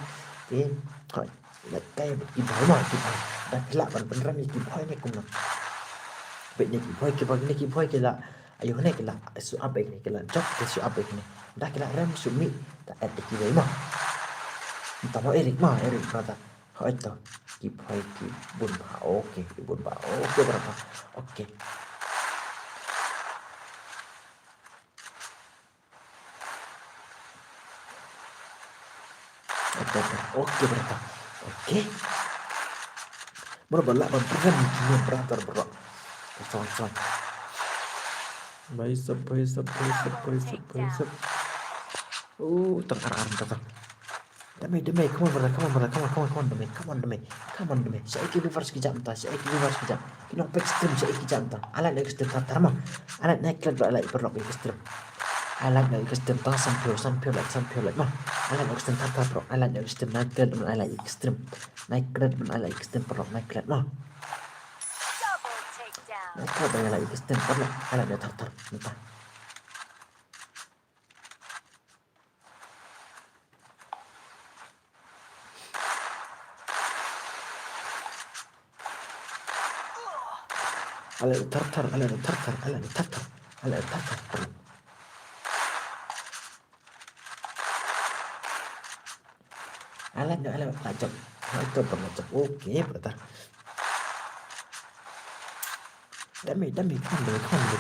te kai le kai ki boy mah ki da kila ban rem ki boy ne kum na be ne ki boy kila ayo ne kila su abe ne kila jok te su abe ne da kila rem su mi ta et ki boy mah ta mo Erik kata ha itu ki boy ki bun ba oke berapa oke berapa berapa berapa Cuan. Bicep. Double takedown. Tengah. Damai, come on, damai. Saya reverse kejap entah, Kinong ekstrem saya kejap entah. Alat ekstrem tatar mah. Alat naik kelas alat perlok ekstrem. Alat ekstrem tah sampai mah. Alat ekstrem tatar bro. Alat ekstrem naik kelas alat ekstrem. Naik kelas alat ekstrem perlok naik kelas mah. Double takedown. Naik kelas alat ekstrem perlok alat tatar entah. Alat tartar. Alat lacak. Itu berlacak. Oke, brother. Damai. Come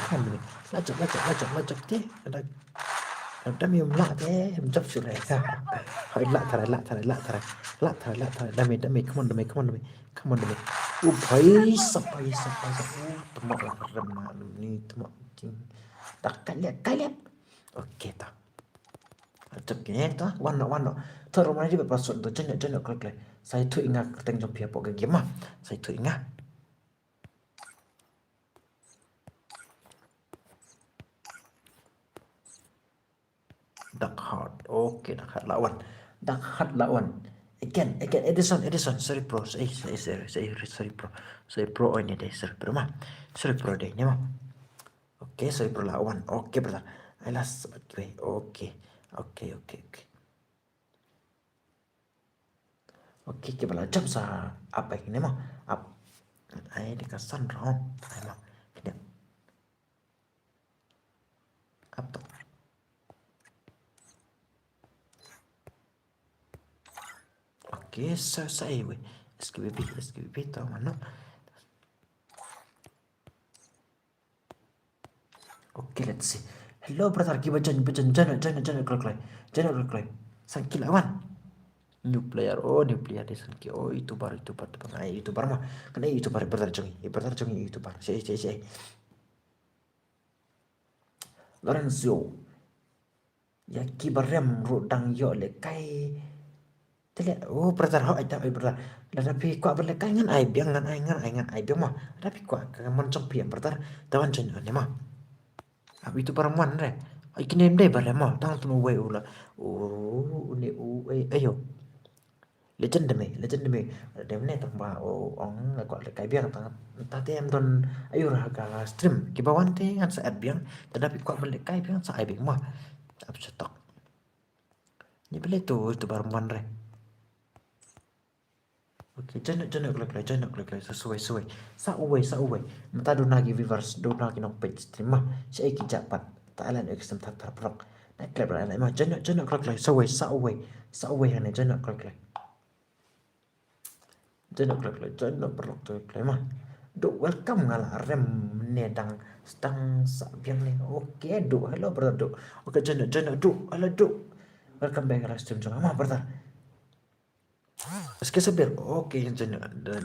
on. Lacak teh. Damai melak teh. Jap surai. Hai lak tarai. Damai. Come on, damai. Bhai sab. Temak lah rem ni temak cing. Tak kalian. Oke tak. Lacak ni tak. Warna. Terus mana dia berpasut tu. Jenak kelak. Saya tu ingat keteng jom pihak pok game mah. Saya tu ingat. Dark Heart. Oke, Dark Heart lawan. Again. Edison. Sorry bro. Sorry bro. Sorry bro. Oh ini deh. Sorry bro mah. Sorry bro deh. Ini mah. Oke, sorry bro lawan. Oke, brother. Alas. Oke. Oke, kita belajar sa apa ini mah? Ai dikasan round. Ai mah. Ini. Apa? Oke, saya weh. SKBB tahu mana? Oke, let's see. Hello, brother. Kita jangan kelak. Sangki lawan. New player di sangki. Oh, itu baru. Ai, itu baru mah. Kena itu baru brother jongi itu baru. Saya. Lorenzo. Ya kibarem rodang yo le kai. Tele brother ho ai brother. Tapi kok berle kai ngan ai biang mah. Tapi kok mencong piang brother. Tawan jen ne mah. Abi itu perempuan re. Ai kene deh bare mah. Tang tu we ula. Uni ayo. Legend demi. Dem ne tang ba ong kok le kai biang tang. Tadi em don ayo raga stream. Kibawan te ngan saat biang. Tetapi kok berle kai biang sa ai biang mah. Absetok. Ni beli itu perempuan re. Oke, jangan kelak sesuai. Sa uwe. Mata do lagi viewers, do lagi nong page stream mah. Saya iki japat. Tak alan ekstrem tak terprok. Nak kelak berada mah jangan kelak sesuai sa uwe hanya jangan kelak. Jangan perlu kelak mah. Do welcome ngalah rem nedang stang sa biang ni. Oke, do hello brother do. Oke, jangan do. Hello do. Welcome back ke stream jangan mah brother. इसके सबेर ओके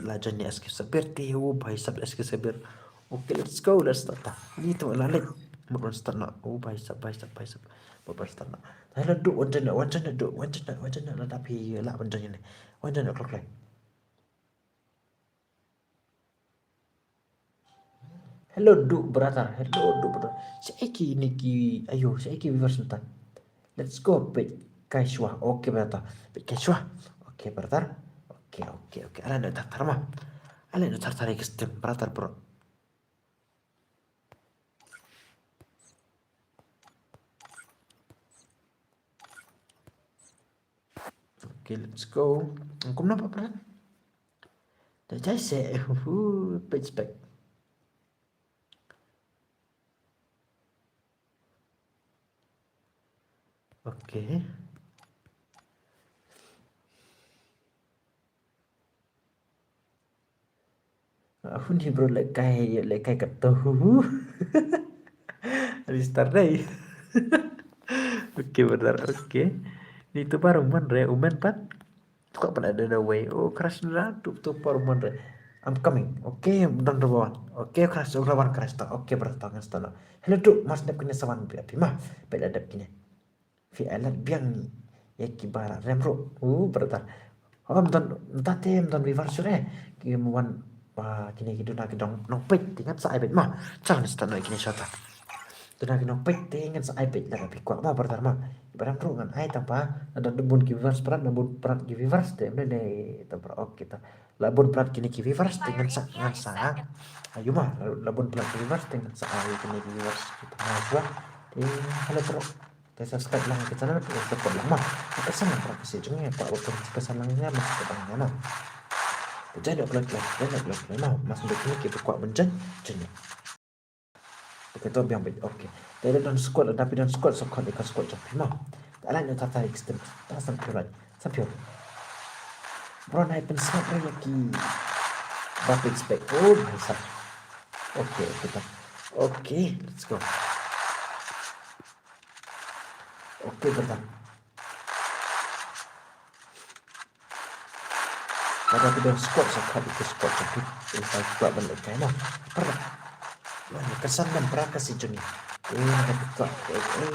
लाजन्य इसके सबेर ती वो भाई सब इसके सबेर okay let's start ni to la lek mun start na भाई सब bapak start na hello do wanjan la tapi la wanjan ni wanjan clock like hello do brother Saiki niki ayo saiki viewers nta let's go page Kaishwa oke brother page Kaishwa oke brother oke ala nak tartar mah ala nak tartar ekstrem brother bro oke let's go angkum napa brother dah jase page back oke aku ni bro lekai ketahu habis start day oke benar oke itu baru man re umen pat kok pada ada way oh keras lah tuh paruman re I'm coming. Oke, dan rubawan. Oke, keras rubawan keras tak. Oke, bertangan stano. Hello tu, mas nak kena sawan berarti mah. Beda adab kini. Fi alat biang ni. Ya kibara remro. Bertar. Oh, entah tem dan vivar sure. Kimuan kini kidu nak dong nong pet tingat sa ibet mah. Jangan stano kini syata. Tunagi nong pet tingat sa ibet lah tapi kuat mah bertar mah. Barang ru ngan ai tapa ada debun ki vivars peran debun peran ki vivars de ne tapa ok kita labun peran kini ki vivars dengan sa ngan sa ayo mah labun peran ki vivars dengan sa ayo kini ki vivars kita mahasiswa di halo pro te subscribe lang kita na te support lang mah kesan lang pra kasi jungnya pak waktu kesan langnya mas ke bang mah jadi upload mah mas untuk kini kita kuat benjen jenye kita biang bet oke dari dan squad tapi dan squad squad ikan squad jump mah tak lain tak tarik sistem tak sampai bro naik pensat ki bapak expect oh bisa oke kita oke let's go oke bentar pada video squad squad itu squad jump kita squad balik kayak mah pernah kesan dan prakas si Juni kita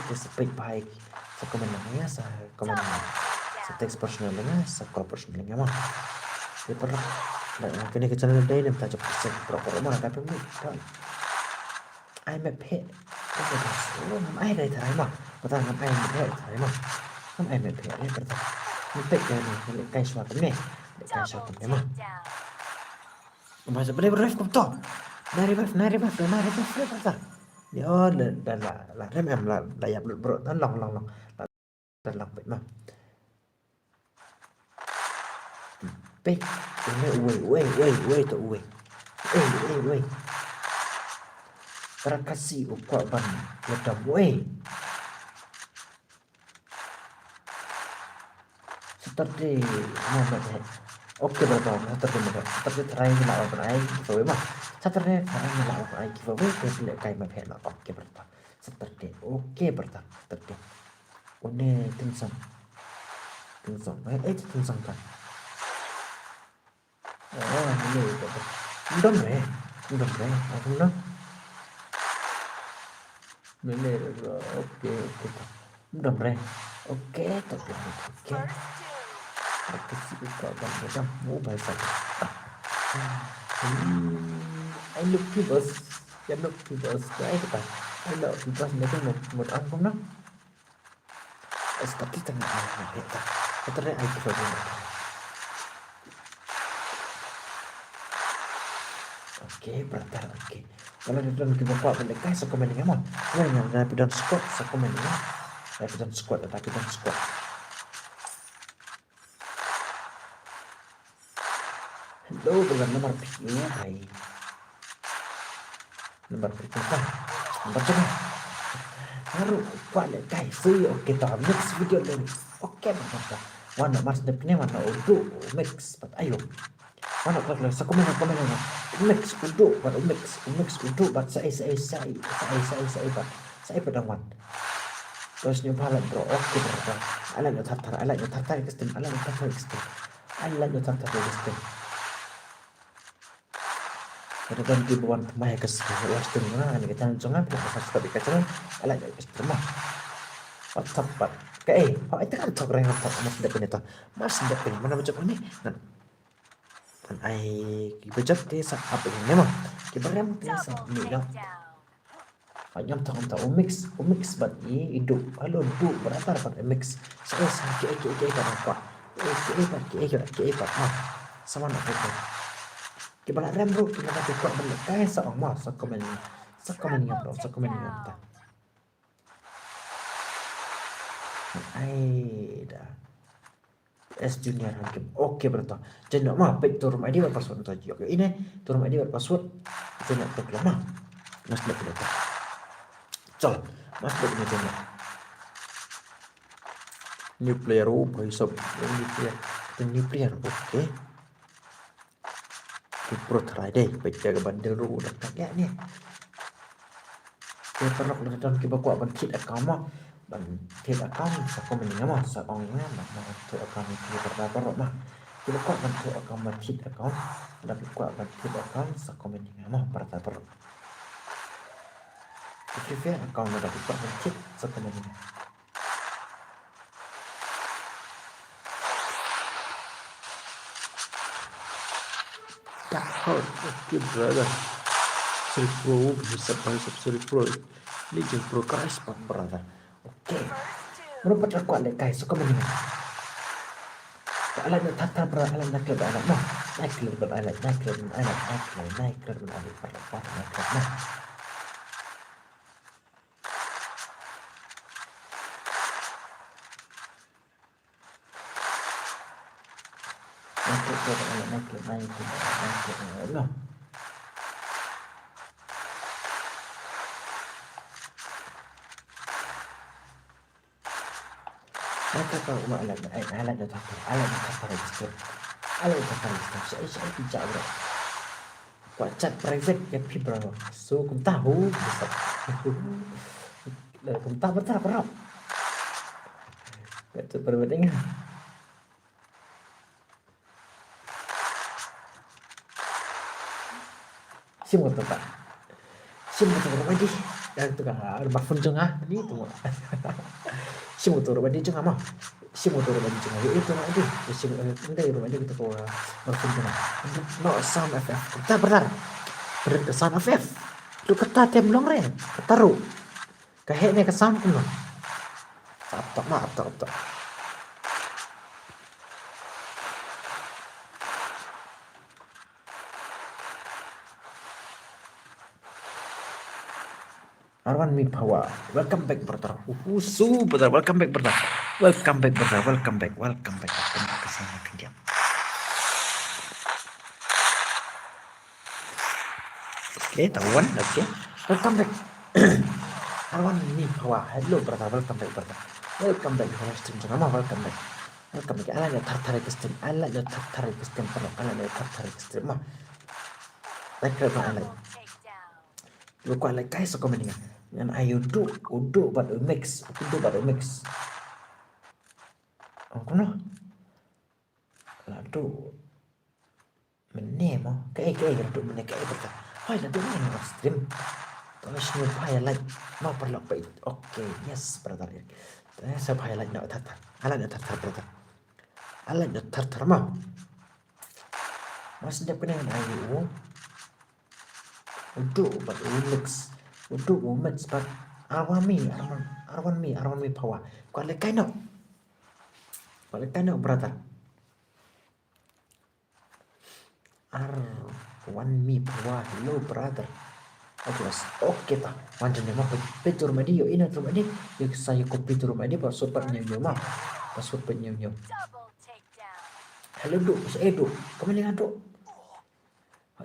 disepit baik sa komennya sa komen sa text personalnya sa call personalnya mah di pernah kini ke channel day nem tajuk persen pro mah tapi mi ai map he ai dai tarai mah betul ngam ai map he tarai mah ngam ai map he ni betul mi pek ni kai suatu ni kai suatu ni mah masa bener kom to nari baf betul ya la rem em la yap bro tan long tan long vậy mà pe ini uwe to uwe para kasih ukwa ban ledam uwe seperti mana deh oke betul seperti try nak apa ai rồi mà seperti try nak apa ai giveaway ke kai mà phe nak oke betul seperti oke betul seperti one tinsam tinsam kan oh ini betul dong aku dong ini oke dong oke tapi oke aku sih kok bang macam mau bahasa I look bos đấy các bạn anh đợi thì con nói chung một ăn không đó tapi tengah air kita terus air kita oke berarti oke kalau di dalam kita kuat mendekat sekomennya mah yang rapid dan squat sekomennya rapid dan squat hello dengan nomor pilihnya hai nomor pilih nomor coba baru kuat guys see oke tak next video lagi oke mantap warna mas depannya warna udu mix ayo mana kalau sekomen mix udu pada mix udu bat saya pedang wan terus nyoba lah bro oke bro ala yo tartar kestem ada kan di bawah mah ya kes wasting mana nih kita jangan pas tapi kacang ala yo kestem mah tepat kayak itu kan tok reng tok mas depan mana macam ini dan ai bejat dia sa apa ini mah kibarem dia sa ni dong ayam tak mix bat ni hidup halo du berapa dapat mix saya sakit kan apa ke mah sama nak itu kibara rem bro kita dapat kuat balik kayak sa mah sa komen ni bro tak ai dah S Junior Hakim. Oke berarti. Jadi mah baik turun ID berpassword tadi. Oke ini turun ID berpassword. Jadi nak lama. Mas dah kita. Col. Mas dah kita ni. New player भाई सब new player oke. Pro try deh. Baik jaga bandel ru dah tak ya ni. Dia pernah nonton kita kuat bankit account mah. Ban thiết account sa komen nga mah sa ong nga mah tu account ni berapa mah Bila kuat bantu account market account, tapi kuat bantu account sa komen dengan mah parta per. Prefer account na dapat kuat market sa komen dengan. Dapat, okay brother. Sorry pro, bisa sorry pro. Ini jeng pro guys, pak brother. Okay. First two. Menurut kuat le guys, sa komen dengan. Alat nak tata berat alat nak klub alat nah naik klub alat naik klub alat naik klub alat pada naik klub nah naik klub alat naik klub alat nah maka kau alat nak tata register saya tidak berat buat chat private ya pi bro so kum tahu bisa kum tahu betul bro itu perbedaan sim betul pak sim betul lagi yang itu kan rumah funjung ini tuh sim betul rumah di jengah mah sim betul rumah di jengah itu mah itu sim enggak rumah di gitu kok berfunjung no sound effect kita benar ke sound effect lu kata tem long re kataru kaheknya ke sound kuno apa Arwan Mi Power, welcome back brother. Brother, welcome back brother. Welcome back brother, welcome back. Ke sana ke dia. Oke, tawan, oke. Welcome back. Arwan Mi Power, hello brother, welcome back brother. Welcome back ke stream sama welcome back. Welcome back. Ala tarik ke stream, ala tarik ke stream, ala tarik ke stream mah. Like ala. Double takedown. Lu kuat like guys komen dengan ayo uduk buat mix aku noh ladu menemo kayak uduk menek kayak berta hai ladu ini stream terus nyupa ya like mau perlu apa itu oke yes brother ya saya highlight nak tata ala nak tata brother ala nak tata mah mas dia dengan ayo uduk buat mix uduk mix buat Arwan Mi Power kuat like no brother Arwan Mi Power hello brother oke tak macam ni mah petur madi yo ina tu madi yo saya kopi tu madi pas super nyu mah pas super nyu Double takedown. hello duk duk kamu ni duk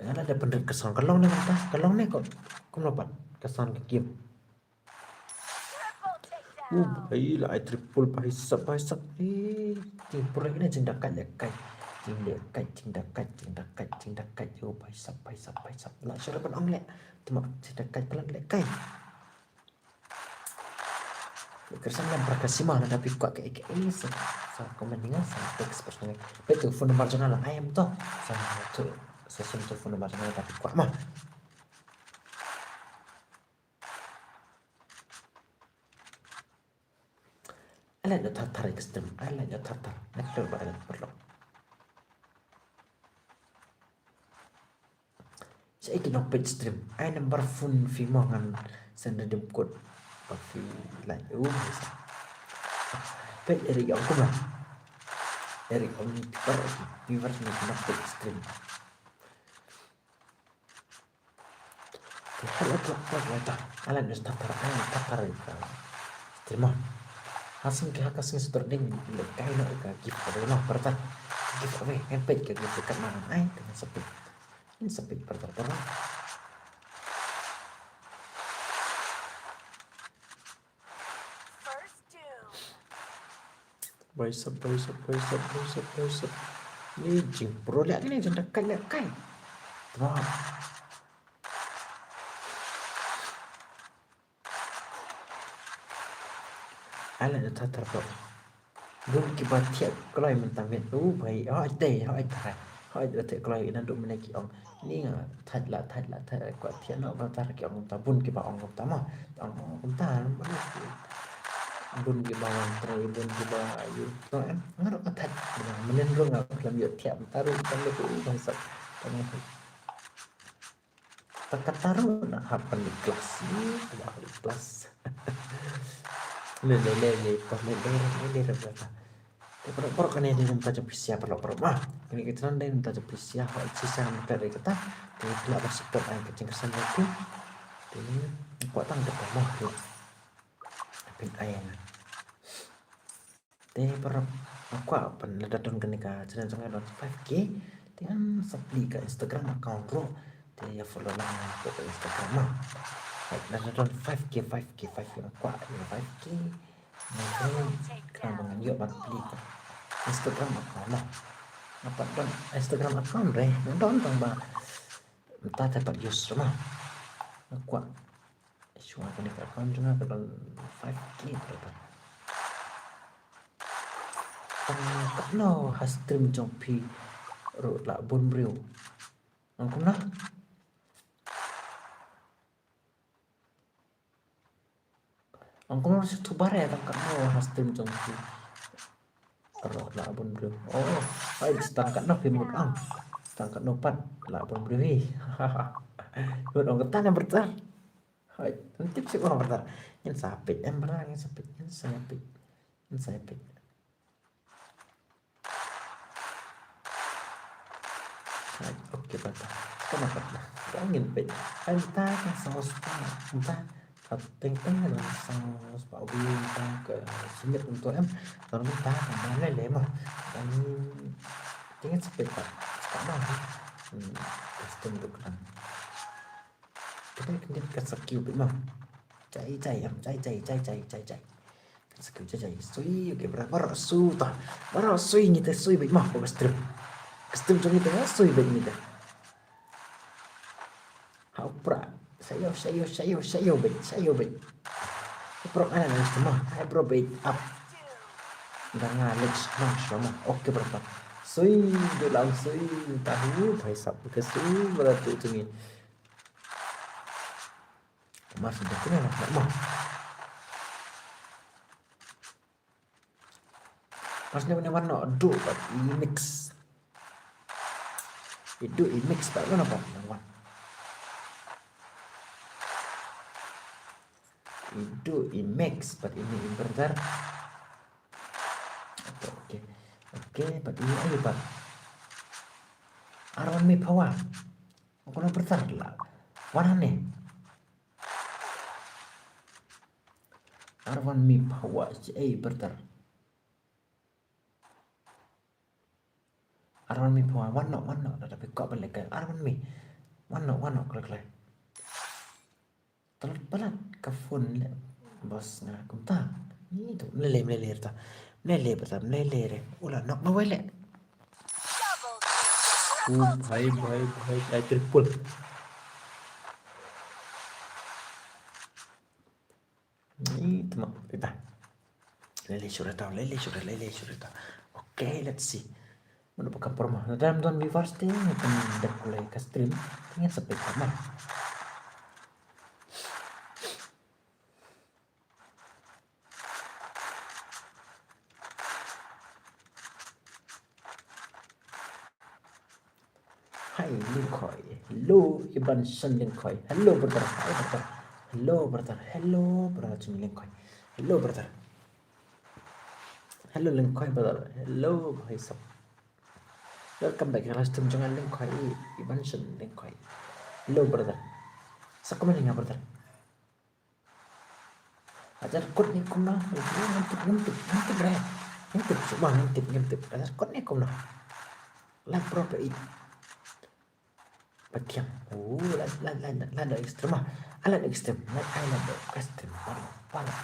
ada bener kesan kelong ni kok dapat kesan ke game Triple takedown. baiklah triple bicep triple ini cindakan ya kai cindakan yo bicep lah sudah pun onglet cuma cindakan pelan lek kai kesan yang berkasih mana tapi kok kayak ini sa komen dengan sa teks personal betul phone number channel ayam toh sa tu session tu phone number channel tapi kok mah ala nak tarik stream ala nak tarik nak perlu saya kena page stream I number phone fi mangan send dem code fi like bisa page dari aku mah dari om viewers ni kena page stream halo tuh ala nak tarik stream hasil sudah ding lekai nak ke gift ada mah pertah gift away page ke gift kat mana ai dengan sepi ini sepi pertah First two. bicep ni jing pro lihat ni jangan dekat kai wah ala nak tatar bro Bun kiba thiệt coi mình tạm biệt đủ vậy hỏi đây hỏi thầy hỏi được thiệt coi nó đủ mình kia ông ni thật là quả thiệt nó bao ta kiểu ông ta bun kiba ông ta mà ông ta nó bun kiba ông trời bun kiba ayu to em nó có thật mình nên rung làm việc thiệt ta rung tâm được đủ bằng sạch ta taruh nak happen di kelas ni tidak di kelas lele pas lele berapa perlu kan ini minta cepis siapa mah ini kita nanti minta cepis siapa sisa dari kita tidak bersepet air kecing kesan itu ini buat tangkap mah pin ayam teh perlu aku apa ledadon kenika jangan jangan 5K dengan supply ke Instagram account bro dia follow lah ke Instagram mah ledadon 5K aku 5K Double kan takedown. dengan yuk beli ke Instagram account mah apa don Instagram account deh don ba entah dapat user mah aku cuma kenika account cuma ke 5K berapa tangkap no stream trong pi rồi lại buôn rượu ông cũng nói ông cũng nói thu bát ya tangkap no stream trong pi rồi lại buôn rượu oh phải tangkap no phim một ông tangkap no pat lại buôn rượu hi buat orang ketan yang bertar hai nanti sih orang bertar yang sapit yang berang yang sapit oke bertar kau makan lah kau ingin pit entah yang saus entah teng là saus bảo viên ta ke sinh nhật của em còn chúng ta còn nói lấy mà anh tiếng speed pak sekarang custom được làm cái cái skill bị mà chạy skill chạy suy cái berapa su ta berapa suy như thế suy bị mà của custom cho như thế suy bị như thế học pra saya bị pro ana semua hai pro beat up dengan next month sama oke berapa suy dalam suy tahu phải sắp cái suy berarti itu nih masih ada kena nak mau masnya punya warna do but mix itu mix tak mana apa itu mix but ini inverter oke but ini ayo pak arwan mi power aku nak bertar lah warna nih arwan mi power bertar arwan mi power warna tapi kok balik ke arwan mi warna kelak terlalu pelat ke phone bos na kumta ni tu melele ta melele betul melele ulah nak mau le Double takedown. bhai ai triple ni tu mak kita lele sudah tahu oke let's see merupakan permah dalam don viewers ni akan dah mulai ke stream dengan sampai sama Hai Linkoy, hello Iban Shen Linkoy, hello brother, hello brother, Linkoy, hello brother, hello Linkoy brother, hello bhai sab, welcome back kelas tim jangan Linkoy, Iban Shen Linkoy, hello brother, sakam ni brother, ajar kod ni kumna, ngintip bre, ngintip coba ngintip, ajar kod ni kumna, like proper it. Bagian lada ekstrem alat ekstrem naik island ekstrem parah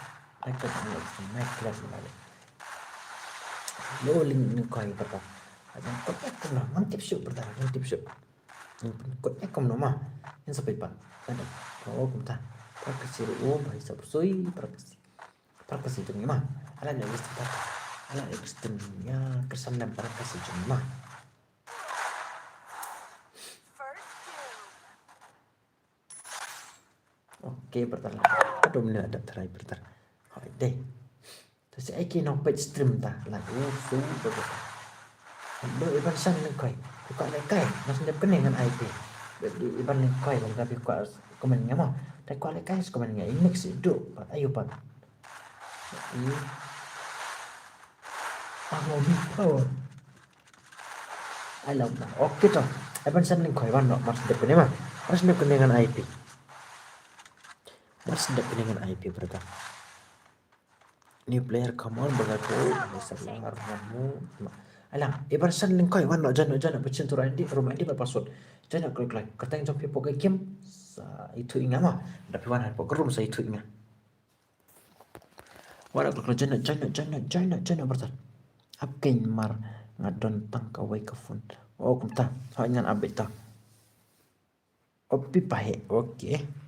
naik ke ekstrem naik kelas balik lo link koi berapa ada kotnya kena mantip syuk bertahan mantip syuk kotnya kau nama yang sampai pan ada oh kumta prakasi oh bahasa bersoi prakasi itu ni mah alat ekstrem Ala ekstremnya kesan lempar kasih cuma. First doom. Oke, bertahan. Aduh, menit ada terai bertar. Hai deh. Terus ai no page stream ta. Lah, su betul. Lo iban san lên coi. Ko lại kai, mas ndep kene ngan IP. Di iban lên coi lang tapi ko komen ngamo. Tai ko lại kai komen ngai mix itu. Ayo pat. Ini aku mau. I love that. Oke toh. Iban san lên coi ban no mas ndep kene mah. Mas ndep kene ngan IP. Mas ndep kene ngan IP berta. New player come on berlaku bisa langar kamu. Alang, ibar san ling koi wan no jana pecin tu rumah indi berpassword. Jana klik klik. Kata yang jompi pokai game sa itu ingat mah. Tapi wan han poker room sa itu ingat. Wan klik jana bertan. Apkin mar ngadon tang kawai kafun. Oh kumta. Hanya abet ta. Opi pahe. Oke.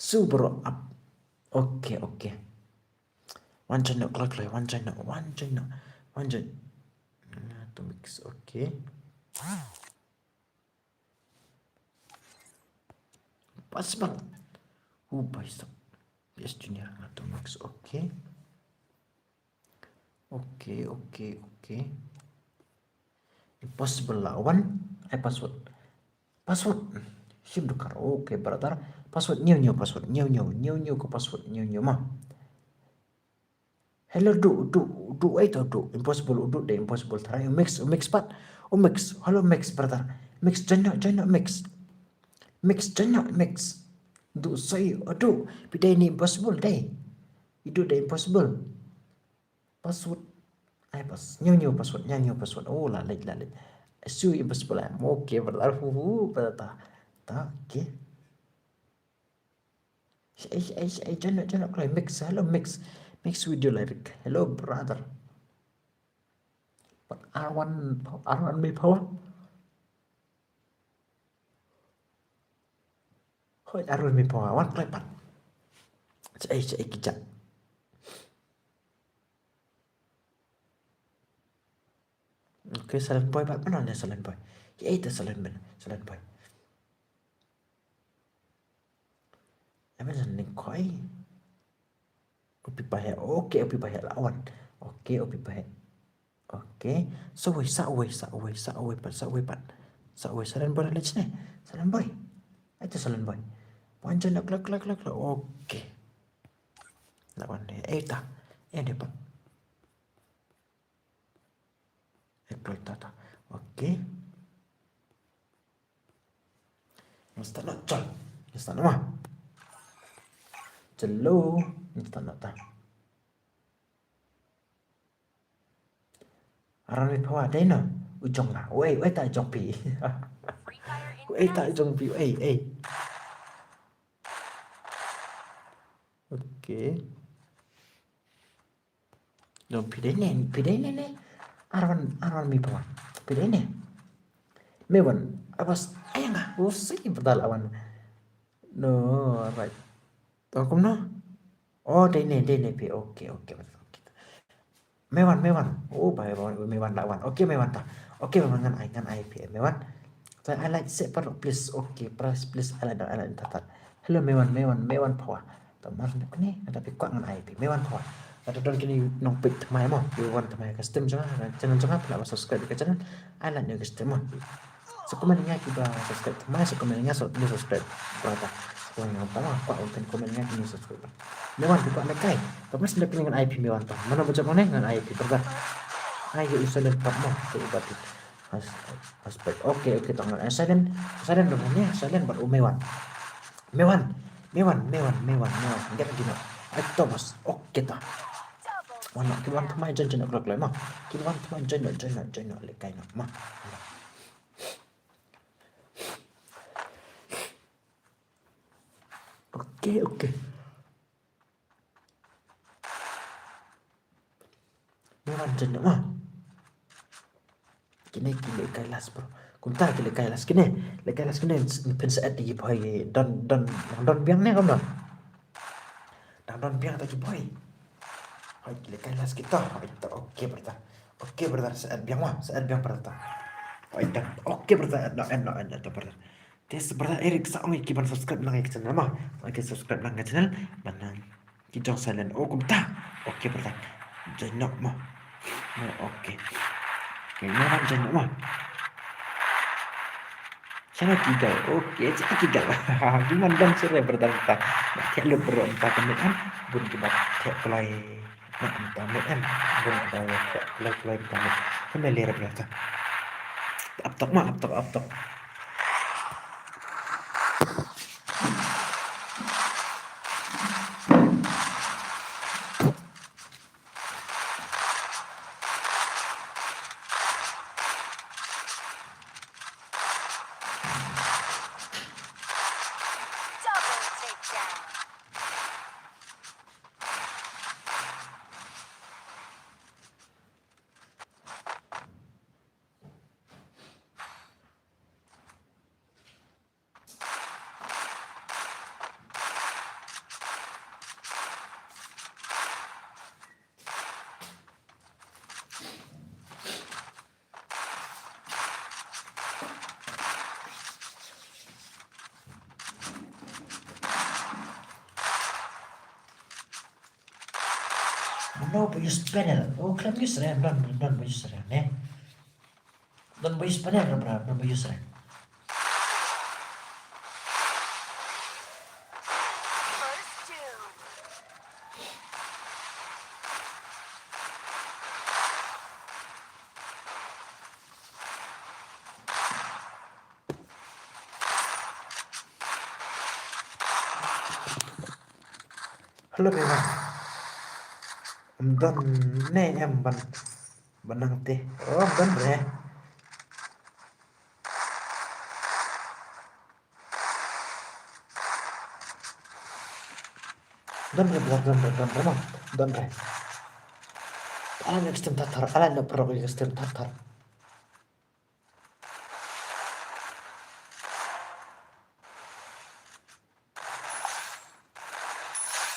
Super up. Oke. One channel klik klik. One channel. To mix. Oke. Pas banget. Bisa. PS Junior atau Max. Oke. Impossible lawan. Password. Sim dukar. Oke, brother. Password new password. New ke password new mah. Hello do itu do impossible do the impossible try mix pat. Mix. Hello mix brother. Mix jangan mix. Mix jangan mix. Do say aduh, bida ini impossible deh. Itu the impossible. Password. New password. Oh, lalit. Su impossible. Oke, brother. Brother. Oke. Jangan play mix. Hello mix video lyric. Hello brother. But R1 me power. Hoi R1 me power. One play pat. Saya kijak. Oke, silent boy pat mana ada silent boy? Ya itu silent boy. Apa sih koi? Opi pahe. Oke, opi pahe lawan. Oke, opi pahe. Oke, sawai pat. Silent boy let's nih. Silent boy. Itu silent boy. Panjang nak klak. Oke. Lawan dia. Ta. Dia pat. Klak ta. Oke. Instan nak col. Instan mah. Celo. Instan nak ta. Arang ni pawa dai no. Ujong lah. Wei tak jong pi. Free fire Tak incoming. jong pi. Oke. Jong pi dai ne. Arang mi pawa. Pi dai ne. Mewan. Apas ayang ah. Usai betal awan. No, right. Tunggu no. Oh, dai ne pi. Oke. Mewan. Oh, bahaya Mewan lawan. Oke, Mewan ta. Oke, Mewan ngan IP. Mewan. So I like set per please. Oke, please I like tatat. Hello Mewan power. Tamar ni ada pikak ngan IP. Mewan power. Ada don kini nong pik tamai mo. You want tamai custom jangan jangan pula subscribe ke channel. I like new custom mo. So komennya kita subscribe tamai. So komennya subscribe. Berapa? So yang pertama aku akan komennya kini subscribe. Mewan buka lekai. Tapi sudah dengan IP Mewan toh. Mana baca mana dengan IP berdah. Ayo silent part mo. Berarti aspek. Oke tangan. Silent namanya silent buat Mewan. Enggak gini. Itu mas. Oke toh. Double Mana kiwan pemain jangan kelak mah. Kiwan pemain jangan lekai mah. Oke. Mewan jangan mah. kailas bro. Kunta ke kailas kene. Le kailas kene pen saat di boy don biang ne kom don. Don biang ta boy. Hoi le kailas kita. Itu oke berta. Oke berta saat biang berta. Hoi dan oke berta no itu berta. Tes berta Erik sa ong ki ban subscribe lang ke channel mah. Oke subscribe lang ke channel. Banang kijong silent. Oh kumta. Oke berta. Jenok mah. Oke. Kayaknya kan jenok mah. Sana kigal, oke, sana kigal. Gimana dong sore bertanta? Kayak lu berontak kan? Bun kita kayak pelai, entah kan? Bun kita kayak pelai kita. Kan lihat berata. Aptok. Double takedown. No, but use panel. Oh, kan use ram, don use ram, ne? Don use panel, bro, don use ram. First doom. Halo memang, don ne em banang teh. Oh, don re. Don re. Alan next time tatar, alan na pro next time tatar.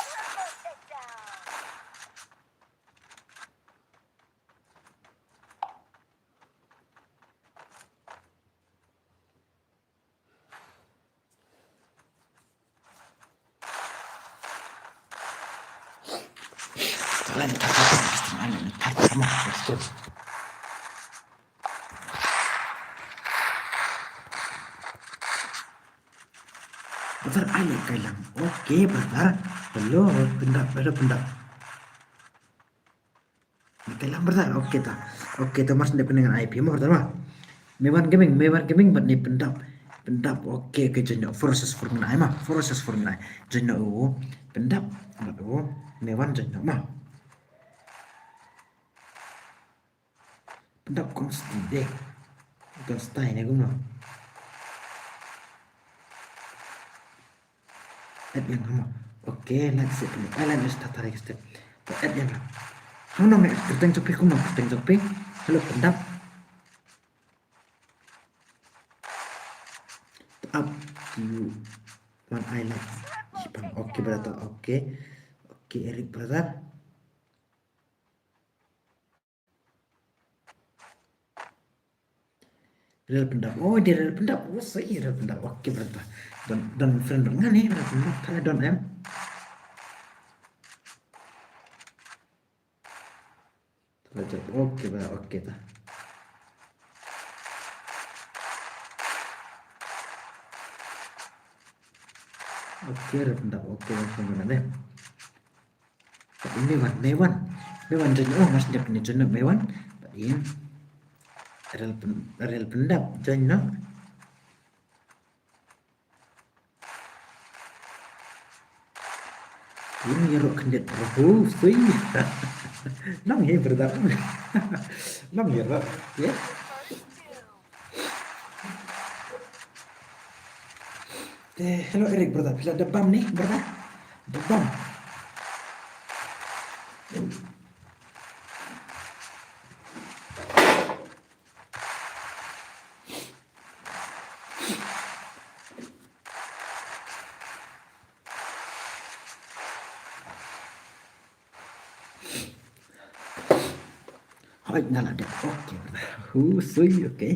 Triple takedown. Alan tatar next time, alan tatar mah next time. Brother, ayo kailang. Oke, brother. Hello, pendap. Kailang brother. Oke, ta mas ne dengan IP mo brother mah. Mewan gaming bat ni pendap. Oke, jenyo forces formula mah. Forces formula. Jenyo pendap. Mewan jenyo mah. Pendap konstan deh. Konstan ya gue mah. Add yang sama. Oke, let's see. Let's start tarik step. Add yang sama. How long kerteng copi kumah kerteng copi. Halo pendap. Up you one island. Jepang. Oke brother. Oke Erik brother. Real pendap. Oh dia real pendap. Oh saya real pendap. Oke brother. Dan friend dong nih real pendap. Saya don em. Oke brother. Oke ta. Oke real pendap. Oke friend deh. Ini Mewan jenyo. Oh mas dia punya jenyo Mewan. Ini real pendap jenyo. Ini rok kendet roh sui. Nang ye brother. Nang ye rok. Ya. Hello Erik brother. Bila debam nih brother. Debam. Hai, nggak ada. Oke, brother. Sui, oke.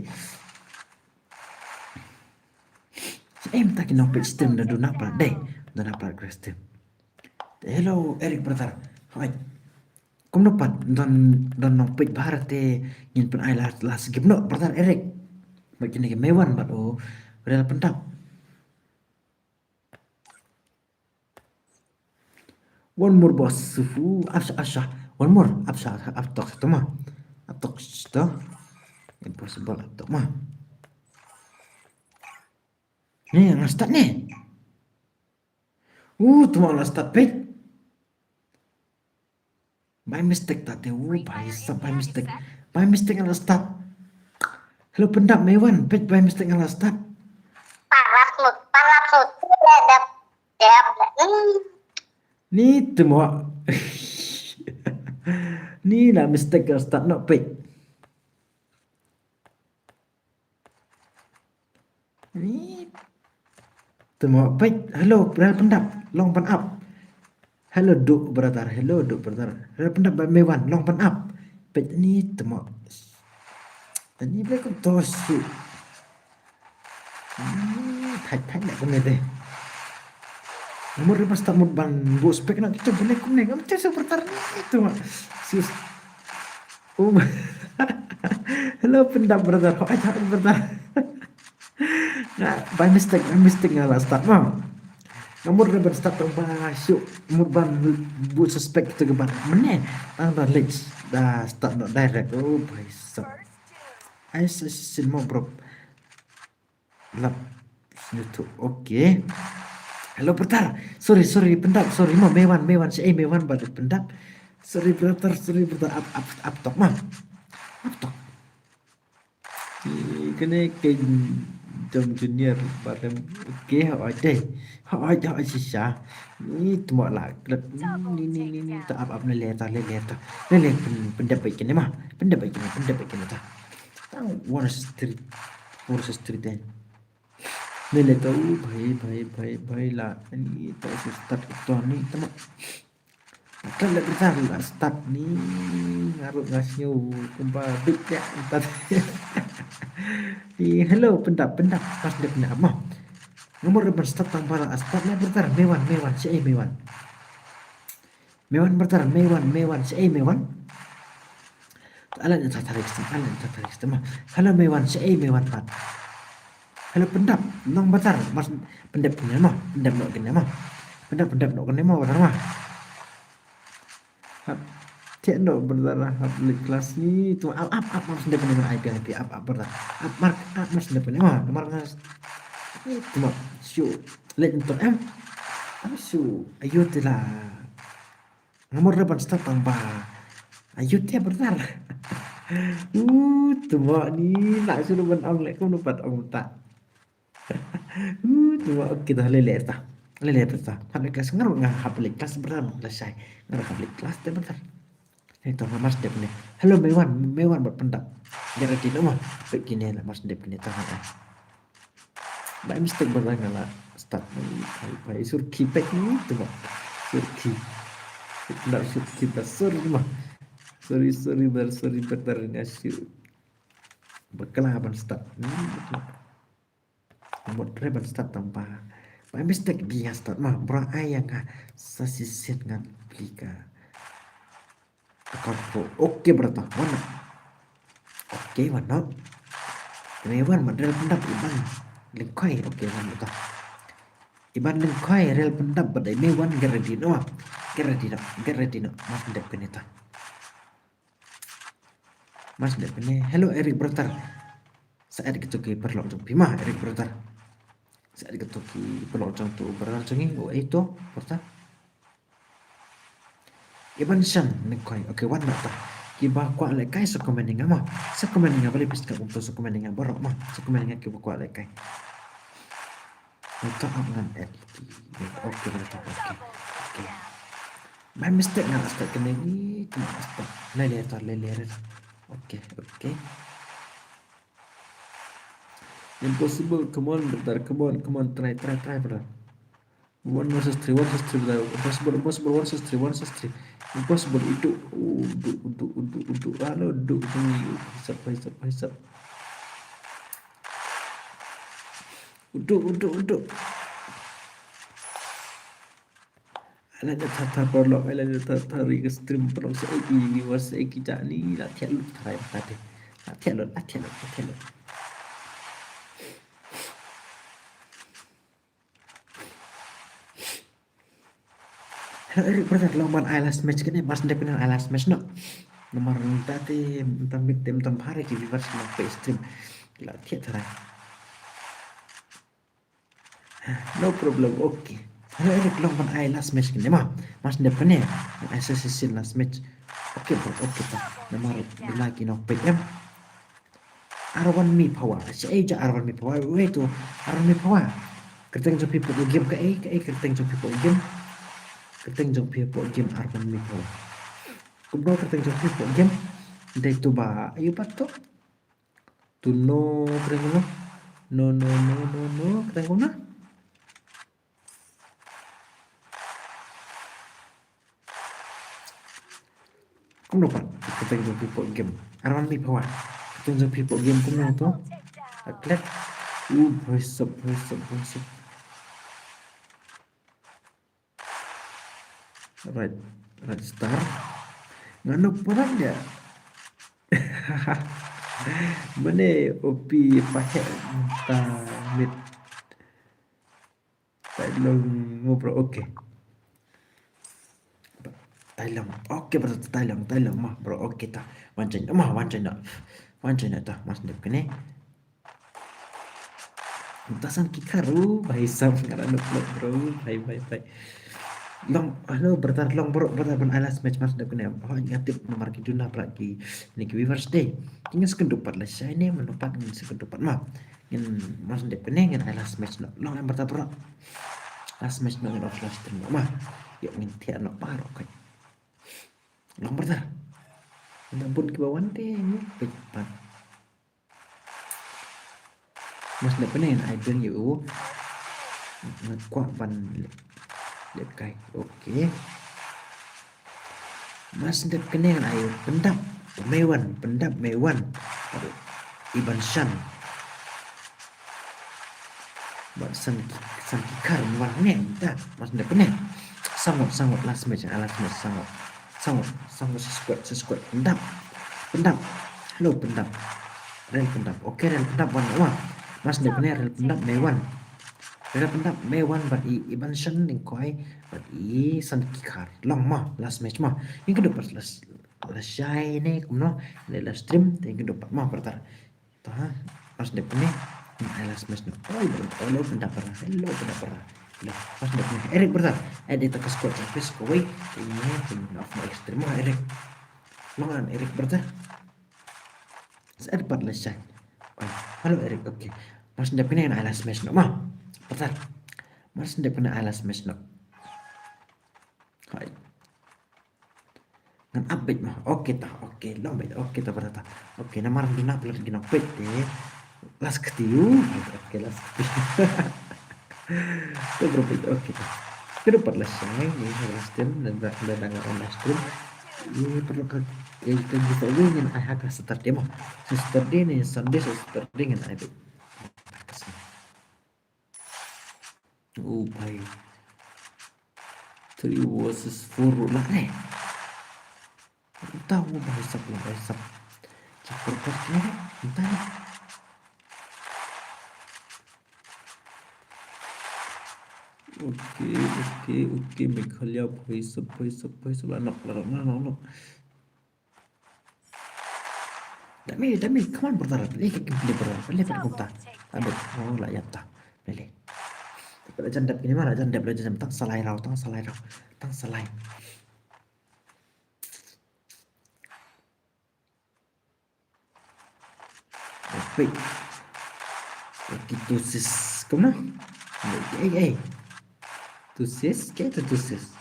Em tak kena page stream dan do napal deh. Do napal stream. Hello, Eric brother. Hai. Kom dapat dan page barat ngin pen ai las game no brother Eric. Bagi ni mewan bat real pentap. One more boss sufu asha. One more absa abtok satu mah. Abtok satu. Impossible abtok mah. Nih yang start nih. Tu mau start page. By mistake tadi. By mistake. By mistake yang start. Hello pendap mewan page by mistake yang start. Panas mut. Dap. Ni tu mau. Ni lah mistake yang start no page. Ni tu mau page. Hello pendap long pan up. Hello duk brother. Hello pendap by mewan long pan up. Page ni tu mau. Ini boleh kau tosu. Thạch lại con này đây. Nomor lepas tak mau ban bu spek nak kita boleh kau nih. Kamu cakap seperti itu mak. Sus. Hello pendap brother. Kau aja brother. Nah, by mistake ngalah start mah. Nomor lepas start tak masuk. Nomor ban bu suspek itu ke ban. Mana? Tanda legs. Dah start not direct. Oh boy. First doom. Sin mo bro. Lap YouTube. Oke. Halo brother. Sorry pendap. Sorry mah mewan si mewan balik pendap. Sorry brother. Up top mah. Up top. Kene ke jam junior bareng. Oke, họ sisa. Ni semua lah. Ni tak up lele ta. Lele pendap baik ni mah. Pendap baik ni ta. Tang Wall Street eh. Nilai tahu भाई lah ini tak start itu ni teman kan lebih besar lah start ni ngaruh ngasih kumpa big ya entar di hello pendap pas dia pendap mah nomor berapa start tambah startnya bertar mewan si mewan bertar mewan si mewan alan tarik mah halo mewan si mewan pat. Halo pendap, long batar, mas pendap punya mah, pendap nak kena mah, benar mah. Tiada nak berdarah public kelas ni, tu up mas pendap punya mah, IP up berdarah, up mas pendap punya mah, nomor mas, itu mah, show, let untuk show, ayo telah, nomor depan start tambah, ayo dia berdarah. Tu mah ni nak suruh benang lek kau dapat orang tak. Cuma kita lele ta habis kelas ngaruh habis kelas berapa selesai ngaruh habis kelas teh bentar itu mas dep nih halo mewan buat pendap jadi tidak mah begini lah mas dep nih tahan by mistake berlain lah start by surki pek ni tu mah surki tidak surki sorry mah sorry bentar ini asyik berkelaban start buat reban start tanpa by mistake dia start mah bro ayang sasisit ngan plika akar oke berata mana oke mana mewan model pendap iban lengkai oke mana ta iban lengkai real pendap badai mewan geredino mas ndep peneta mas ndep pene hello Eric brother saat kita ke perlok jumpi mah Eric brother saat diketoki pelocong tu berarti itu porta iban shan nekoi oke wan mata kiba kwa lekai sekomeninga mah sekomeninga balik pista untuk sekomeninga borok mah sekomeninga kiba kwa lekai itu dengan oke berarti oke my mistake nggak start kena ni cuma start lele oke impossible come on brother come on try brother 1 versus 3 brother impossible 1 versus 3 Impossible itu. Halo, hisap. Uduk. Ala da tata perlo, ala da tata riga stream perlo sa egi was egi jani la tialu try tadi. La tialu. Hello Eric brother lomban ILS match kene mas ndep kene ILS match no. Nomor tadi entam bit tem tam hari ki viewers na pe stream. La tiat try. No problem, okay. Hello Eric lomban ILS match kene ma. Mas ndep kene SSC last match. Oke bro, oke ta. Nomor lagi no PM. Arwan mi power. Saya Arwan mi power. Wait to Arwan mi power. Kerteng jo people game ke kerteng jo people game. Kerteng jo people game Arwan mi power. Kubro kerteng jo people game. Dai to ba ayo pato. To no kerteng no. No kerteng na. Cũng được bạn, cái tên dùng people game, Arwan mi power, cái tên dùng people game cũng là tốt, click, hơi sập, right start, nggak lupa ya, mana opi pakai mid, Thailand ngobrol oke. Thailand, oke berarti Thailand mah bro, oke ta, wancin ta, mas dep kene. Entasan kikaru, baisam ngaran bro, bye. Long, halo bertar long bro, bertar ban alas match mas dep kene. Oh ngatip nomor kiduna lagi. Niki Weavers Day. Ingin sekendupat lah saya ini menupat ingin sekendupat mah. Ingin mas dep kene ingin alas match no. Long yang bertar bro. Last match no ingin offline stream mah. Yuk ingin tiap no paro kan. Long bertar. Nabut ke bawah deh, cepat. Mas dep kene ingin idol yuk. Ngekuat ban dep kai. Oke. Mas dep kene ingin ayo pendap mewan. Aduh. Iban Shan. Buat san kikar warna dah. Mas dep kene. Sangat last match sangat squad pendap. Halo pendap. Rel pendap. Oke rel pendap warna. Mas dep kene rel pendap mewan. Rel pendap mewan bagi Iban Shan ning koi bagi san kikar. Long mah last match mah. Yang kedua pas last shy ini kumno last stream yang kedua mah bertar. Tah mas dep kene last match no. Oh pendap pernah. Hello pendap pernah. Mas dep kene Eric bertar. Ada tak squad service koi ini of my extreme Eric. Longan Eric bertar. Saya dapat last shy. Halo Eric, oke. Mas dep kene last match no mah. Bertar. Mas dep kene last match no. Hai. Ngan update mah. Oke long bait. Oke ta berata. Oke nama randuna upload gina update deh. Las ketiu. Oke las ketiu. Itu berbeda. Oke ta. Kita dapat las shy nih last stream dan last stream. Ini perlu ke kita bisa ingin ayah Saturday mah. Saturday nih Sunday Saturday ngin ayah. Oh baik. 3 versus 4 lah entah mau bahasa campur kosnya entah oke Meghalaya bahasa anak dami come on bertaruh lagi beli berkota aduh oh lah ya tak beli pada jandap ini mana jandap tang salai rau wait tusis kemana tusis kayak tusis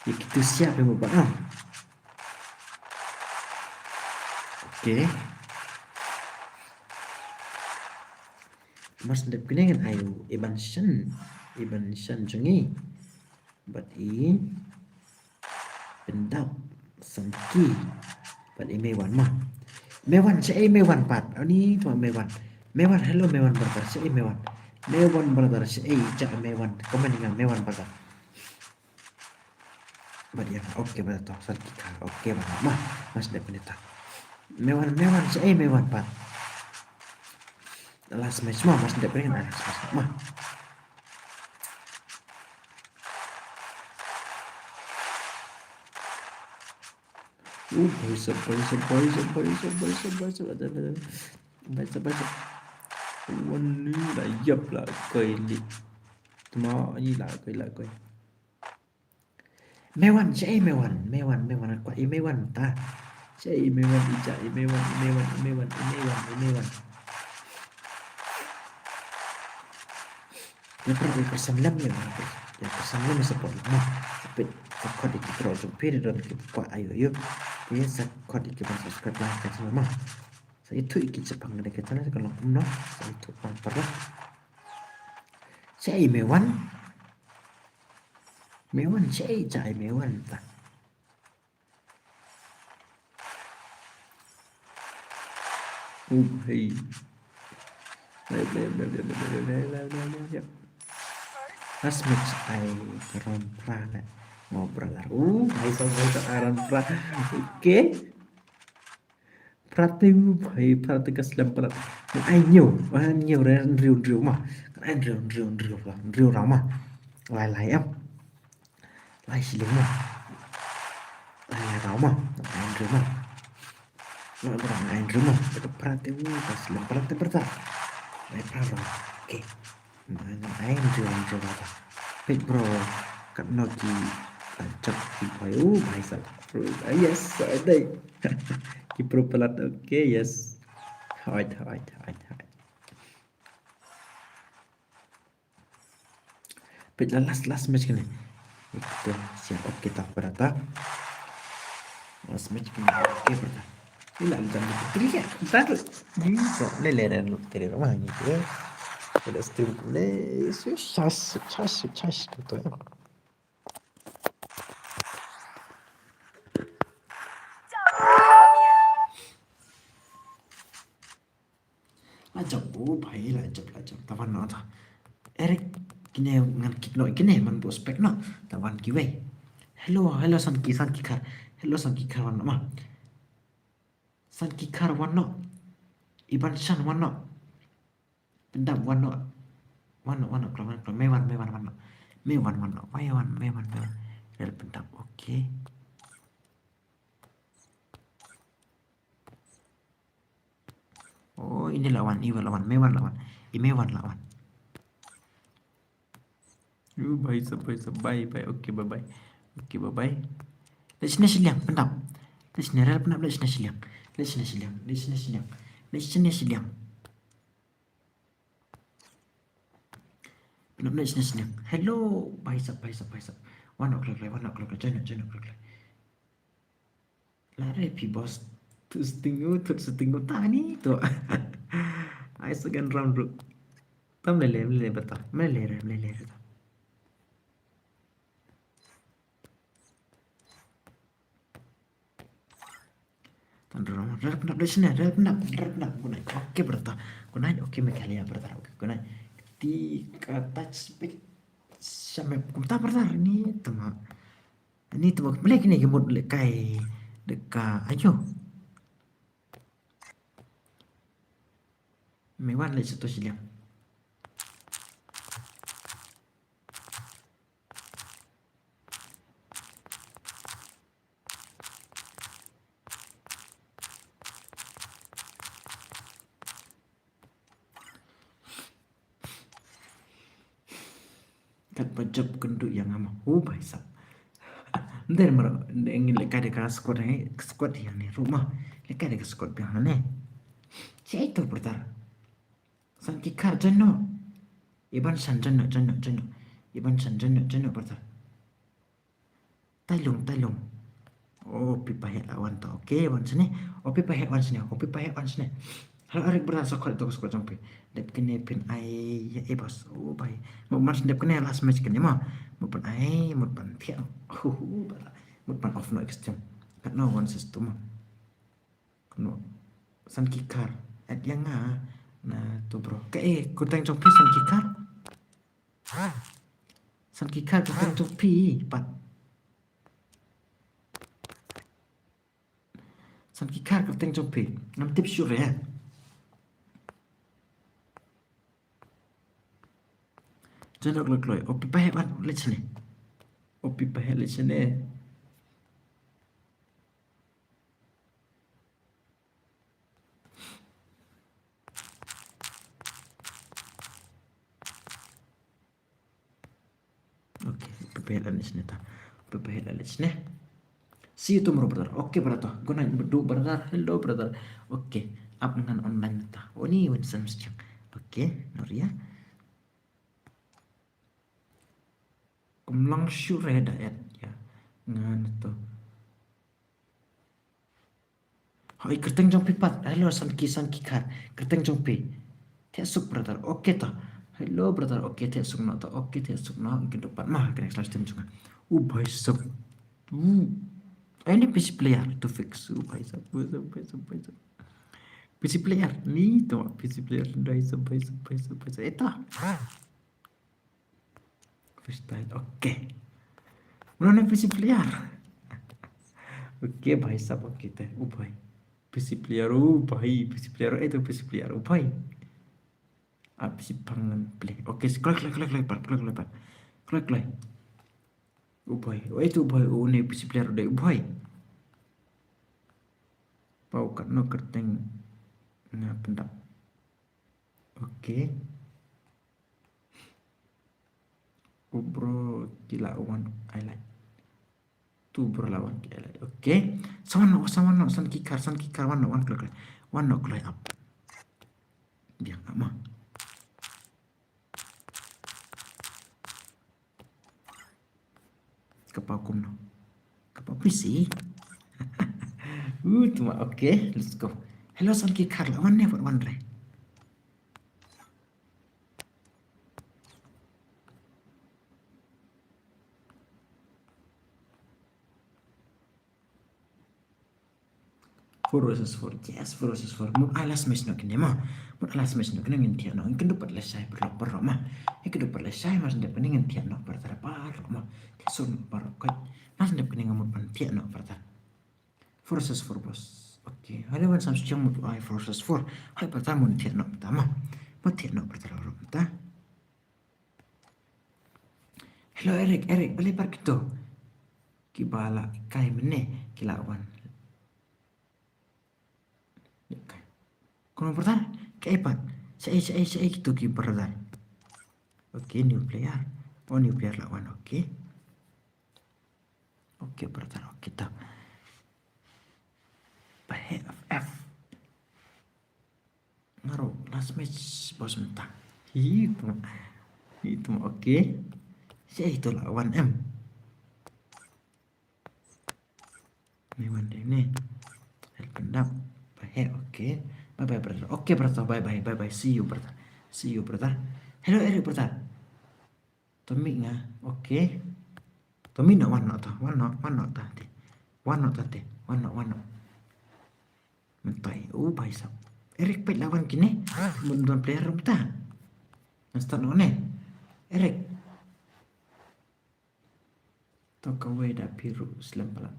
ya kita siap yang buat oke Mas Dep Kinengan ayo Iban Shan Jungi Bat I Pendap Sangki Bat I Mewan mah Mewan saya Mewan Pat ini tuh Mewan hello Mewan brother saya Mewan brother saya cak Mewan komen dengan Mewan brother Bat ya oke brother Sangki oke brother mah Mas Dep Kineta Mewan saya Mewan Pat last match mah Mas Dep Kinengan last match mah Baca. Wani là dập lại cười lị. Nó như lại cười. Mewan chạy mewan quả mewan ta. Chạy mewan đi chạy mewan. Ya pernah bersembilan ya, ya bersembilan support mah. Tapi kod iki terus period dan kuat ayo. Ya kod iki subscribe lah ke channel mah. Saya itu iki Jepang dari ke channel kalau no, saya itu pernah. Saya mewan saya chạy mewan ta. Hey. Đây. Last match ay karon pra na ngobrol भाई सब aran pra oke pratiu भाई pratiu kaslam prat ai nhiều ra rìu mà anh rìu ra mà lại em lại xí lính mà lại ra mà anh rìu mà anh rìu mà itu pratiu kaslam pratiu perta lại pra rồi oke anh rìu apa Pit bro cặp Noki chập thì phải bài sập yes ở đây cái propeller ok yes hỏi Pit là last match này itu siap oke tak berata last match ini oke berata ini lah jam ketiga ntar bisa leleran lu dari rumah gitu ya udah stream boleh chas gitu ya lajab भाई lajab tawan no ta Eric kine ngan kit no kine man bo spek no tawan ki we hello san ki kar hello san ki kar wan ma san ki kar wan no iban shan wan no pendam wan no kalau mewan wan no mewan dari pendam oke Oh ini lawan Mewan lawan bye oke bye let's liang pendap let's liang pendap let's liang hello bye sab 1 o'clock join o'clock lare pi bos terus tinggal tani tu ai second round bro tam lele bata melele Rel penap oke berta kunai oke mekalia berta oke kunai di touch speak sampai kumta berta ini tema melek ini gemut lekai deka ayo mewan le satu silang kat pajab kenduk yang ama baisap ntar mero ingin lekai deka squad yang ni rumah lekai deka squad yang ni si itu bertar san kikar jenno iban san jenno bertar tailung oh pipa het lawan to oke wan sini Halo Erik berasa kok itu suka sampai dep kene pin ai ya bos oh bai mau mas dep kene last match kene mau pan ai mau pan pian bala mau pan off no extreme kat no one system no san kikar at yang nah tuh bro kayak kutang copi san kikar kutang copi pat san kikar kutang copi nam tip sure ya Jangan gloi opi pahe ban let sini opi pahe let sini oke opi pahe let sini ta opi pahe let sini see you tomorrow brother oke brother guna berdu brother hello brother oke up dengan online ta oh ni wan samsung oke Noria kumlang sure da ya ngan to Hoi kerteng jong pipat. Hello san kikar. Kerteng jong pi. Tiak suk brother. Oke toh. Hello brother. Oke tiak suk no toh. Oke tiak suk no. Ke depan mah kena slash tim juga. Boy sub. Ini PC player to fix. Boy sub. PC player. Ni toh PC player. Boy sub. Eta. Freestyle. Oke. Mana PC player? Oke boy sub. Oke teh. Boy. PC player भाई PC player itu PC player भाई आप si pangan play oke klik भाई itu भाई ini PC player deh भाई pau kat no kerteng na pendap oke bro gila one highlight tu berlawan oke sama no san kikar one klik up biar ama kepakum no kepakum sih cuma oke let's go hello san kikar lawan never one re Four versus four, yes, four versus four. Mun alas mes no kene mah, mun alas mes no kene ngintian no, ingin dapat lesai berlok mah, ingin dapat lesai mas dapat kene ngintian no bertara parok mah, kesun parok kai, mas dapat kene ngamut pantian no bertara. Four versus four bos, oke. Ada wan samsu jam mutu ai four versus four, hai bertara mun tian no pertama, mun tian no bertara orang ta. Hello Erik, balik par gitu. Kibala kai mene kilawan. Kono bertar keipat saya gitu ki bertar oke new player lawan oke bertar oke ta pahe F ngaruh last match bos mentah itu oke saya itu lawan M Mewan ini pendap pahe oke Bye brother. Oke brother. Bye. See you brother. Hello Erik brother. Tommy nga. Oke. Tommy no one not tadi. One not. Mentai. Bye sab. Erik pet lawan kini. Munduan player rum ta. Nasta no ne. Erik. Tokaway da biru selampalan.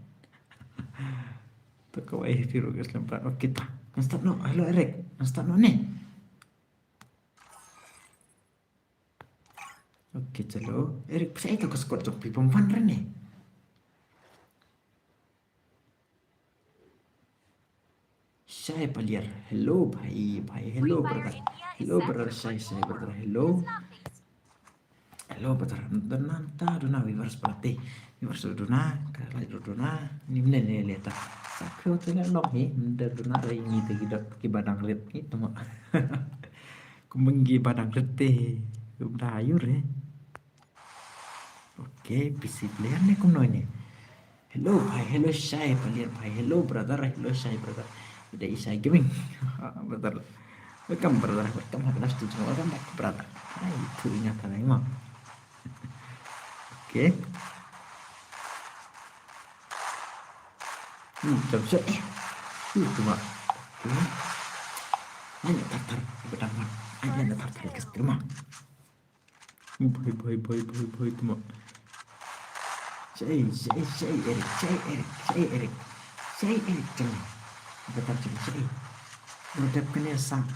Tokaway biru selampalan. Oke ta. Nasta no, halo Erik, nasta no ne. Oke, chalo. Erik, saya itu keskuat copi pemban rene. Saya paliar. Hello, bhai. Hello, brother. Saya brother. Hello, brother. Nanta, dona viewers berarti. Viewers dona, kalau dona, ini bener lihat. Tapi hotelnya nok nih, udah dona ini tidak ki badang red itu mah. Kumenggi badang red teh, udah ayur ya. Oke, PC player nih kuno ini. Hello, bhai. Hello, Syai paliar bhai. Hello, brother. Hello, Syai brother. Udah Isai Gaming. Brother. Welcome brother. Welcome kelas 7. Welcome back brother. Nah, itu ingatan yang mau. Oke. Jam shot. Itu mah. Oke. Ini tartar pertama. Ini tartar ke terima. Boy itu mah. Say Eric jangan. Betul say. Udah kena sang.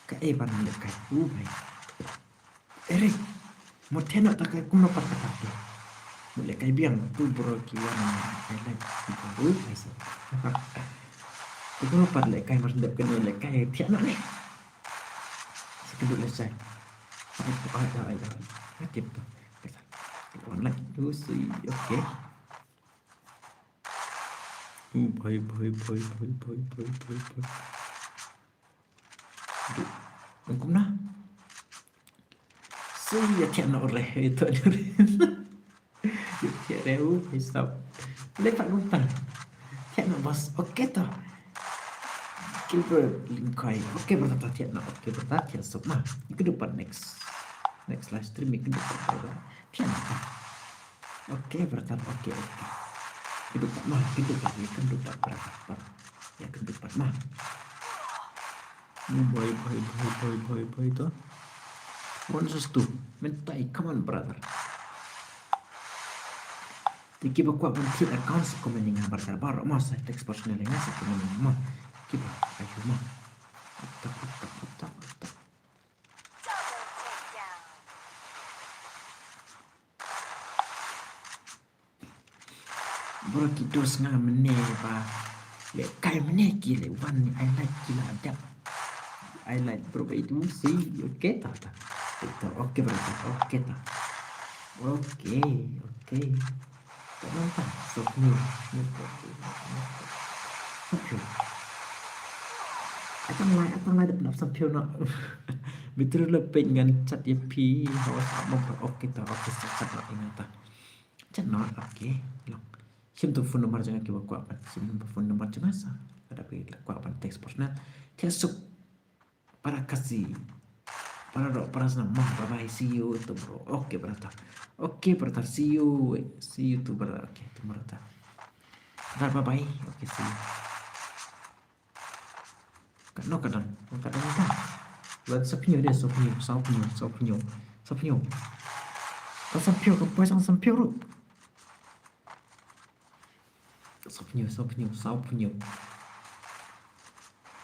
Kayak ban lekai. Baik. Eric. Mau tengok tak aku nak kata. Mulai kai biang tu bro kiwan ai like baru biasa. Aku nak lekai merdek kena lekai tiap nak ni. Sekedar lesai. Ada. Aktif tu. Online tu sih. Okey. Boy. Hukum nah. Saya tiap nak oleh itu ada. Tiap rehu hisap. Lepak lupa. Tiap nak bos. Okey tau. Kita lingkai. Okey bertata tiap nak. Okey bertata tiap sok nah. Itu dapat next live stream itu dapat. Tiap nak. Okey bertata okey. Kedupat mah, kedupat berapa? Ya kedupat mah. Boy tu. One sus tu. Mentai, come on brother. Tiki bakwa pentit account sa commenting nga brother. Baru mas sa text personal nga sa commenting mah. Kiba, ayo mah. Utak. Bro kidos nga mene pa. Le kai mene kile one I like kila ada. I like bro itu sih. Oke tak. Itu oke bro. Oke tak. Oke. Kenapa? Sopnya. Sopnya. Atang lai dapat sopnya nak. Betul lebih dengan cat ya pi. Hawas mau oke tak. Oke cat nak ingat tak. Cat nak oke. Long. Sim tu phone number jangan kiba kuapan. Sim phone number jangan sa. Ada pi kuapan teks personal. Tiasuk para kasih. Para sana bye see you tu bro. Oke brother. See you tu brother. Oke tu brother. Bye. Oke see you. Kadang. Buat sapinyo dia sapinyo. Kau sapinyo kau pasang sapinyo ru. Sapinyo.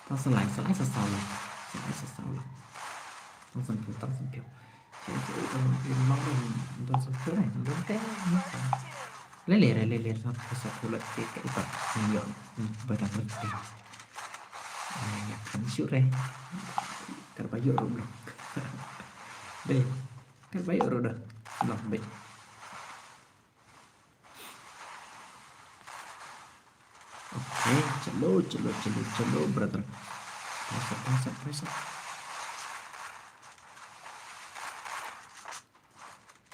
Kau selai sesalah. Tang sampio. Saya mau don sampio ni. Don kayak lele satu pula kayak ipat milyon barang berarti. Ya kan syure. Terbayar dah. Deh. Terbayar dah. Belum baik. Oke, celo brother. Press.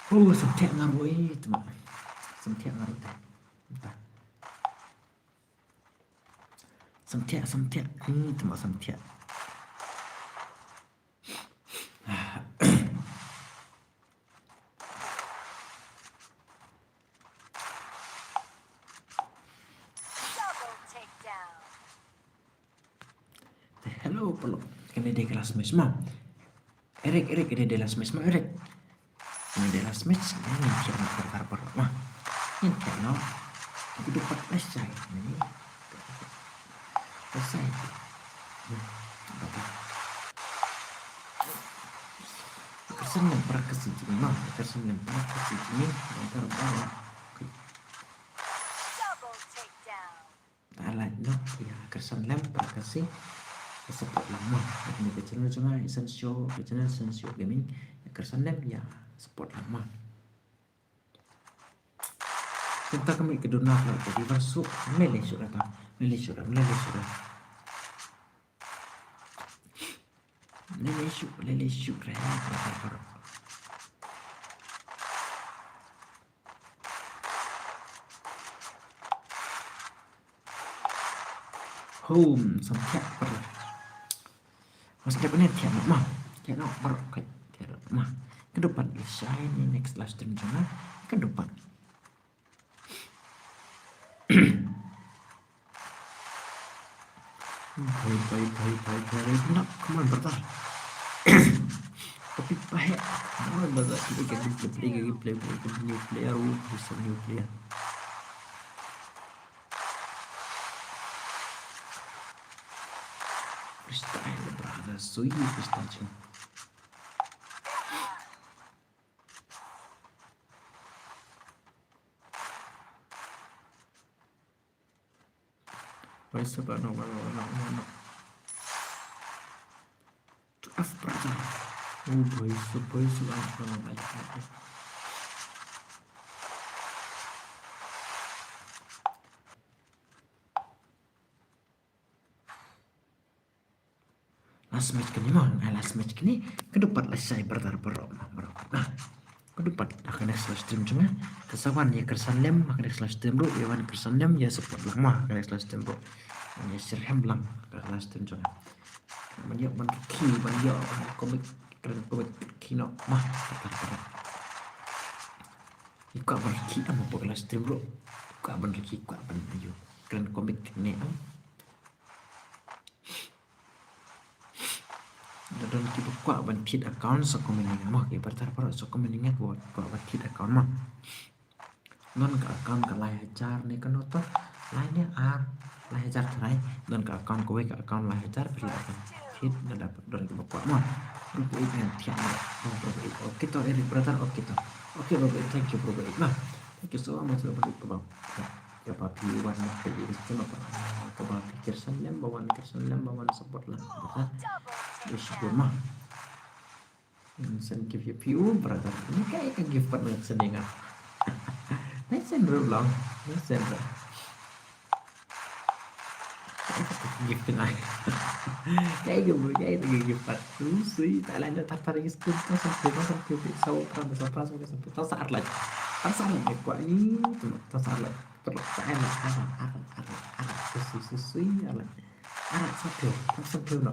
Oh, setiap ngaruh itu mah. Setiap ngaruh teh. Entah. Setiap. Itu mah setiap. Hello, perlu. Kena dia kelas match mah. Eric, kena dia kelas match mah, Eric. Kena dia kelas match. Ini siapa nak perkara mah. Ini kena. Aku dapat selesai. Ini. Selesai. Kersen yang pernah kesini mah. Antara bawah. Alat no, ya kersan lempar kasih. Support lama. Ini ke channel cuma Essential Gaming. Kersan lem ya support lama. Kita kami ke dunia kalau jadi masuk melek sudah. Lele raya. Home sampai pernah. Mas siapa nih tiap mah? Tiap berok kayak tiap mah. Ke depan shiny next live stream jangan ke depan. Baik. Nak kemana bertahan? Tapi baik. Mana bazar kita gameplay bisa new player. Freestyle brother, sui freestyle. Why sebab no. Tough brother. Oh boy, so like. Last match kini ke depan lah saya bertarung. Nah, ke depan akan next live stream cuma kesawan ya kersan lem akan next live stream bro, ya kersan lem ya support lama akan next live stream bro. Ya sirham lang ke live stream cuma. Banyak komik keren komik kino mah bertarung. Ika berki ama po live stream bro. Ika berki ayo keren komik ni dan kita kuat bantit account so commenting mah ke bertar para so commenting kuat bantit account mah non ke account ke lai hajar ni kan otak lainnya lai hajar terai dan ke account kowe ke account lai hajar bila akan hit dan dapat dari ke kuat mah bro ini tiap oke to Erik bertar oke bro thank you bro nah thank you so much bro bang ya papi warna pilih itu apa coba pikir senlem bawan support lah bersyukur mah sen give you view brother ini kayak ke give partner senengan naik sen berulang naik sen gift naik kayak gue kayak itu give part sui tak lanjut tertarik itu sampai sau sampai tahu saat lagi kuat ini tahu saat lagi perlu arah susui arah sampai no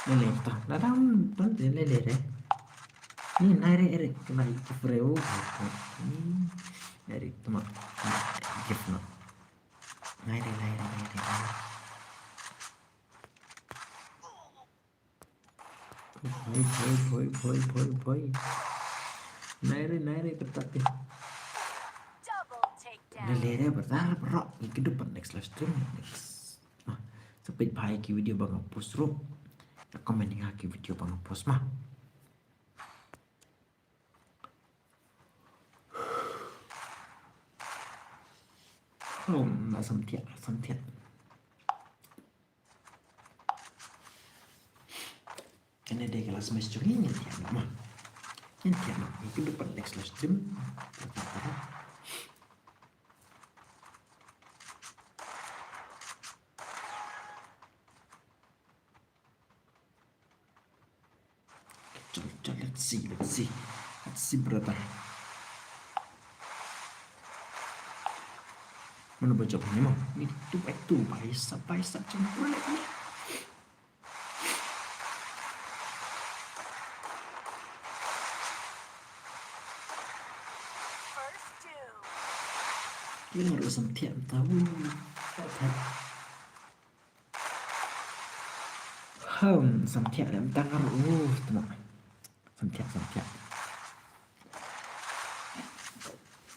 lele ta la dan lele re ni naire ere kena freo ni dari teman gift no naire boy naire bertati lele bertar berok ni ke depan next live stream next sampai baik video bang post room komen haki video bang post mah là sầm thiệt cái này đây là smash cho nhân thiệt mà cái depan next live stream let's see brother mana baca punya mah itu paisa campur lagi ini harus sampai tahu sampai dalam tangan teman sampai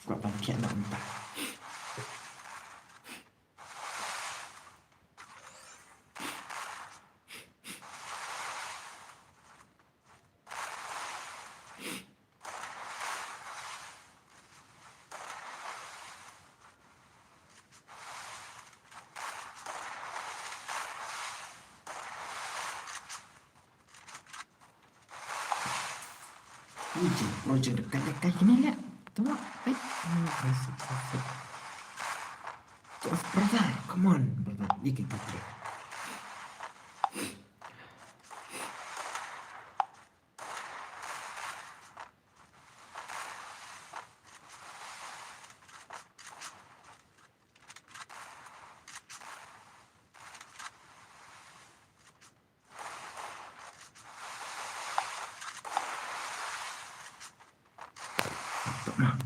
gua pakai nak entah project dekat gini lihat tengok brother come on brother dikit mah.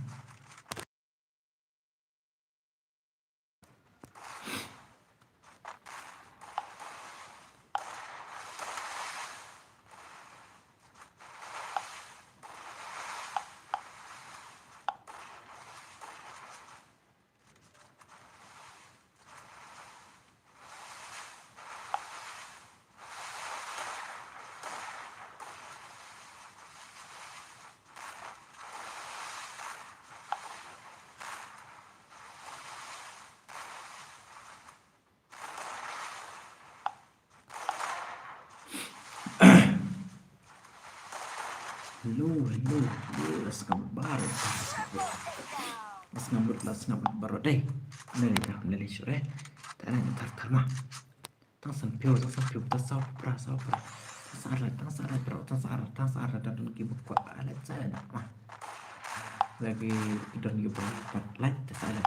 Hello, let's baru. Let's ngambut baru deh. Neli sore. Tara tar mah. Tang sampio, ta sau pra. Tang sarat dan gibuk kuat alat saya mah. Lagi don gibuk kuat light ta salat.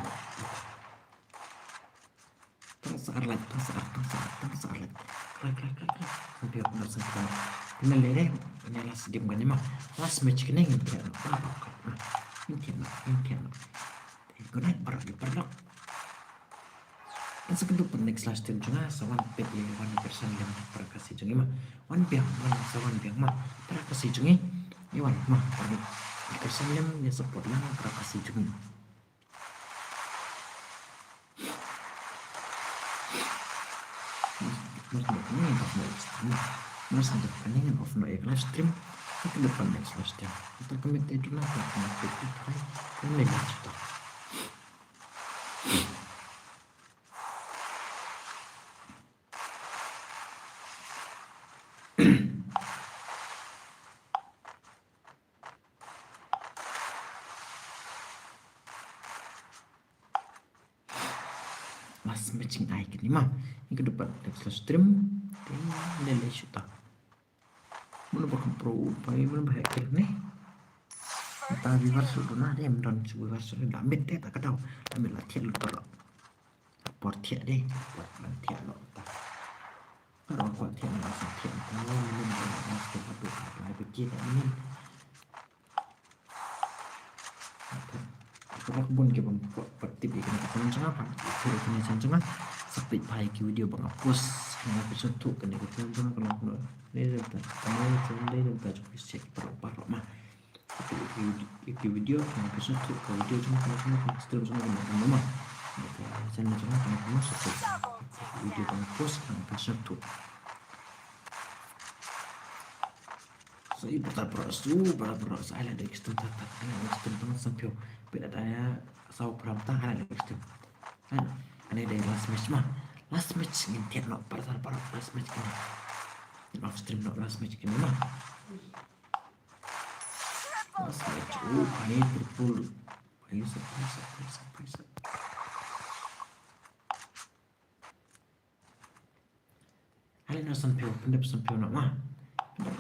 Tang sarat. Krak. Sampio benar sampio. Neli deh. Neli sedih bukan mah. Last match kene ngintip apa kok. Ngintip. Gunai baru diperlok. Ang sakit dapat next last time juga sawan pet yang wan person yang prakasi jungi mah wan biang sawan biang mah prakasi jungi iwan mah person yang dia support lang prakasi jungi mas untuk kaningan of no live stream ke depan next live stream kita commit itu lah untuk pet kan lagi cerita. Last matching icon ni mah ini ke depan next stream lele syuta mana bakal pro pai mana hacker nih ta viewer sudah nah dia don viewer sudah damit deh tak kadau damit latihan lu perlo port tiak deh buat latihan lo ta kalau kuat tiak lo latihan kalau minum masuk ke apa begini minum Kalau kebun ke bang pertip ikan kacang apa? Kalau kena cangcang split pie ke video bang hapus dengan episode tu kena kacang kalau ni dah kamu cendai dah cukup cek perlu mah. Itu video dengan episode tu ke video cuma terus kena mah. Channel cuma kena subscribe video bang hapus dengan episode tu. So ibu tak perlu saya ada ekstra teman sampai beda daya sau peramtang ada ekstra kan ada dari last match ngintian no para last match kini off stream no last match kini mah last match pakai triple pakai surprise ada no sampai pendap sampai no mah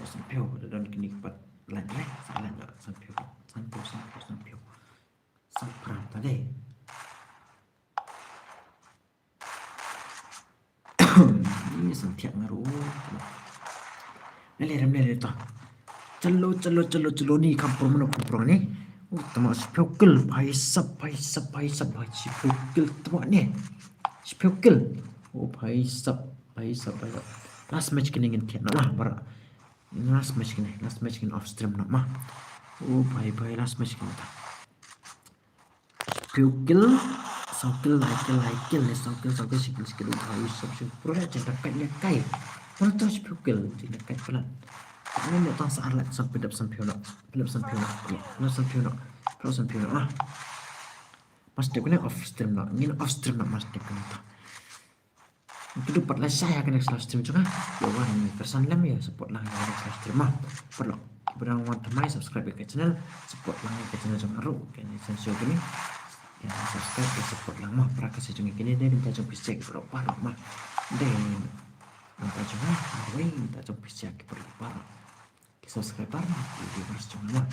sampai dan kini cepat lagi salah nggak sampai sampai tadi ini sampai ngaruh lele toh celo ni kampung ni temak spiokel paisap spiokel temak ni spiokel paisap last match kini ngin lah bara last match kini off stream nak mah bye last match kini tak spiokel sokil sikil paisap pura jangan kai mana tu spiokel tidak kai pelan ini mau tang saat sampai dap sampai nak mas dia kena off stream nak mas dia kena tak itu dapat lah saya kena live stream juga ya wan person lam ya support lah live stream mah perlu berang wan temai subscribe ke channel support lah ke channel jong aru kena sensor gini ya subscribe ke support lah mah para kasih jong gini deh minta jong piscek berapa mah deh minta jong minta jong piscek berapa subscriber viewers cuma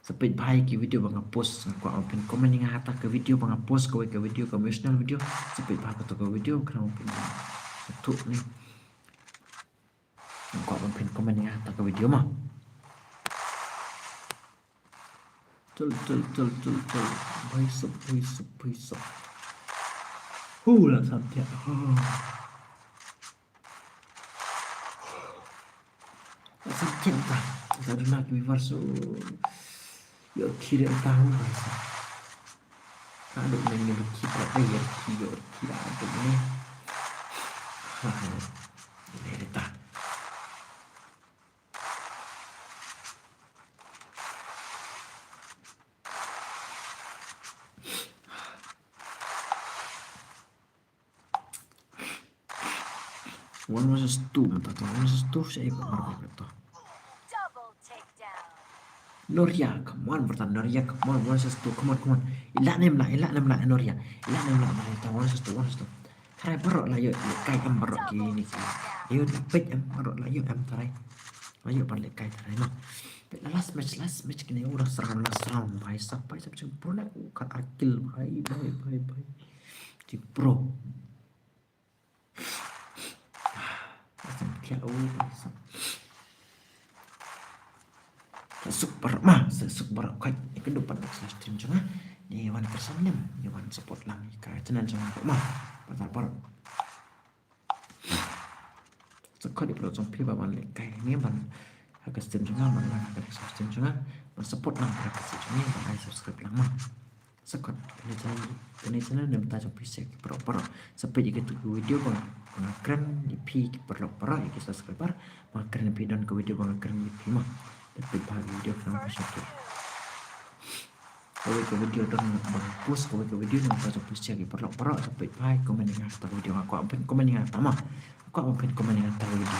sepit baik ke video bang post aku open komen yang hata ke video bang post ke video komersial video sepit baik ke video kena open satu nih aku open komen yang hata ke video mah Tul. Besok. Là sao thiệt. Sentienta, sarina che mi verso io kira tahu bahasa. Kalau main kita bayar kira ada ni. Ini dah. One was a stool, tapi one was a stool saya ikut marah betul. Noria, come on, bertan Noria, come on, one was a stool, come on. Ilah nem lah, Noria, ilah nem lah, mereka one was a stool. Tarai barok lah, yuk, kai em barok gini, yuk, pet em barok lah, yuk em tarai, yuk balik kai tarai mah. Last match kini udah serang, bhai sampai macam pro nak ukat akil, bhai, di pro. Sesuk barak kai ikan depan slash stream cuma ni wan tersanem ni wan support lang ka tenan cuma mah batar sekali di pro zombie bawan lek kai ni ban agak stream cuma ban agak slash stream cuma ban support lang ka stream cuma ban subscribe lang mah sekot kena channel nem ta zombie sek pro sampai jika tu video bang keren di pi pro iki subscriber mah keren pi dan ke video bang keren di pi mah tapi bagi video kan pasal kalau ke video dan bagus kalau ke video yang tak sampai lagi perlu sampai baik komen dengan atas video aku apa komen dengan atas mah aku apa komen dengan atas video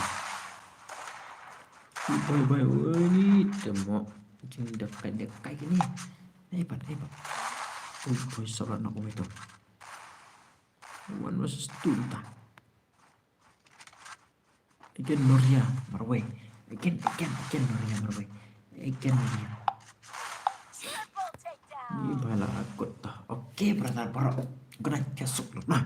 bye ini temu macam dekat gini hebat boy solat nak itu one was stunta again Noria marway again Noria marway again Noria. Ini bala aku tah. Oke, brother barak. Guna tiasuk lu. Nah,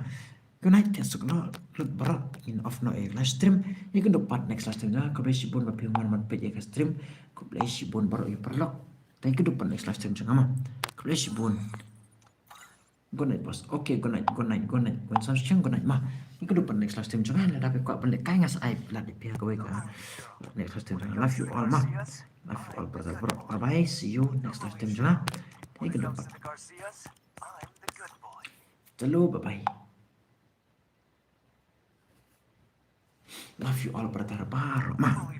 guna tiasuk lu. Lu barak in off no live stream. Ini kan dapat next live stream lah. Kau boleh sibun bapi man page ke stream. Kau boleh sibun barak you perlok. Tapi kan dapat next live stream jangan mah. Kau boleh sibun. Good night bos. Oke, good night. When samsung good night mah. Ini kan dapat next live stream jangan. Tapi kau benda kaya ngas aib lah di pihak kau kan. Next live stream jangan. Love you all mah. Love you all brother barak. Bye bye. See you next live stream jangan. Ini ke depan. Selalu bye-bye. Love you all brother baru mah.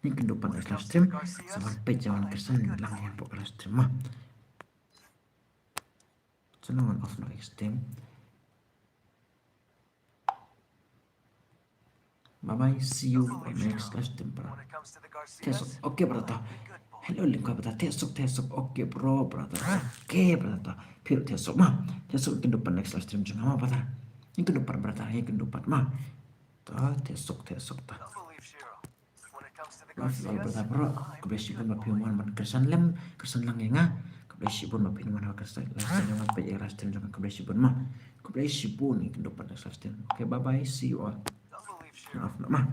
Ini ke depan live stream sampai jangan kesan lang yang buat live stream mah. Senang off no stream. Bye-bye. See you next live stream bro. Oke brother. Hello lingkua brother tesuk oke bro brother oke brother pure tesuk ke depan next live stream jangan mah brother ini ke depan brother ini ke depan mah tesuk ta brother bro kebersihan bapi man kersan lang yang kebersihan bapi man kersan jangan pay live stream jangan kebersihan mah kebersihan ini ke depan next live stream oke bye bye see you all maaf mah